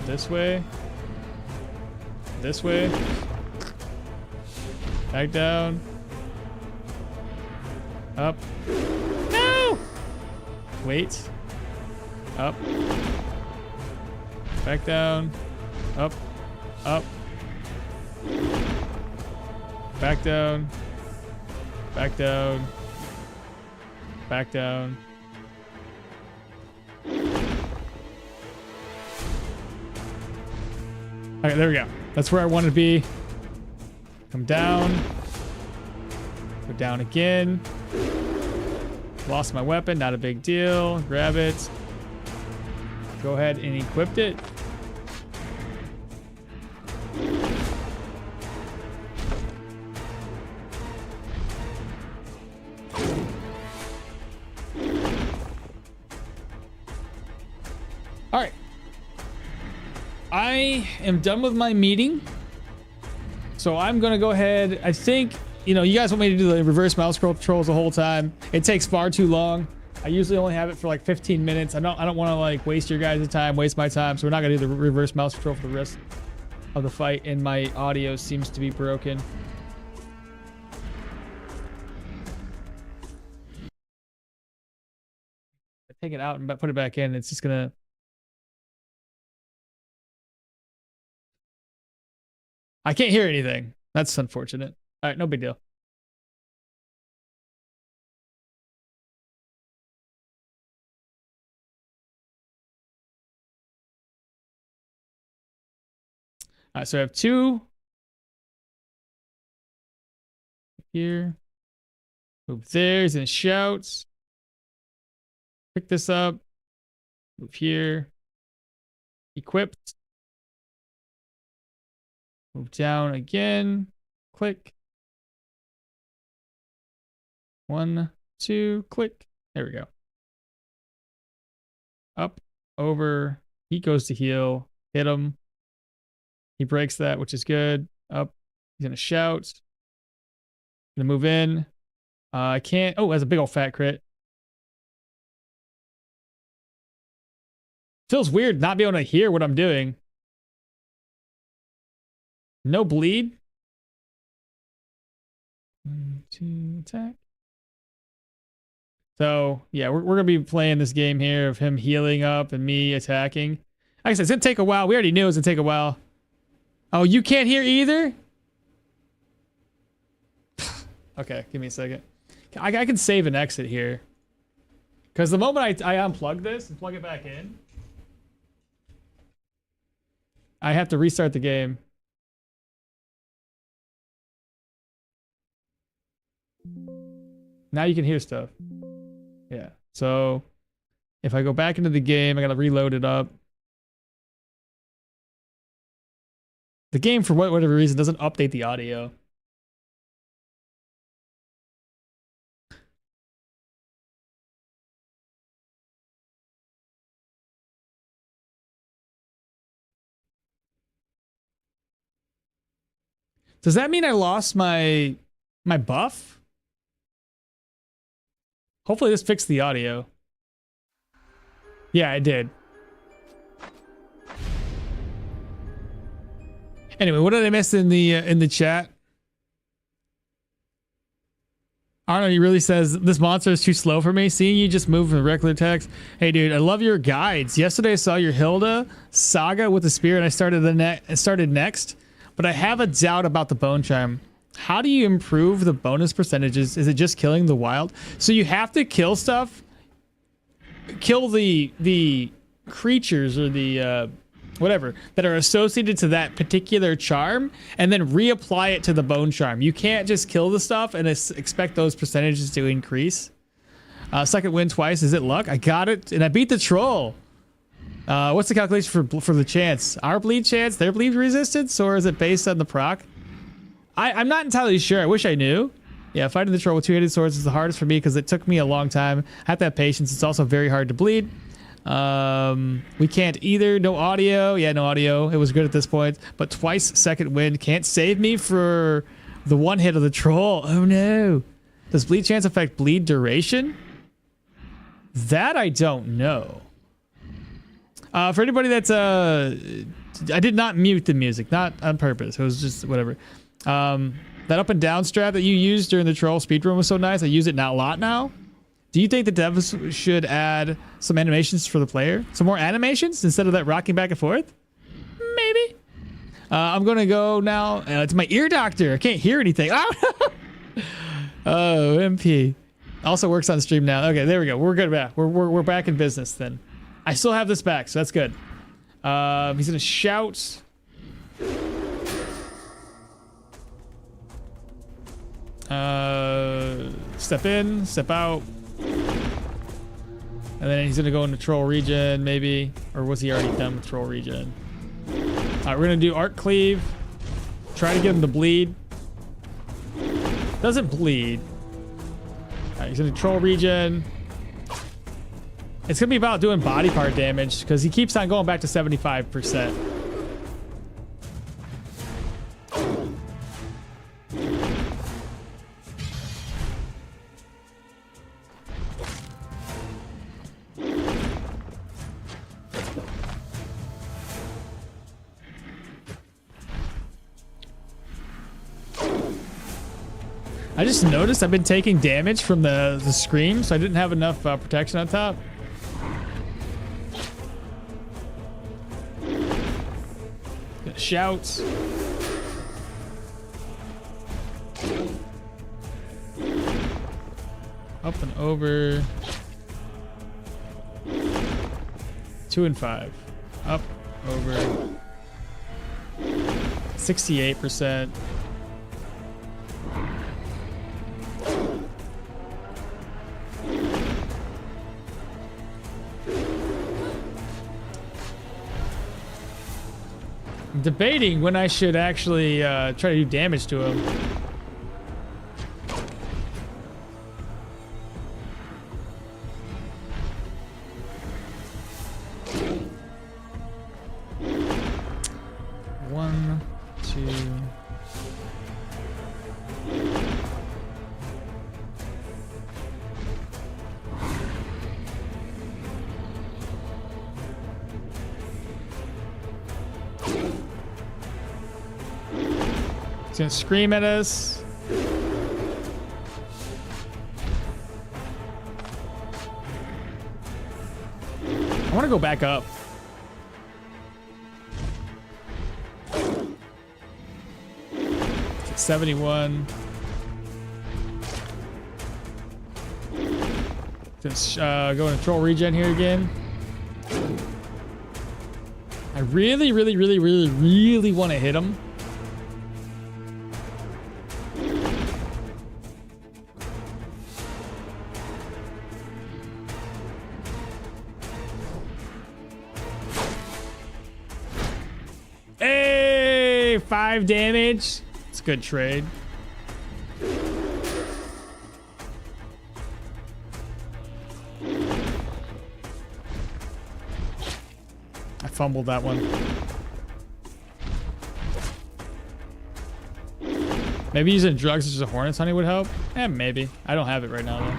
Speaker 1: This way. This way. Back down. Up. No! Wait. Up. Back down. Up. Up. Back down. Back down. Back down. Okay, there we go. That's where I want to be. Come down. Go down again. Lost my weapon, not a big deal. Grab it. Go ahead and equip it. All right. I am done with my meeting. So I'm going to go ahead. I think, you know, you guys want me to do the reverse mouse scroll controls the whole time. It takes far too long. I usually only have it for like 15 minutes. I don't want to like waste your guys' time, waste my time. So we're not going to do the reverse mouse control for the rest of the fight. And my audio seems to be broken. I take it out and put it back in. It's just going to... I can't hear anything. That's unfortunate. All right, no big deal. All right, so I have 2 here. Move there, and shouts. Pick this up. Move here. Equipped. Move down again. Click. 1, 2, click. There we go. Up, over. He goes to heal. Hit him. He breaks that, which is good. Up. He's gonna shout. Gonna move in. I can't. Oh, that's a big old fat crit. Feels weird not being able to hear what I'm doing. No bleed. 1, 2, attack. So, yeah, we're going to be playing this game here of him healing up and me attacking. Like I said, it's going to take a while. We already knew it was going to take a while. Oh, you can't hear either? Okay, give me a second. I can save and exit here. Because the moment I unplug this and plug it back in, I have to restart the game. Now you can hear stuff. Yeah. So if I go back into the game, I gotta reload it up. The game, for whatever reason, doesn't update the audio. Does that mean I lost my buff? Hopefully this fixed the audio. Yeah, it did. Anyway, what did I miss in the chat? Arna, he really says this monster is too slow for me. Seeing you just move from regular text. Hey, dude, I love your guides. Yesterday I saw your Hilda saga with the spear, and I started next. But I have a doubt about the bone charm. How do you improve the bonus percentages? Is it just killing the wild? So you have to kill stuff, kill the creatures or the whatever that are associated to that particular charm, and then reapply it to the bone charm. You can't just kill the stuff and expect those percentages to increase. Second win twice. Is it luck? I got it, and I beat the troll. What's the calculation for the chance? Our bleed chance, their bleed resistance, or is it based on the proc? I'm not entirely sure. I wish I knew. Yeah, fighting the troll with 2-handed swords is the hardest for me because it took me a long time. I have to have patience. It's also very hard to bleed. We can't either. No audio. Yeah, no audio. It was good at this point. But twice second wind can't save me for the one hit of the troll. Oh no. Does bleed chance affect bleed duration? That I don't know. For anybody that's I did not mute the music, not on purpose. It was just whatever. That up and down strap that you used during the troll speedrun was so nice. I use it not a lot now, Do you think the devs should add some animations for the player? Some more animations instead of that rocking back and forth? Maybe. I'm gonna go now to my ear doctor. I can't hear anything. Oh, oh, MP. Also works on stream now. Okay, there we go. We're good back. We're back in business then. I still have this back, so that's good. He's gonna shout. Step in, step out. And then he's gonna go into troll regen, maybe. Or was he already done with troll regen? Alright, we're gonna do arc cleave. Try to get him to bleed. Doesn't bleed. Alright, he's gonna troll regen. It's gonna be about doing body part damage because he keeps on going back to 75%. I just noticed I've been taking damage from the scream, so I didn't have enough protection on top. Shouts. Up and over. 2 and 5. Up, over. 68%. Debating when I should actually try to do damage to him. One, two. He's gonna scream at us. I want to go back up. It's 71. Just go into troll regen here again. I really want to hit him. Hey, 5 damage. It's a good trade. I fumbled that one. Maybe using drugs such as a hornet's honey would help. Eh, maybe. I don't have it right now though.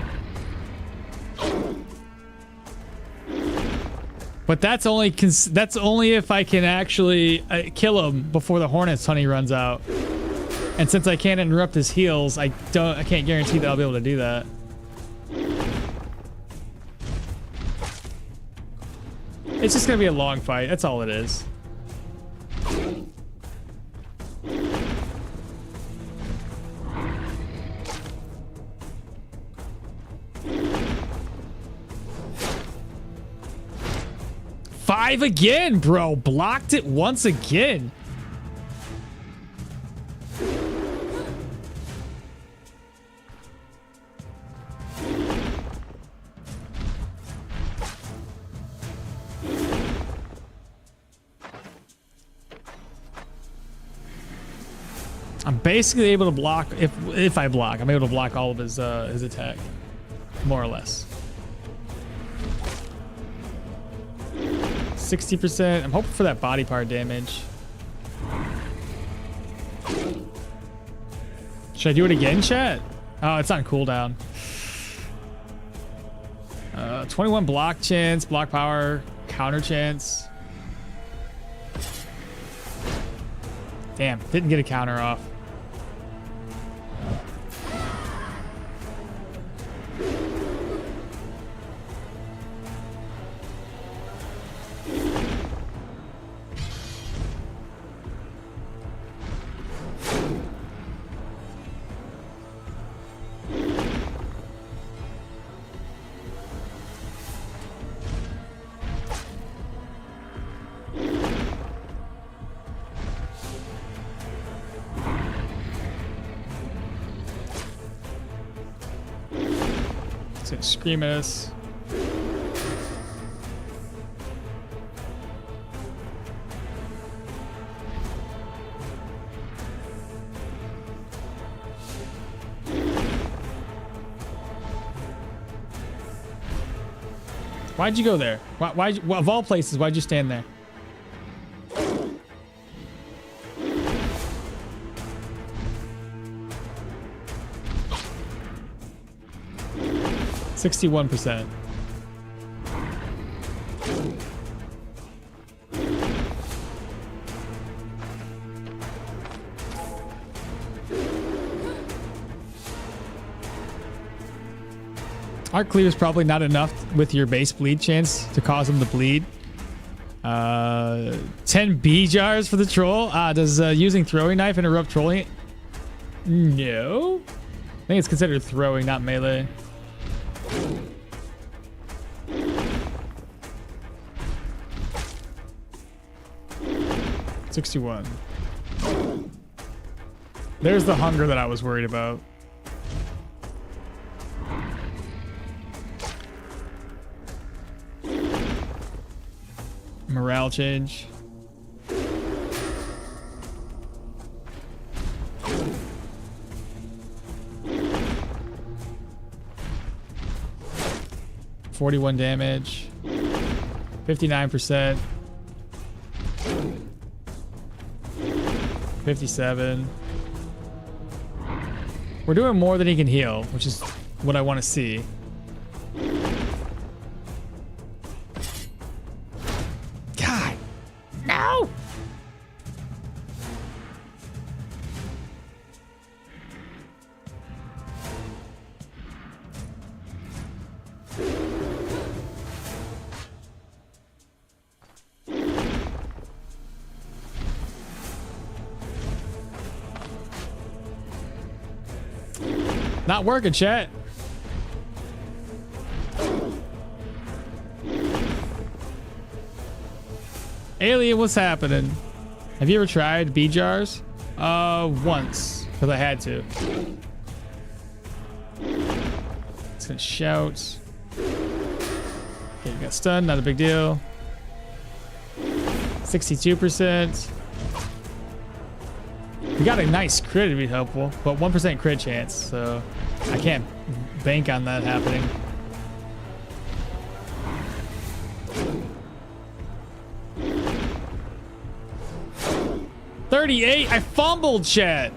Speaker 1: But that's only if I can actually kill him before the hornet's honey runs out. And since I can't interrupt his heals, I can't guarantee that I'll be able to do that. It's just gonna be a long fight. That's all it is. Five again, bro. Blocked it once again. I'm basically able to block if I block. I'm able to block all of his attack, more or less. 60%. I'm hoping for that body part damage. Should I do it again, chat? Oh, it's on cooldown. 21 block chance, block power, counter chance. Damn, didn't get a counter off. It's gonna scream at us. Why'd you go there? Why of all places, why'd you stand there? %61%. Arc clear is probably not enough with your base bleed chance to cause him to bleed. 10 B jars for the troll. Does using throwing knife interrupt trolling? No. I think it's considered throwing, not melee. $61. There's the hunger that I was worried about. Morale change. $41 damage. 59%. 57. We're doing more than he can heal, which is what I want to see. God, no! Not working, chat. Alien, what's happening? Have you ever tried B jars? Once, because I had to. It's gonna shout. Okay, you got stunned, not a big deal. 62%. We got a nice crit to be helpful, but 1% crit chance, so I can't bank on that happening. $38. I fumbled, chat.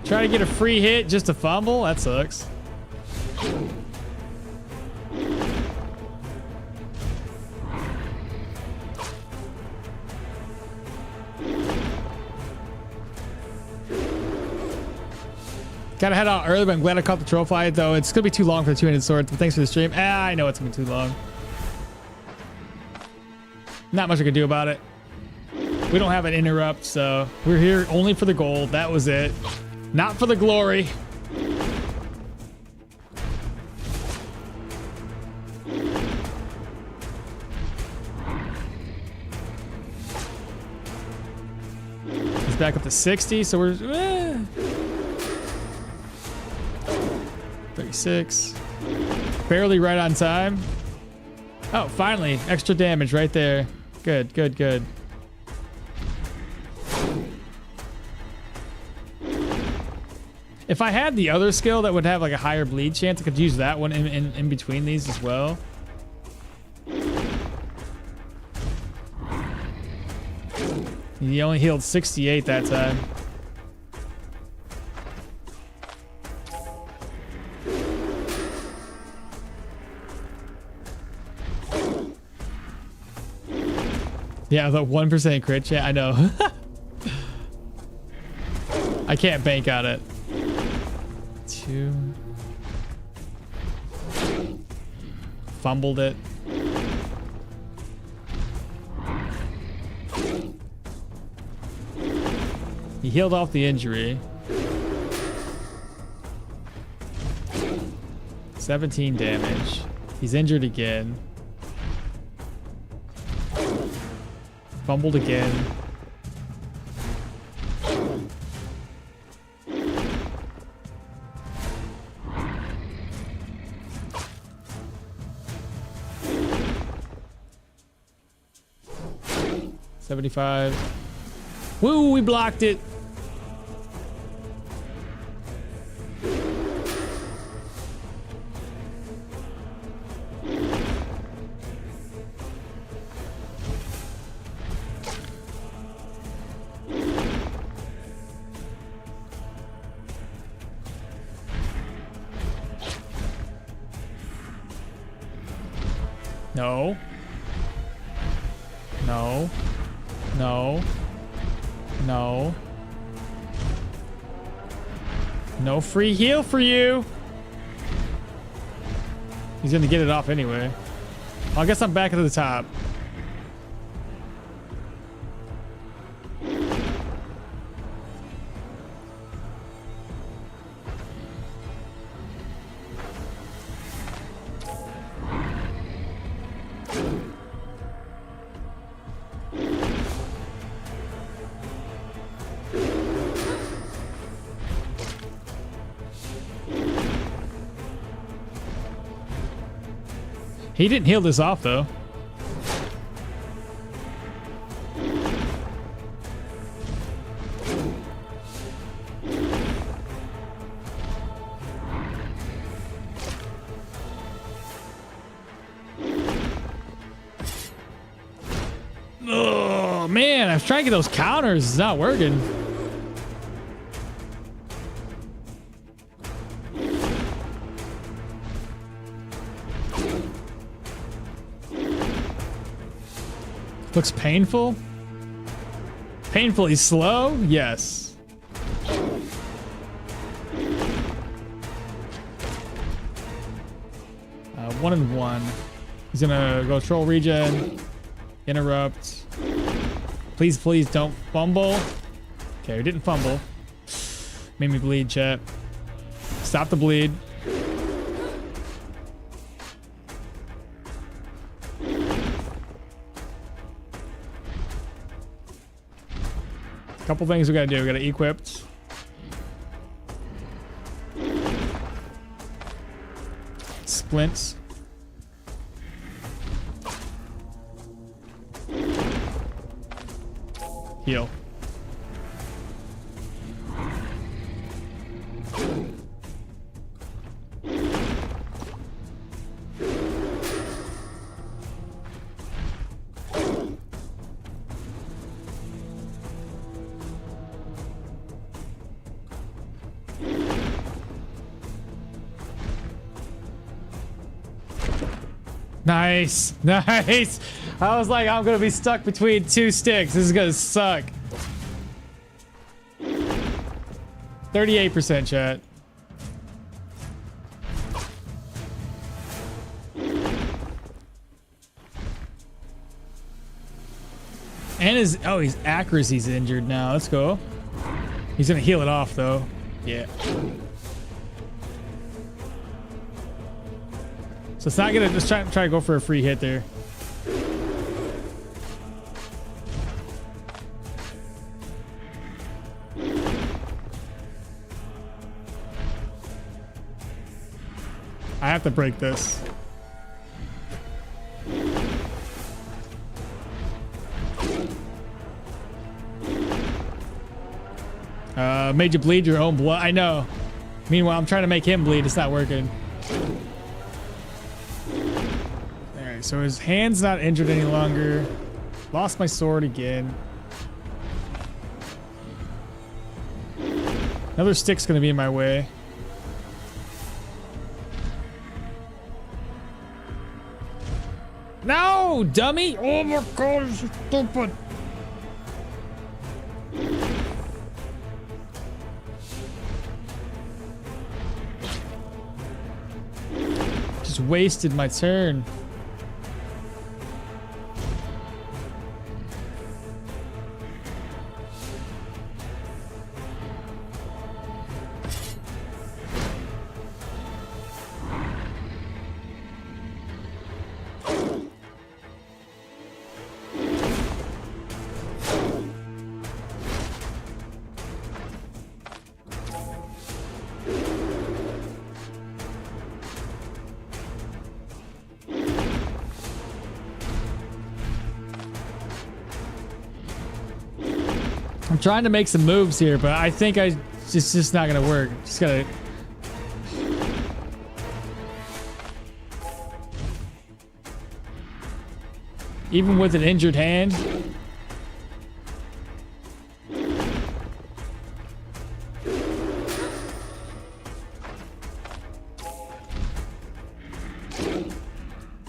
Speaker 1: Try to get a free hit just to fumble? That sucks. Gotta head out early, but I'm glad I caught the troll fight, though. It's gonna be too long for the two-handed sword, but thanks for the stream. I know it's gonna be too long. Not much I can do about it. We don't have an interrupt, so we're here only for the gold. That was it. Not for the glory. He's back up to 60, so we're 36. Barely right on time. Oh, finally, extra damage right there. Good, good, good. If I had the other skill that would have like a higher bleed chance, I could use that one in between these as well. He only healed 68 that time. Yeah, the 1% crit chance. I know. I can't bank on it. 2. Fumbled it. He healed off the injury. 17 damage. He's injured again. Fumbled again. $75. Woo, we blocked it. No. No. No. No. No free heal for you. He's gonna get it off anyway. I guess I'm back at the top. He didn't heal this off though. Oh man, I was trying to get those counters. It's not working. Looks painful. Painfully slow? Yes. One and one. He's gonna go troll regen. Interrupt. Please, please don't fumble. Okay, we didn't fumble. Made me bleed, chat. Stop the bleed. Couple things we gotta do. We gotta equip. Splints. Heal. Nice, nice. I was like, I'm gonna be stuck between two sticks. This is gonna suck. 38% chat. And his, oh, his accuracy's injured now. Let's go. He's gonna heal it off though. Yeah. So it's not gonna just try to go for a free hit there. I have to break this. Made you bleed your own blood. I know. Meanwhile, I'm trying to make him bleed. It's not working. Alright, so his hand's not injured any longer. Lost my sword again. Another stick's gonna be in my way. No, dummy! Oh my god, this is stupid. Just wasted my turn. I'm trying to make some moves here, but I think it's just not gonna work. Just gotta. Even with an injured hand.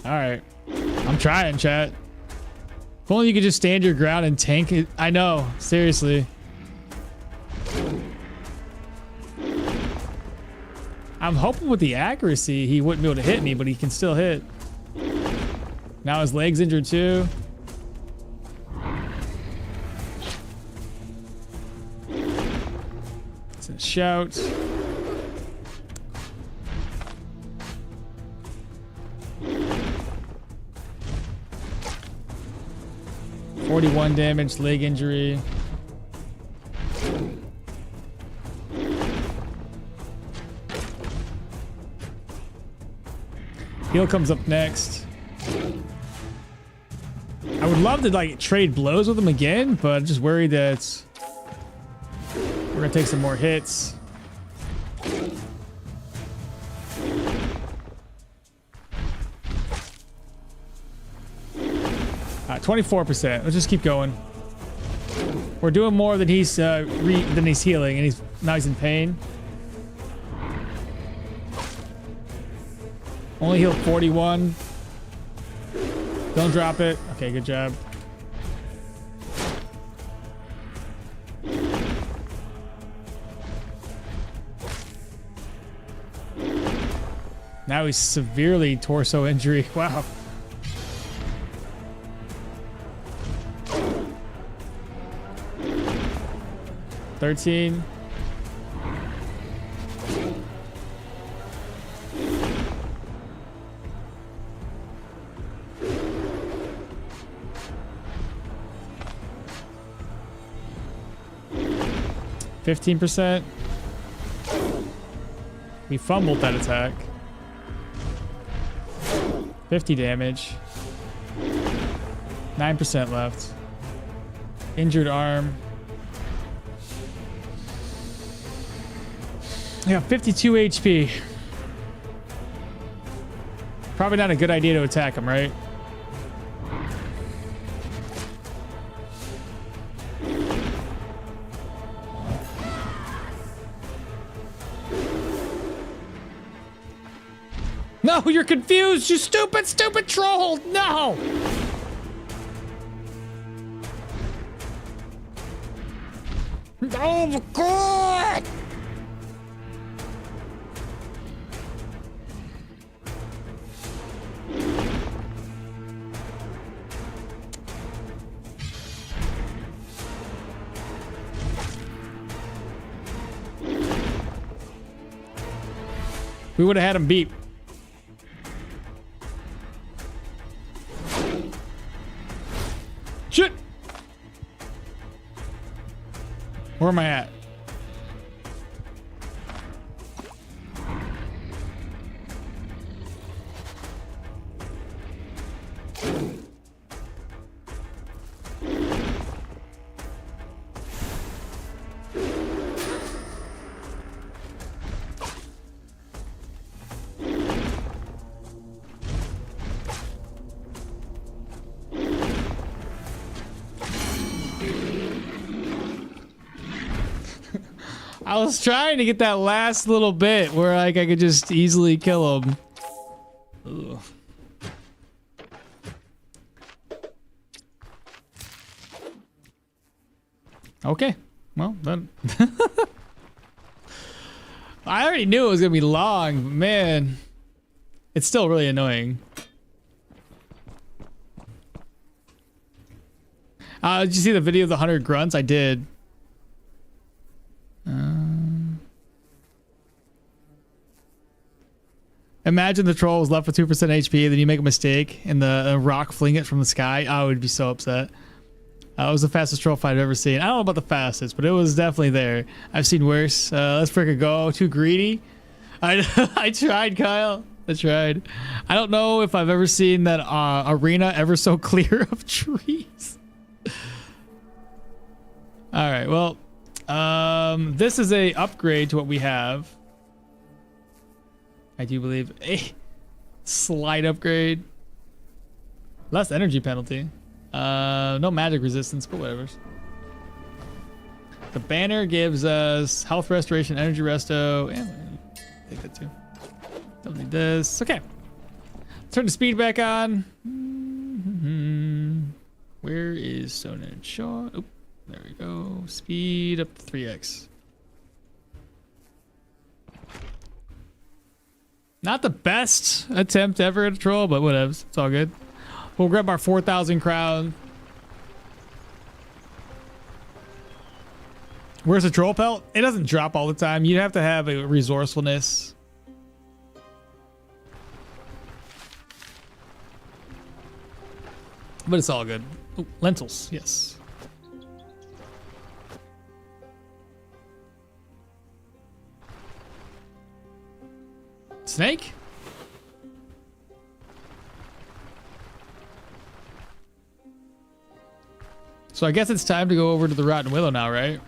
Speaker 1: All right, I'm trying, chat. If only you could just stand your ground and tank it. I know, seriously. I'm hoping with the accuracy he wouldn't be able to hit me, but he can still hit. Now his leg's injured too. It's a shout. $41 damage, leg injury. Heal comes up next. I would love to like trade blows with him again, but I'm just worried that we're gonna take some more hits. 24%. Let's just keep going. We're doing more than he's healing, and now he's in pain. Only healed 41. Don't drop it. Okay, good job. Now he's severely torso injury. Wow. $13. %. We fumbled that attack. 50 damage. 9% left. Injured arm. I got 52 HP. Probably not a good idea to attack him, right? No, you're confused, you stupid troll! No! Oh my god! We would have had him beat. Shit! Where am I at? I was trying to get that last little bit where like I could just easily kill him. Ugh. Okay, well then. I already knew it was gonna be long, but man, it's still really annoying. Did you see the video of the 100 grunts? I did. Imagine the troll was left with 2% HP, then you make a mistake and the rock fling it from the sky. I would be so upset. It was the fastest troll fight I've ever seen. I don't know about the fastest, but it was definitely there. I've seen worse. Let's frickin' go. Too greedy. I tried, Kyle. I tried. I don't know if I've ever seen that arena ever so clear of trees. All right, well, this is a upgrade to what we have. I do believe a slight upgrade. Less energy penalty. No magic resistance, but whatever. The banner gives us health restoration, energy resto, and take that too. Don't need this. Okay. Turn the speed back on. Where is Stoneshard Shaw? Oh, there we go. Speed up to 3x. Not the best attempt ever at a troll, but whatever. It's all good. We'll grab our 4,000 crown. Where's the troll pelt? It doesn't drop all the time. You'd have to have a resourcefulness. But it's all good. Ooh, lentils, yes. Snake? So I guess it's time to go over to the Rotten Willow now, right?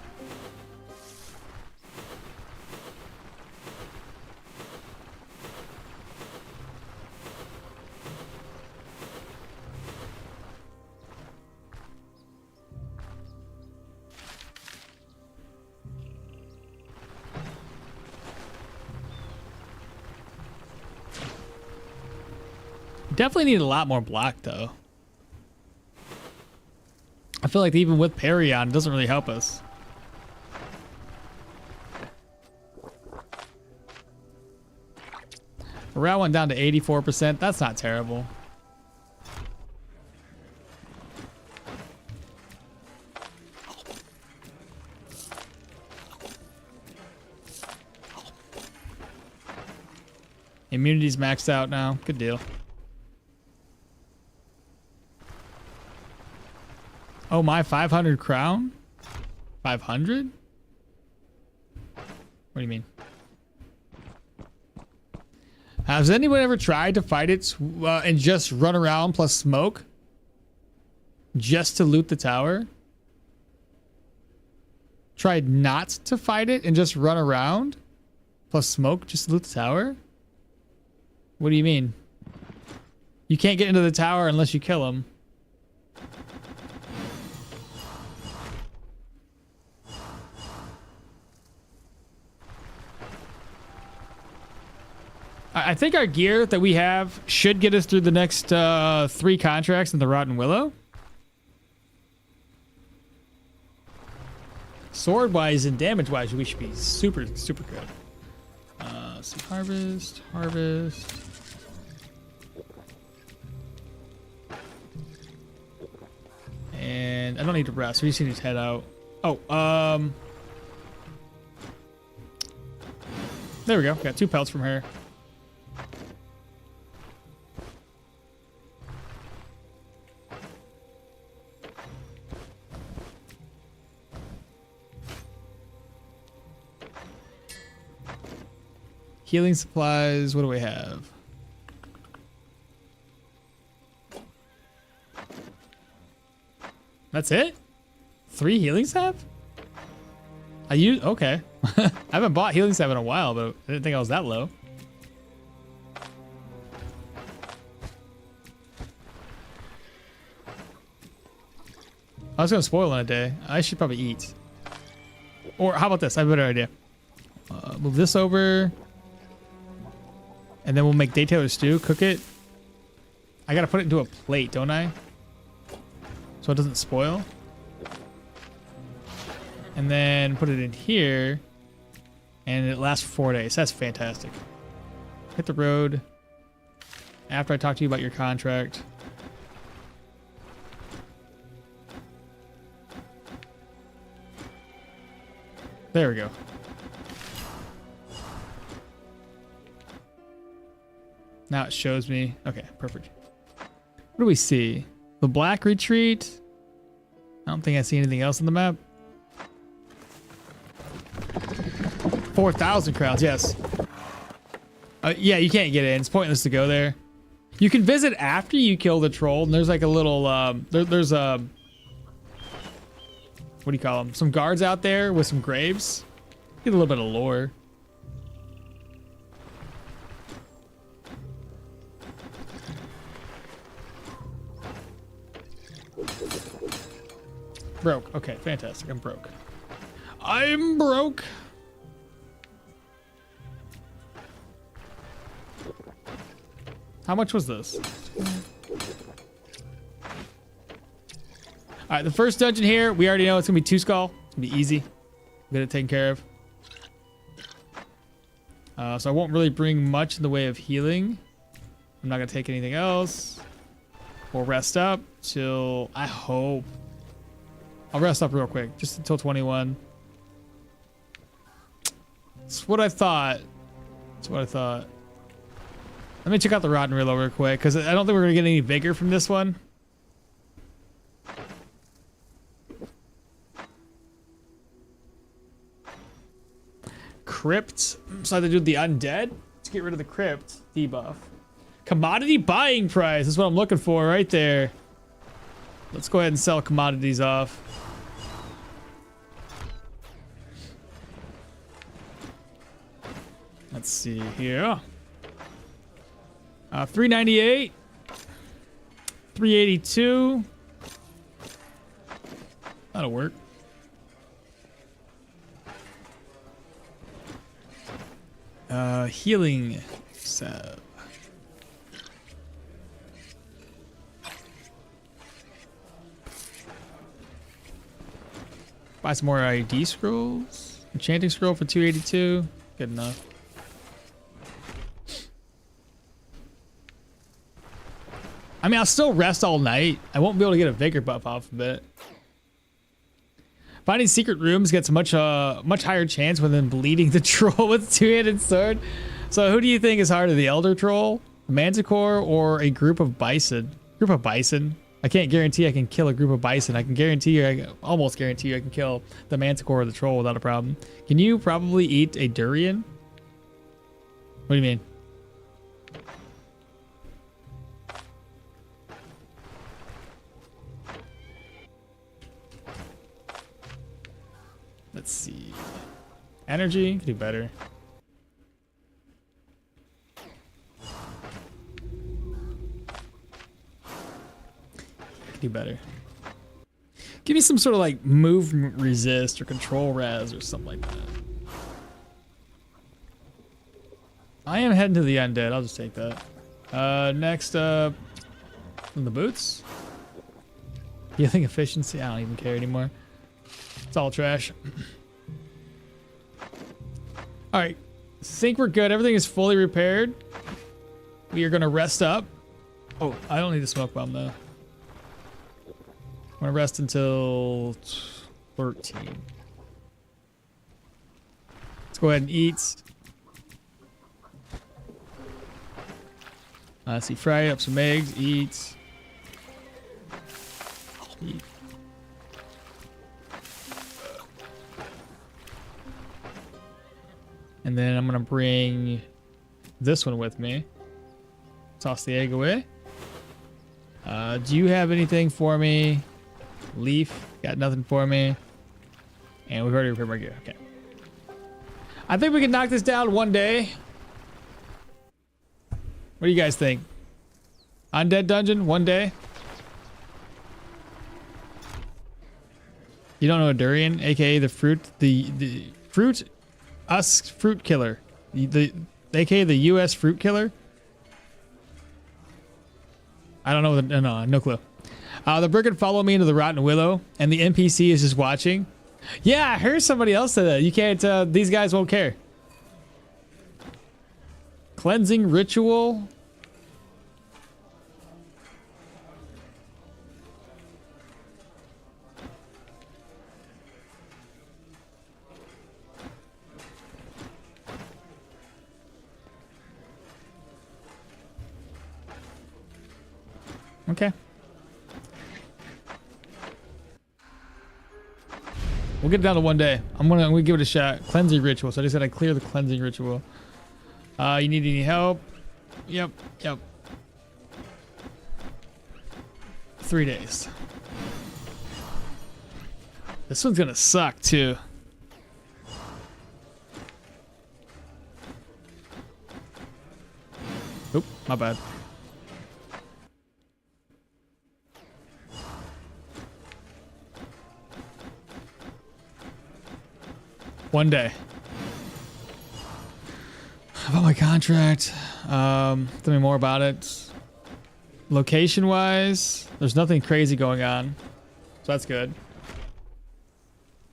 Speaker 1: Definitely need a lot more block though. I feel like even with parry on, it doesn't really help us. Morale went down to 84%. That's not terrible. Immunity's maxed out now. Good deal. Oh my, 500 crown? 500? What do you mean? Has anyone ever tried to fight it and just run around plus smoke? Just to loot the tower? Tried not to fight it and just run around? Plus smoke just to loot the tower? What do you mean? You can't get into the tower unless you kill him. I think our gear that we have should get us through the next 3 contracts in the Rotten Willow. Sword-wise and damage-wise, we should be super, super good. So harvest. And I don't need to rest. We just need to head out. Oh, there we go. Got 2 pelts from her. Healing supplies, what do we have? That's it? 3 healing sap? Okay. I haven't bought healing sap in a while, but I didn't think I was that low. I was gonna spoil in a day. I should probably eat. Or how about this? I have a better idea. Move this over. And then we'll make day tailor stew, cook it. I gotta put it into a plate, don't I? So it doesn't spoil. And then put it in here. And it lasts for 4 days. That's fantastic. Hit the road. After I talk to you about your contract. There we go. Now it shows me. Okay, perfect. What do we see? The Black Retreat. I don't think I see anything else on the map. 4,000 crowns, yes. Yeah, you can't get in. It's pointless to go there. You can visit after you kill the troll, and there's like a little, there's a, what what do you call them? Some guards out there with some graves. Get a little bit of lore. Broke. Okay, fantastic. I'm broke. I'm broke. How much was this? All right, the first dungeon here, we already know it's gonna be 2 skull. It's gonna be easy. Get it taken care of. So I won't really bring much in the way of healing. I'm not gonna take anything else. We'll rest up till, I hope. I'll rest up real quick, just until 21. That's what I thought. That's what I thought. Let me check out the Rotten Willow real quick, because I don't think we're gonna get any vigor from this one. Crypt. So I have to do the undead to get rid of the crypt debuff. Commodity buying price is what I'm looking for right there. Let's go ahead and sell commodities off. Let's see here. 398. 382. That'll work. Healing salve. Buy some more ID scrolls. Enchanting scroll for 282. Good enough. I mean, I'll still rest all night. I won't be able to get a vigor buff off of it. Finding secret rooms gets much higher chance than bleeding the troll with two-handed sword. So who do you think is harder, the Elder Troll, Manticore, or a group of bison? Group of bison? I can't guarantee I can kill a group of bison. I can guarantee you, I can almost guarantee you I can kill the Manticore or the Troll without a problem. Can you probably eat a durian? What do you mean? Let's see. Energy, can do better. Can do better. Give me some sort of like movement resist or control res or something like that. I am heading to the undead. I'll just take that. Next up, the boots. Healing efficiency. I don't even care anymore. It's all trash. All right, think we're good. Everything is fully repaired. We are gonna rest up. Oh, I don't need a smoke bomb though. I'm gonna rest until 13. Let's go ahead and eat. Let's see, fry up some eggs, eat. Eat. And then I'm gonna bring this one with me. Toss the egg away. Do you have anything for me? Leaf, got nothing for me. And we've already repaired my gear, okay. I think we can knock this down one day. What do you guys think? Undead dungeon, one day? You don't know a durian, aka the fruit, the fruit killer, the aka the U.S. fruit killer. I don't know. No clue. The brigand followed me into the Rotten Willow, and the NPC is just watching. Yeah, I heard somebody else say that. You can't. These guys won't care. Cleansing ritual. Okay. We'll get it down to one day. I'm gonna give it a shot. Cleansing ritual. So I just gotta clear the cleansing ritual. You need any help? Yep. 3 days. This one's gonna suck too. Oop, my bad. One day. About my contract. Tell me more about it. Location wise, there's nothing crazy going on. So that's good.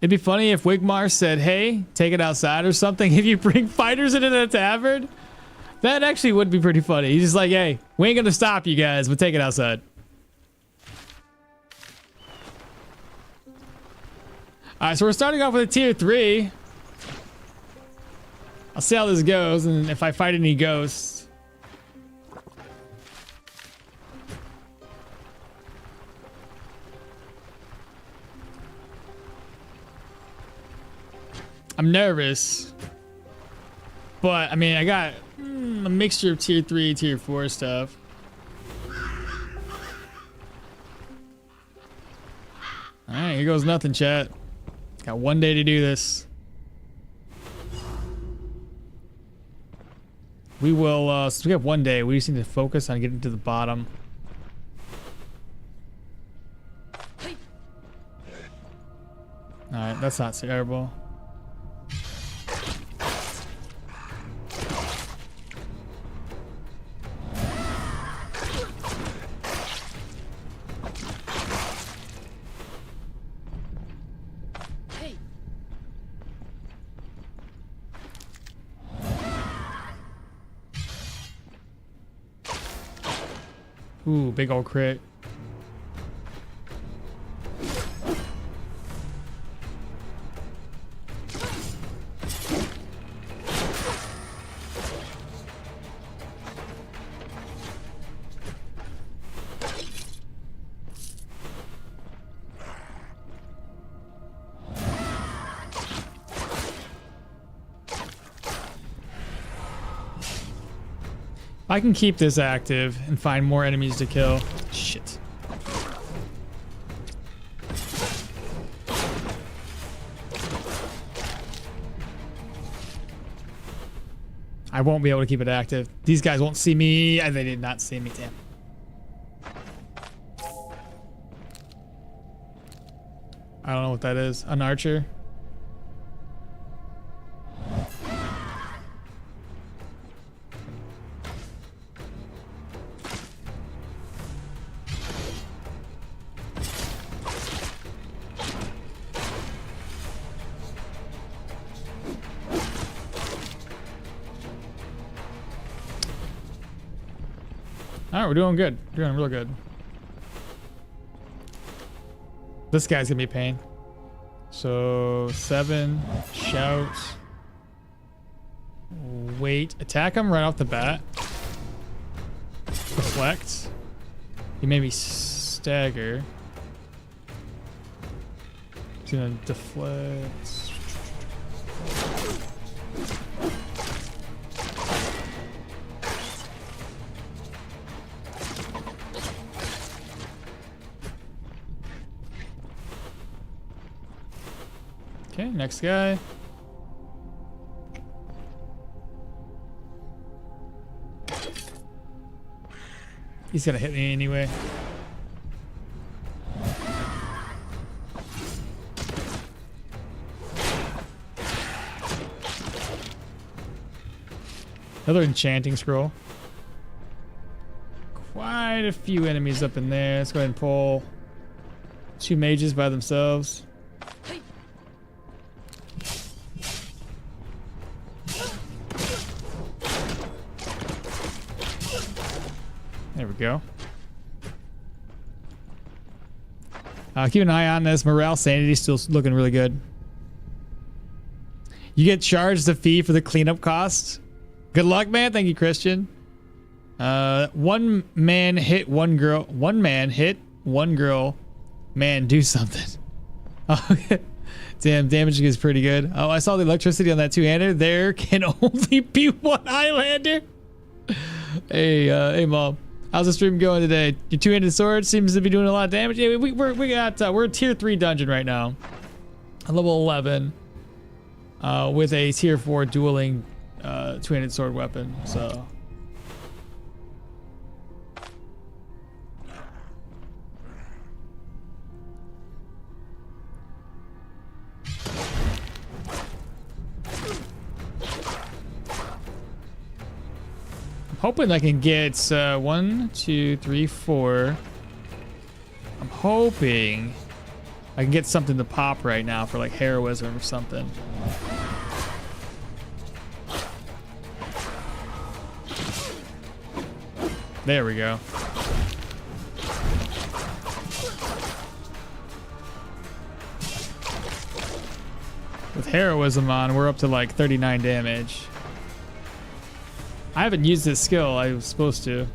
Speaker 1: It'd be funny if Wigmar said, hey, take it outside or something if you bring fighters into the tavern. That actually would be pretty funny. He's just like, hey, we ain't gonna stop you guys, but take it outside. Alright, so we're starting off with a tier 3. I'll see how this goes, and if I fight any ghosts. I'm nervous. But, I mean, I got a mixture of tier 3, tier 4 stuff. Alright, here goes nothing, chat. Got one day to do this. We will, since we have one day, we just need to focus on getting to the bottom. Alright, that's not terrible. Ooh, big old crit. I can keep this active and find more enemies to kill. Shit. I won't be able to keep it active. These guys won't see me. They did not see me, damn. I don't know what that is. An archer? Alright, we're doing good. We're doing real good. This guy's gonna be a pain. So 7, shout, wait, attack him right off the bat. Deflect. He made me stagger. He's gonna deflect. Okay, next guy. He's gonna hit me anyway. Another enchanting scroll. Quite a few enemies up in there. Let's go ahead and pull 2 mages by themselves. There we go. Keep an eye on this. Morale sanity still looking really good. You get charged a fee for the cleanup costs. Good luck, man. Thank you, Christian. One man hit one girl. One man hit one girl. Man, do something. Oh, damn, damaging is pretty good. Oh, I saw the electricity on that two-hander. There can only be one Highlander. Hey, hey, Mom. How's the stream going today? Your two-handed sword seems to be doing a lot of damage. Yeah, we're a tier 3 dungeon right now. a level 11 with a tier 4 dueling two-handed sword weapon. So I'm hoping I can get 1, 2, 3, 4. I'm hoping I can get something to pop right now for like heroism or something. There we go. With heroism on, we're up to like 39 damage. I haven't used this skill. I was supposed to.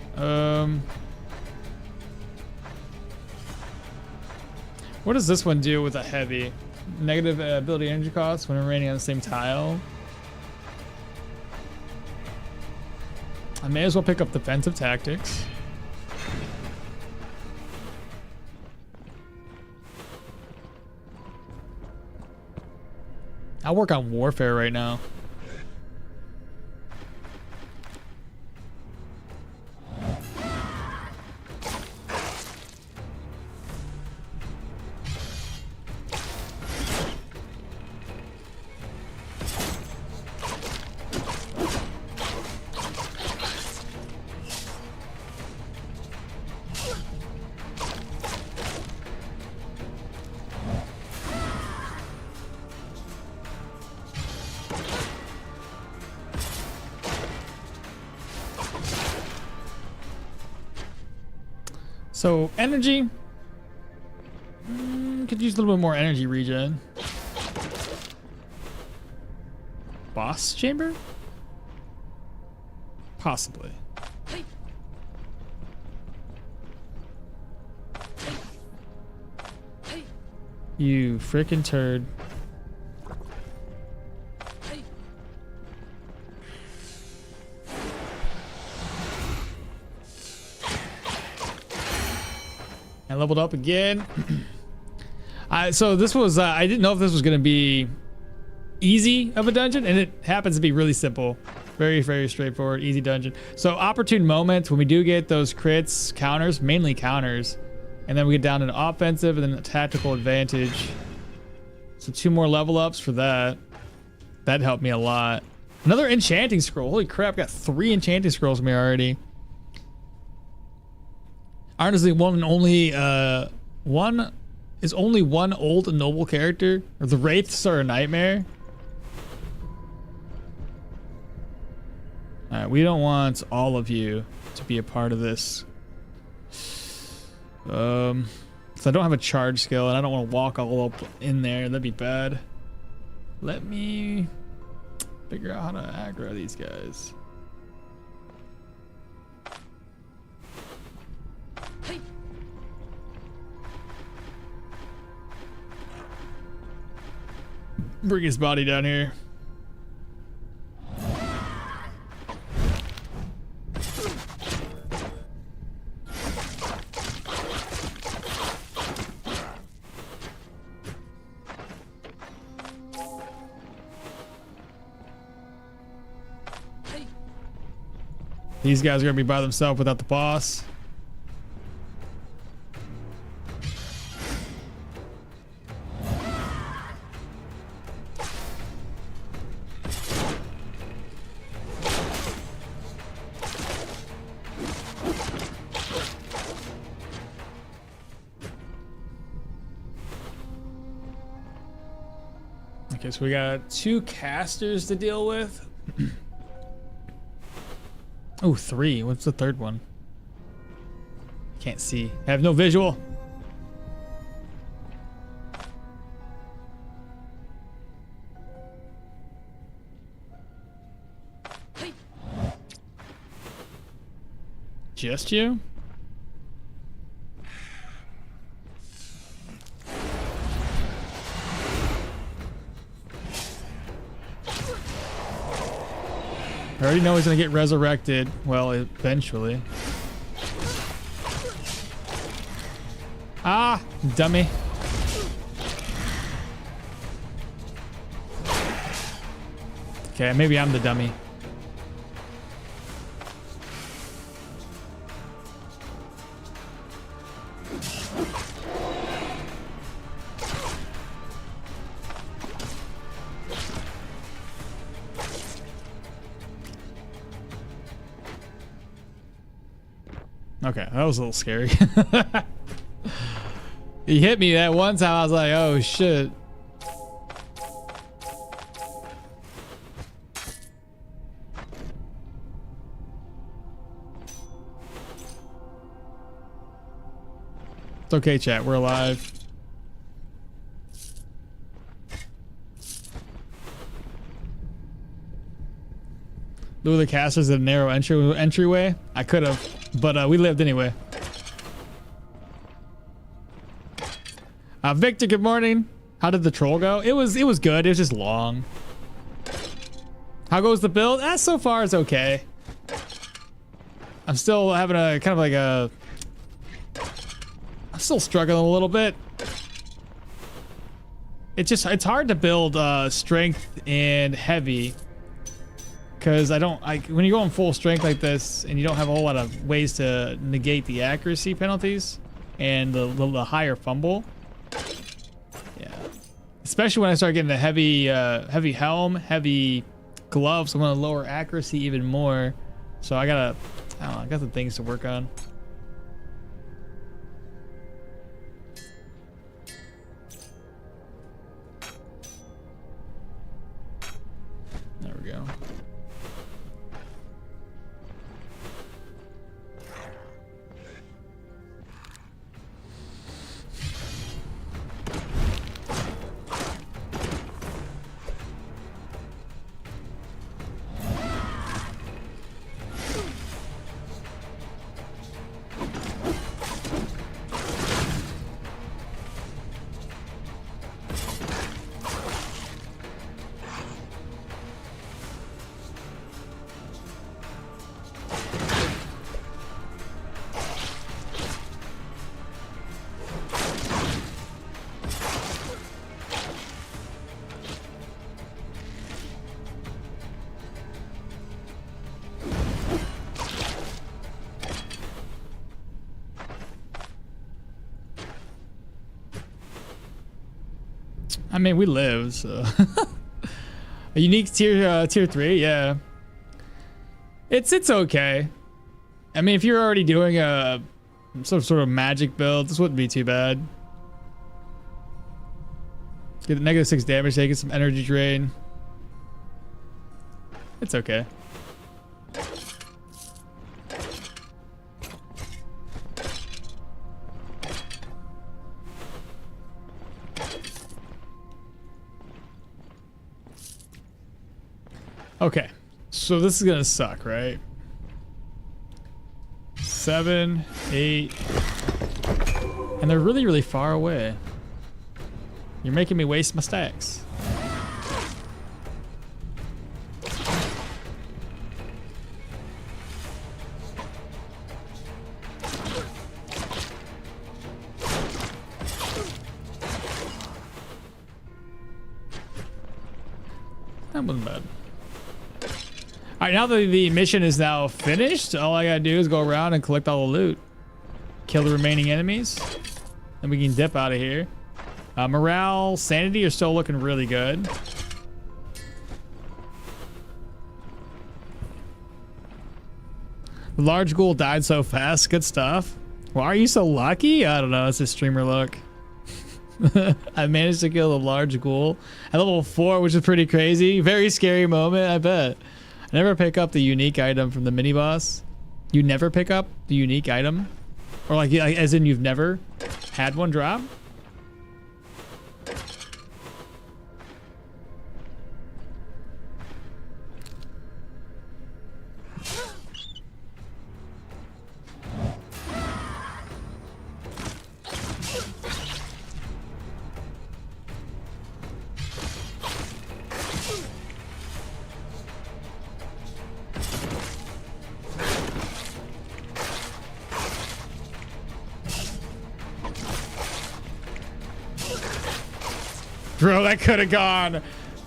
Speaker 1: What does this one do with a heavy? Negative ability energy cost when remaining on the same tile. I may as well pick up defensive tactics. I'll work on warfare right now. So energy, could use a little bit more energy regen. Boss chamber? Possibly. You frickin' turd. I leveled up again. So this was, I didn't know if this was going to be easy of a dungeon, and it happens to be really simple. Very, very straightforward, easy dungeon. So opportune moments when we do get those crits, counters, mainly counters, and then we get down to offensive and then a tactical advantage. So 2 more level ups for that. That helped me a lot. Another enchanting scroll. Holy crap, got 3 enchanting scrolls from me already. Arna is the one and only only one old and noble character, or the wraiths are a nightmare. All right, we don't want all of you to be a part of this. So I don't have a charge skill, and I don't want to walk all up in there. That'd be bad. Let me figure out how to aggro these guys. Bring his body down here. These guys are gonna be by themselves without the boss. Okay, so we got 2 casters to deal with. Oh, 3. What's the third one? Can't see. I have no visual. Just you? I already know he's gonna get resurrected. Well, eventually. Ah, dummy. Okay, maybe I'm the dummy. Okay, that was a little scary. He hit me that one time. I was like, oh shit. It's okay, chat. We're alive. Lure the casters at a narrow entryway. I could have, but we lived anyway. Victor, good morning. How did the troll go? It was good. It was just long. How goes the build? So far it's okay. I'm still having a kind of like a. I'm still struggling a little bit. It's hard to build strength and heavy. Because when you go on full strength like this and you don't have a whole lot of ways to negate the accuracy penalties and the higher fumble. Yeah. Especially when I start getting the heavy helm, heavy gloves, I'm gonna lower accuracy even more. So I don't know, I got some things to work on. There we go. I mean, we live, so. A unique tier 3, yeah. It's okay. I mean, if you're already doing a sort of magic build, this wouldn't be too bad. Get the -6 damage, taking some energy drain. It's okay. Okay, so this is gonna suck, right? 7, 8, and they're really, really far away. You're making me waste my stacks. That wasn't bad. All right, now that the mission is now finished, all I gotta do is go around and collect all the loot. Kill the remaining enemies. Then we can dip out of here. Morale, sanity are still looking really good. The large ghoul died so fast. Good stuff. Why are you so lucky? I don't know. It's a streamer luck. I managed to kill the large ghoul at level 4, which is pretty crazy. Very scary moment, I bet. I never pick up the unique item from the mini boss. You never pick up the unique item? Or like as in you've never had one drop? Bro, that could have gone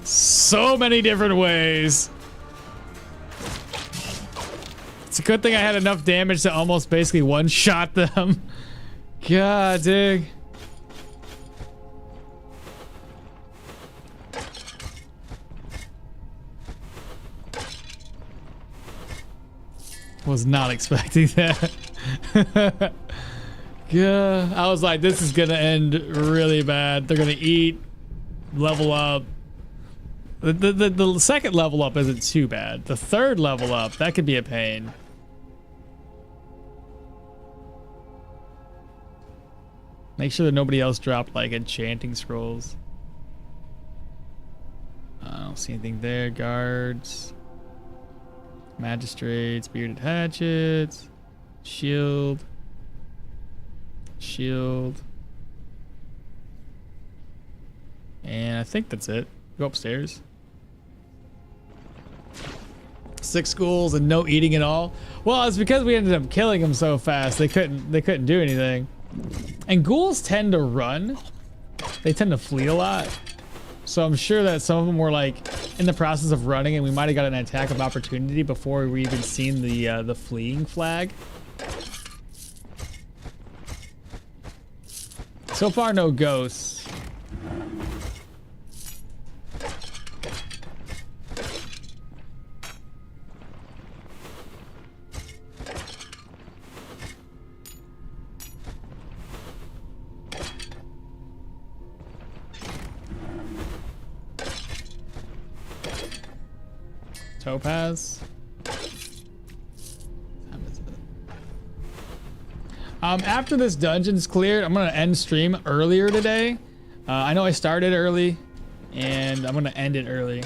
Speaker 1: So many different ways. It's a good thing I had enough damage to almost basically one-shot them. God, dig. Was not expecting that. Yeah, I was like, this is gonna end really bad. They're gonna eat, level up. The second level up isn't too bad. The third level up, that could be a pain. Make sure that nobody else dropped like enchanting scrolls. I don't see anything there. Guards. Magistrates, bearded hatchets, shield, and I think that's it. Go upstairs. 6 schools and no eating at all. Well, it's because we ended up killing them so fast. They couldn't do anything. And ghouls tend to run. They tend to flee a lot. So I'm sure that some of them were like in the process of running, and we might have got an attack of opportunity before we even seen the fleeing flag. So far, no ghosts. Topaz. After this dungeon's cleared, I'm gonna end stream earlier today. I know I started early, and I'm gonna end it early.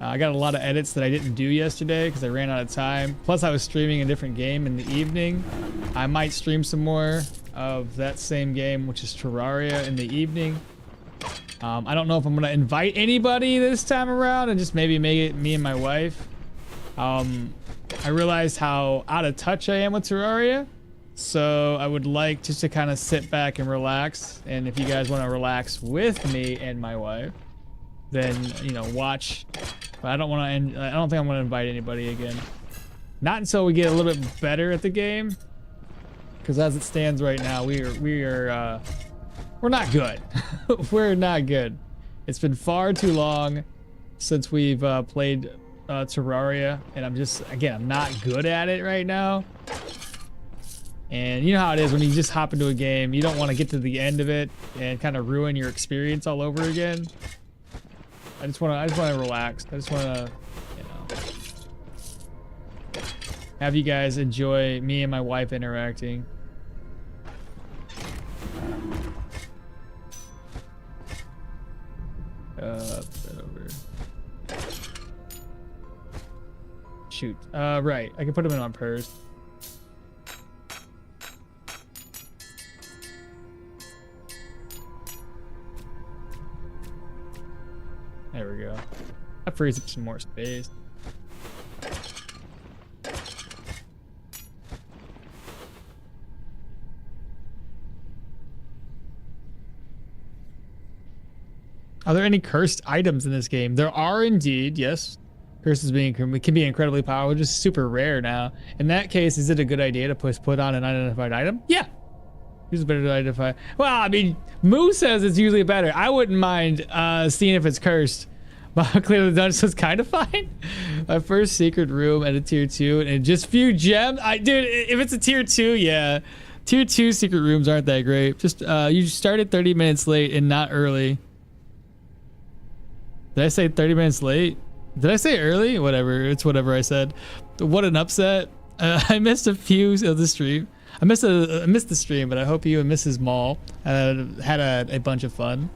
Speaker 1: I got a lot of edits that I didn't do yesterday because I ran out of time. Plus, I was streaming a different game in the evening. I might stream some more of that same game, which is Terraria, in the evening. I don't know if I'm gonna invite anybody this time around and just maybe make it me and my wife. I realized how out of touch I am with Terraria, so I would like just to kind of sit back and relax. And if you guys want to relax with me and my wife, then watch. But I don't want to. I don't think I'm gonna invite anybody again. Not until we get a little bit better at the game. Because as it stands right now, we're not good. We're not good. It's been far too long since we've played Terraria, and I'm not good at it right now. And you know how it is when you just hop into a game, you don't want to get to the end of it and kind of ruin your experience all over again. I just want to relax. I just want to, have you guys enjoy me and my wife interacting. Over. Shoot. Right. I can put them in on purse. There we go. That frees up some more space. Are there any cursed items in this game? There are indeed, yes. Curses can be incredibly powerful, just super rare now. In that case, is it a good idea to put on an unidentified item? Yeah. It's better to identify. Well, I mean, Moo says it's usually better. I wouldn't mind seeing if it's cursed. But clearly the dungeon is kind of fine. My first secret room at a tier 2 and just few gems. Dude, if it's a tier 2, yeah. Tier 2 secret rooms aren't that great. Just you started 30 minutes late and not early. Did I say 30 minutes late? Did I say early? Whatever. It's whatever I said. What an upset. I missed a few of the stream. I missed the stream, but I hope you and Mrs. Mall had a bunch of fun.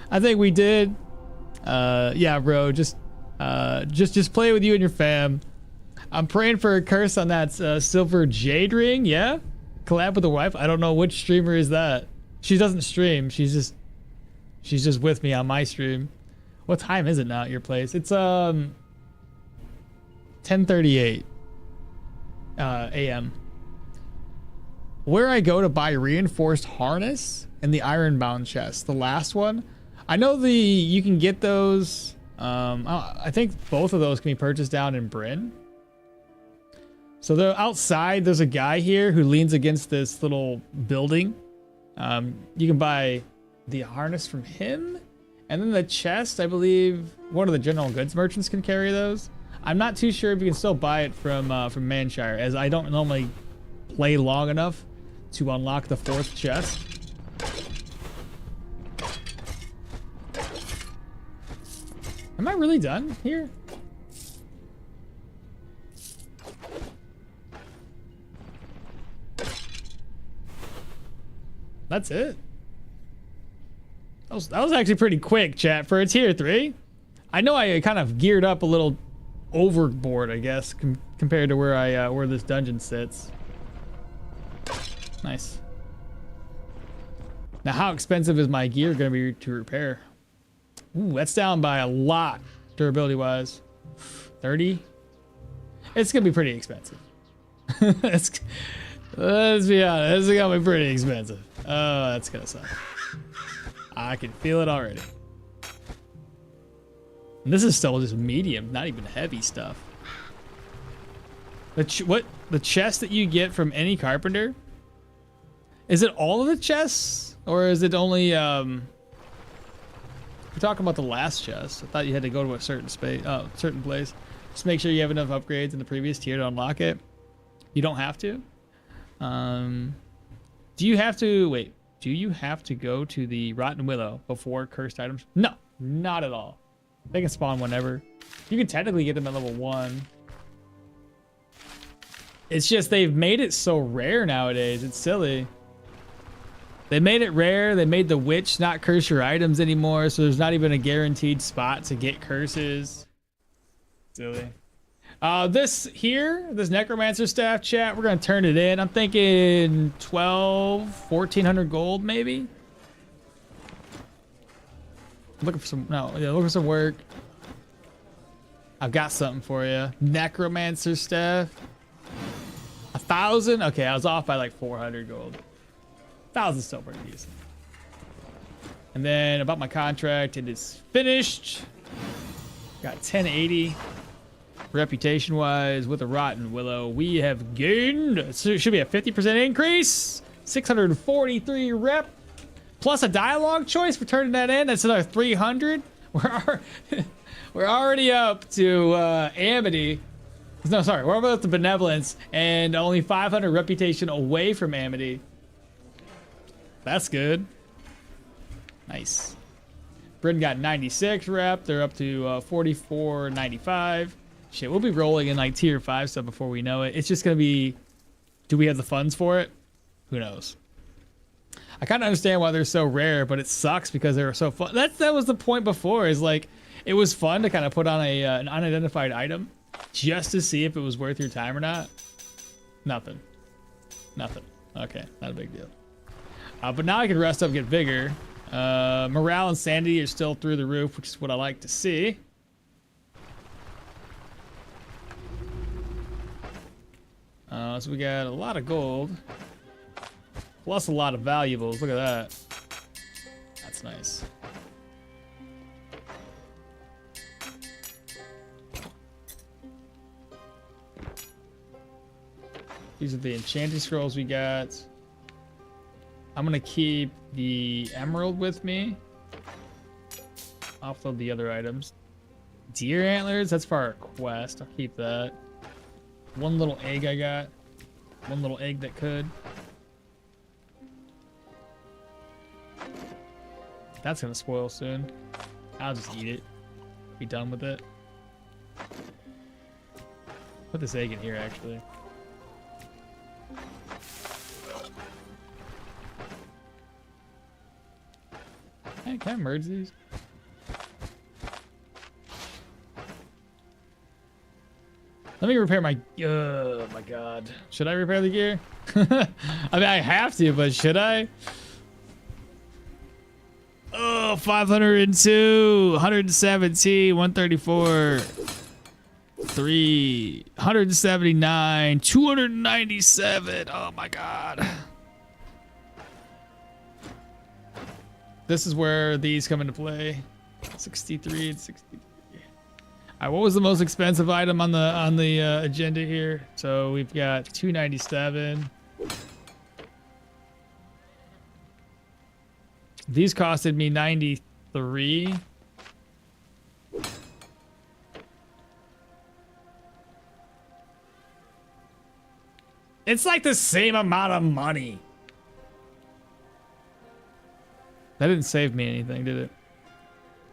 Speaker 1: I think we did. Yeah, bro. Just play with you and your fam. I'm praying for a curse on that silver jade ring. Yeah, collab with the wife. I don't know which streamer is that. She doesn't stream. She's just with me on my stream. What time is it now at your place? It's 10:38 a.m. Where I go to buy reinforced harness and the ironbound chest, the last one. I know you can get those I think both of those can be purchased down in Bryn. So they're outside. There's a guy here who leans against this little building. You can buy the harness from him, and then the chest. I believe one of the general goods merchants can carry those. I'm not too sure if you can still buy it from Manshire, as I don't normally play long enough to unlock the 4th chest. Am I really done here? That's it. That was actually pretty quick, chat, for a tier 3. I know I kind of geared up a little overboard, I guess, compared to where this dungeon sits. Nice. Now, how expensive is my gear going to be to repair? Ooh, that's down by a lot, durability-wise. 30. It's going to be pretty expensive. Let's be honest, it's going to be pretty expensive. Oh, that's going to suck. I can feel it already. And this is still just medium, not even heavy stuff. The chest that you get from any carpenter? Is it all of the chests, or is it only we're talking about the last chest. I thought you had to go to a certain certain place. Just make sure you have enough upgrades in the previous tier to unlock it. You don't have to. Do you have to go to the Rotten Willow before cursed items? No, not at all. They can spawn whenever. You can technically get them at level 1. It's just they've made it so rare nowadays. It's silly. They made it rare. They made the witch not curse your items anymore, so there's not even a guaranteed spot to get curses. Silly. This necromancer staff, chat, we're gonna turn it in. I'm thinking 1400 gold maybe. Looking for some work. I've got something for you. Necromancer staff. 1,000. Okay, I was off by like 400 gold. 1,000 still pretty decent. And then about my contract, it is finished. Got 1080. Reputation wise, with a Rotten Willow, we have gained, so it should be a 50% increase. 643 rep. Plus a dialogue choice for turning that in. That's another 300. We're already up to Amity. No, sorry, we're up to Benevolence and only 500 reputation away from Amity. That's good. Nice. Britain got 96 rep. They're up to 44.95. Shit, we'll be rolling in like tier 5 stuff before we know it. It's just gonna be, do we have the funds for it? Who knows? I kind of understand why they're so rare, but it sucks because they were so fun. That was the point before, is like, it was fun to kind of put on an unidentified item just to see if it was worth your time or not. Nothing. Okay, not a big deal. But now I can rest up, get vigor. Morale and sanity are still through the roof, which is what I like to see. So we got a lot of gold, plus a lot of valuables. Look at that. That's nice. These are the enchanting scrolls we got. I'm gonna keep the emerald with me. Offload the other items. Deer antlers, that's for our quest. I'll keep that. One little egg I got. One little egg that could. That's gonna spoil soon. I'll just eat it. Be done with it. Put this egg in here, actually. Hey, can I merge these? Let me repair my... Oh my god. Should I repair the gear? I mean, I have to, but should I? Oh, 502, 117, 134, 179, 297. Oh my god. This is where these come into play. 63 and 63. All right, what was the most expensive item on the agenda here? So we've got 297. These costed me 93. It's like the same amount of money. That didn't save me anything, did it?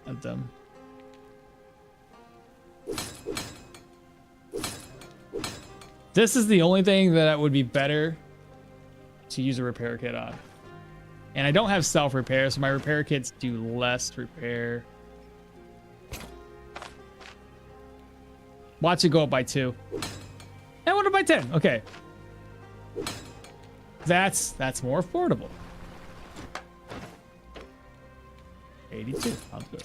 Speaker 1: That's dumb. This is the only thing that would be better to use a repair kit on. And I don't have self-repair, so my repair kits do less repair. Watch it go up by 2. And what up by 10? Okay. That's more affordable. 82. Sounds good.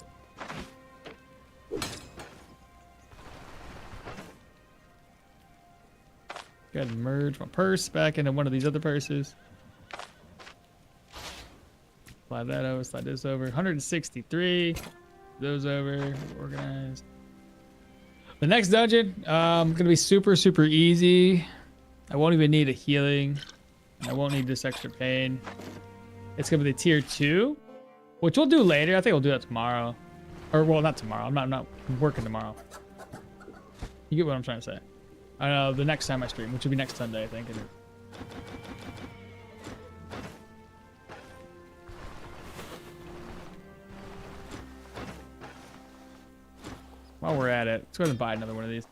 Speaker 1: Go ahead and merge my purse back into one of these other purses. Slide that over, slide this over. 163. Those over. Organized. The next dungeon, gonna be super, super easy. I won't even need a healing. I won't need this extra pain. It's gonna be the tier 2, which we'll do later. I think we'll do that tomorrow. Or, well, not tomorrow. I'm not working tomorrow. You get what I'm trying to say. The next time I stream, which will be next Sunday, I think. While we're at it, let's go ahead and buy another one of these.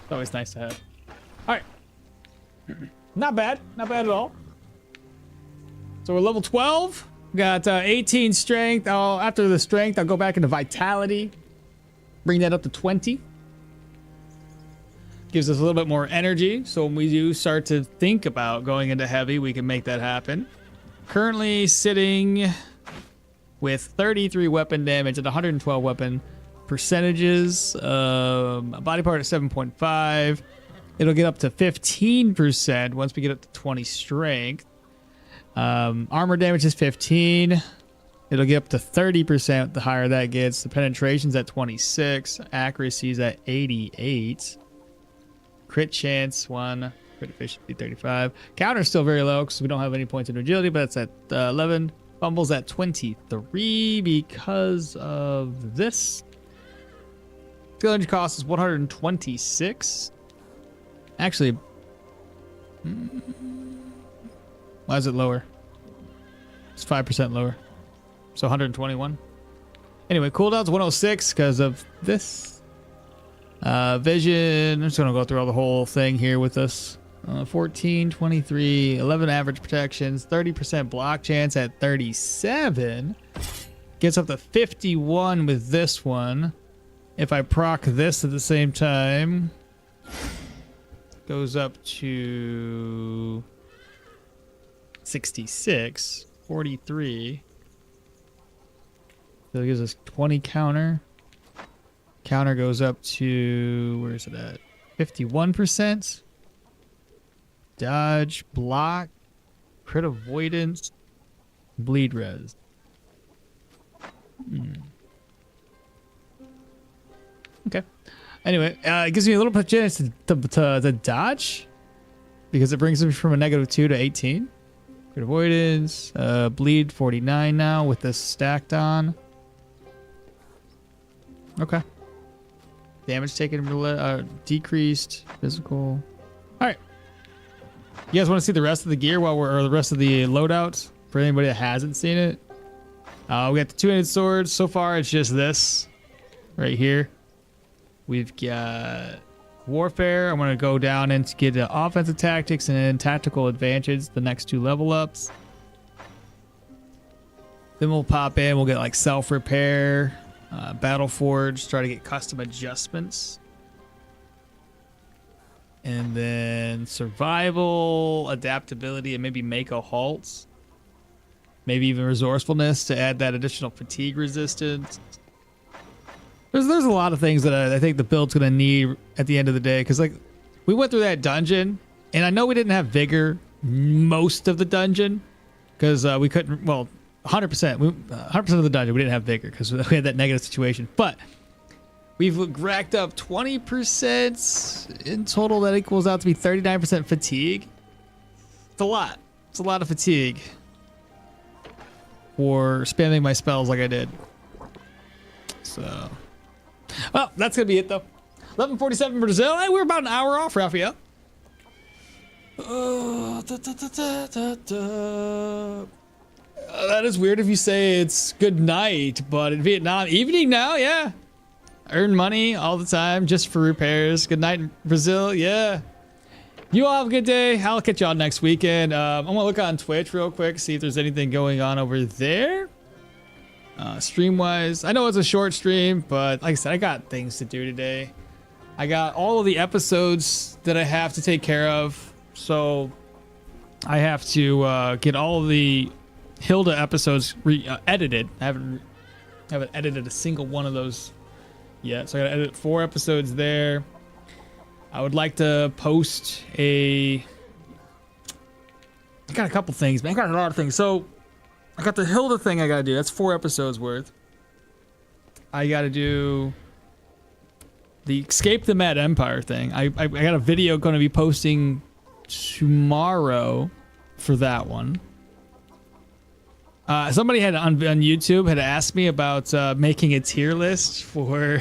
Speaker 1: It's always nice to have. All right. Not bad. Not bad at all. So we're level 12. Got 18 strength. After the strength, I'll go back into vitality. Bring that up to 20. Gives us a little bit more energy. So when we do start to think about going into heavy, we can make that happen. Currently sitting with 33 weapon damage and 112 weapon percentages. Body part at 7.5. It'll get up to 15% once we get up to 20 strength. Armor damage is 15. It'll get up to 30% the higher that gets. The penetration's at 26. Accuracy's at 88. Crit chance 1. Crit efficiency 35. Counter's still very low because we don't have any points in agility, but it's at 11. Fumbles at 23 because of this. Skill energy cost is 126. Actually, why is it lower? It's 5% lower. So 121. Anyway, cooldown's 106 because of this. Vision, I'm just going to go through all the whole thing here with us. 14, 23, 11 average protections, 30% block chance at 37. Gets up to 51 with this one. If I proc this at the same time, goes up to 66, 43. So it gives us 20 counter. Counter goes up to, where is it at? 51%. Dodge, block, crit avoidance, bleed res. Okay. Anyway, it gives me a little bit of chance to dodge because it brings me from a -2 to 18. Crit avoidance, bleed 49 now with this stacked on. Okay. Damage taken decreased. Physical. All right. You guys want to see the rest of the gear or the rest of the loadouts for anybody that hasn't seen it? We got the two-handed swords. So far, it's just this right here. We've got warfare. I'm going to go down and get offensive tactics and then tactical advantage, the next 2 level ups. Then we'll pop in. We'll get like self-repair, battle forge, try to get custom adjustments. And then survival, adaptability, and maybe make a halt. Maybe even resourcefulness to add that additional fatigue resistance. There's a lot of things that I think the build's going to need at the end of the day. Because like we went through that dungeon, and I know we didn't have vigor most of the dungeon. Because we couldn't, well, 100%. 100% of the dungeon, we didn't have vigor because we had that negative situation. But We've racked up 20% in total. That equals out to be 39% fatigue. It's a lot. It's a lot of fatigue for spamming my spells like I did. So, well, that's gonna be it though. 11:47 Brazil. Hey, we're about an hour off, Raphael. That is weird if you say it's good night, but in Vietnam, evening now, yeah. Earn money all the time just for repairs. Good night in Brazil, yeah. You all have a good day. I'll catch y'all next weekend. I'm gonna look on Twitch real quick, see if there's anything going on over there. Stream wise, I know it's a short stream, but like I said, I got things to do today. I got all of the episodes that I have to take care of, so I have to get all of the Hilda episodes edited. I haven't edited a single one of those yet, so I gotta edit 4 episodes there. I would like to post I got a couple things, man. I got a lot of things. So I got the Hilda thing I gotta do. That's 4 episodes worth. I gotta do the Escape the Mad Empire thing. I got a video going to be posting tomorrow for that one. Somebody had on YouTube had asked me about making a tier list for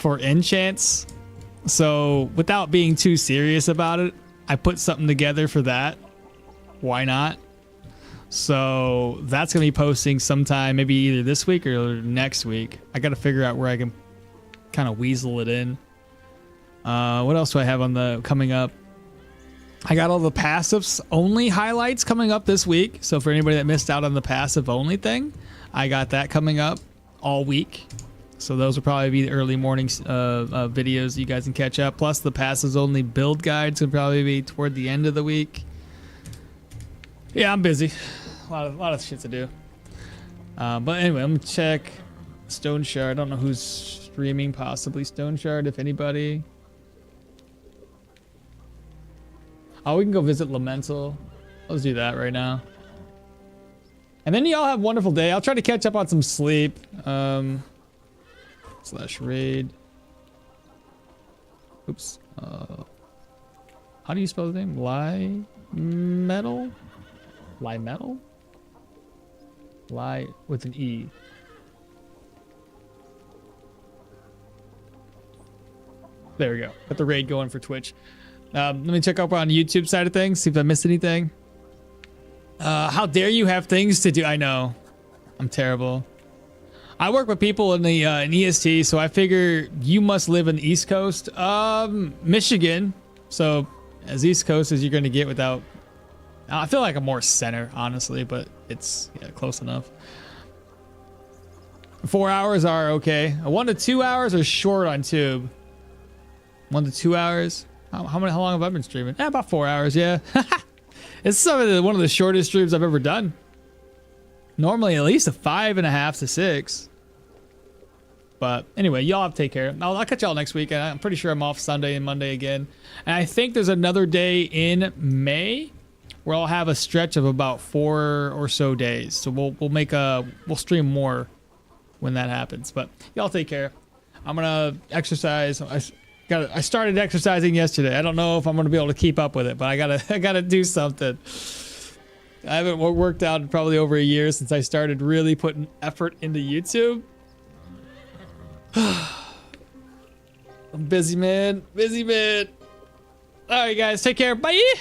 Speaker 1: enchants. So without being too serious about it, I put something together for that. Why not? So that's gonna be posting sometime, maybe either this week or next week. I gotta figure out where I can kind of weasel it in. What else do I have on the coming up? I got all the passives only highlights coming up this week. So for anybody that missed out on the passive only thing, I got that coming up all week. So those will probably be the early morning videos you guys can catch up. Plus the passives only build guides will probably be toward the end of the week. Yeah, I'm busy. A lot of shit to do. But anyway, I'm gonna check Stoneshard. I don't know who's streaming, possibly Stoneshard, if anybody. Oh, we can go visit Lamental. Let's do that right now. And then y'all have a wonderful day. I'll try to catch up on some sleep. Slash raid. Oops. How do you spell the name? Metal? Metal? Lie with an E. There we go. Got the raid going for Twitch. Let me check up on YouTube side of things, see if I missed anything. How dare you have things to do? I know. I'm terrible. I work with people in the in EST, so I figure you must live in the East Coast. Michigan. So as East Coast as you're going to get without... I feel like I'm more center, honestly, but it's close enough. 4 hours are okay. 1 to 2 hours are short on Tube. 1 to 2 hours. How long have I been streaming? About 4 hours, yeah. It's one of the shortest streams I've ever done. Normally at least a 5.5 to 6. But anyway, y'all have to take care. I'll catch y'all next week. And I'm pretty sure I'm off Sunday and Monday again. And I think there's another day in May where I'll have a stretch of about 4 or so days. So we'll stream more when that happens. But y'all take care. I'm gonna exercise. I started exercising yesterday. I don't know if I'm gonna be able to keep up with it, but I gotta do something. I haven't worked out in probably over a year since I started really putting effort into YouTube. I'm busy, man. Busy, man. All right, guys, take care. Bye.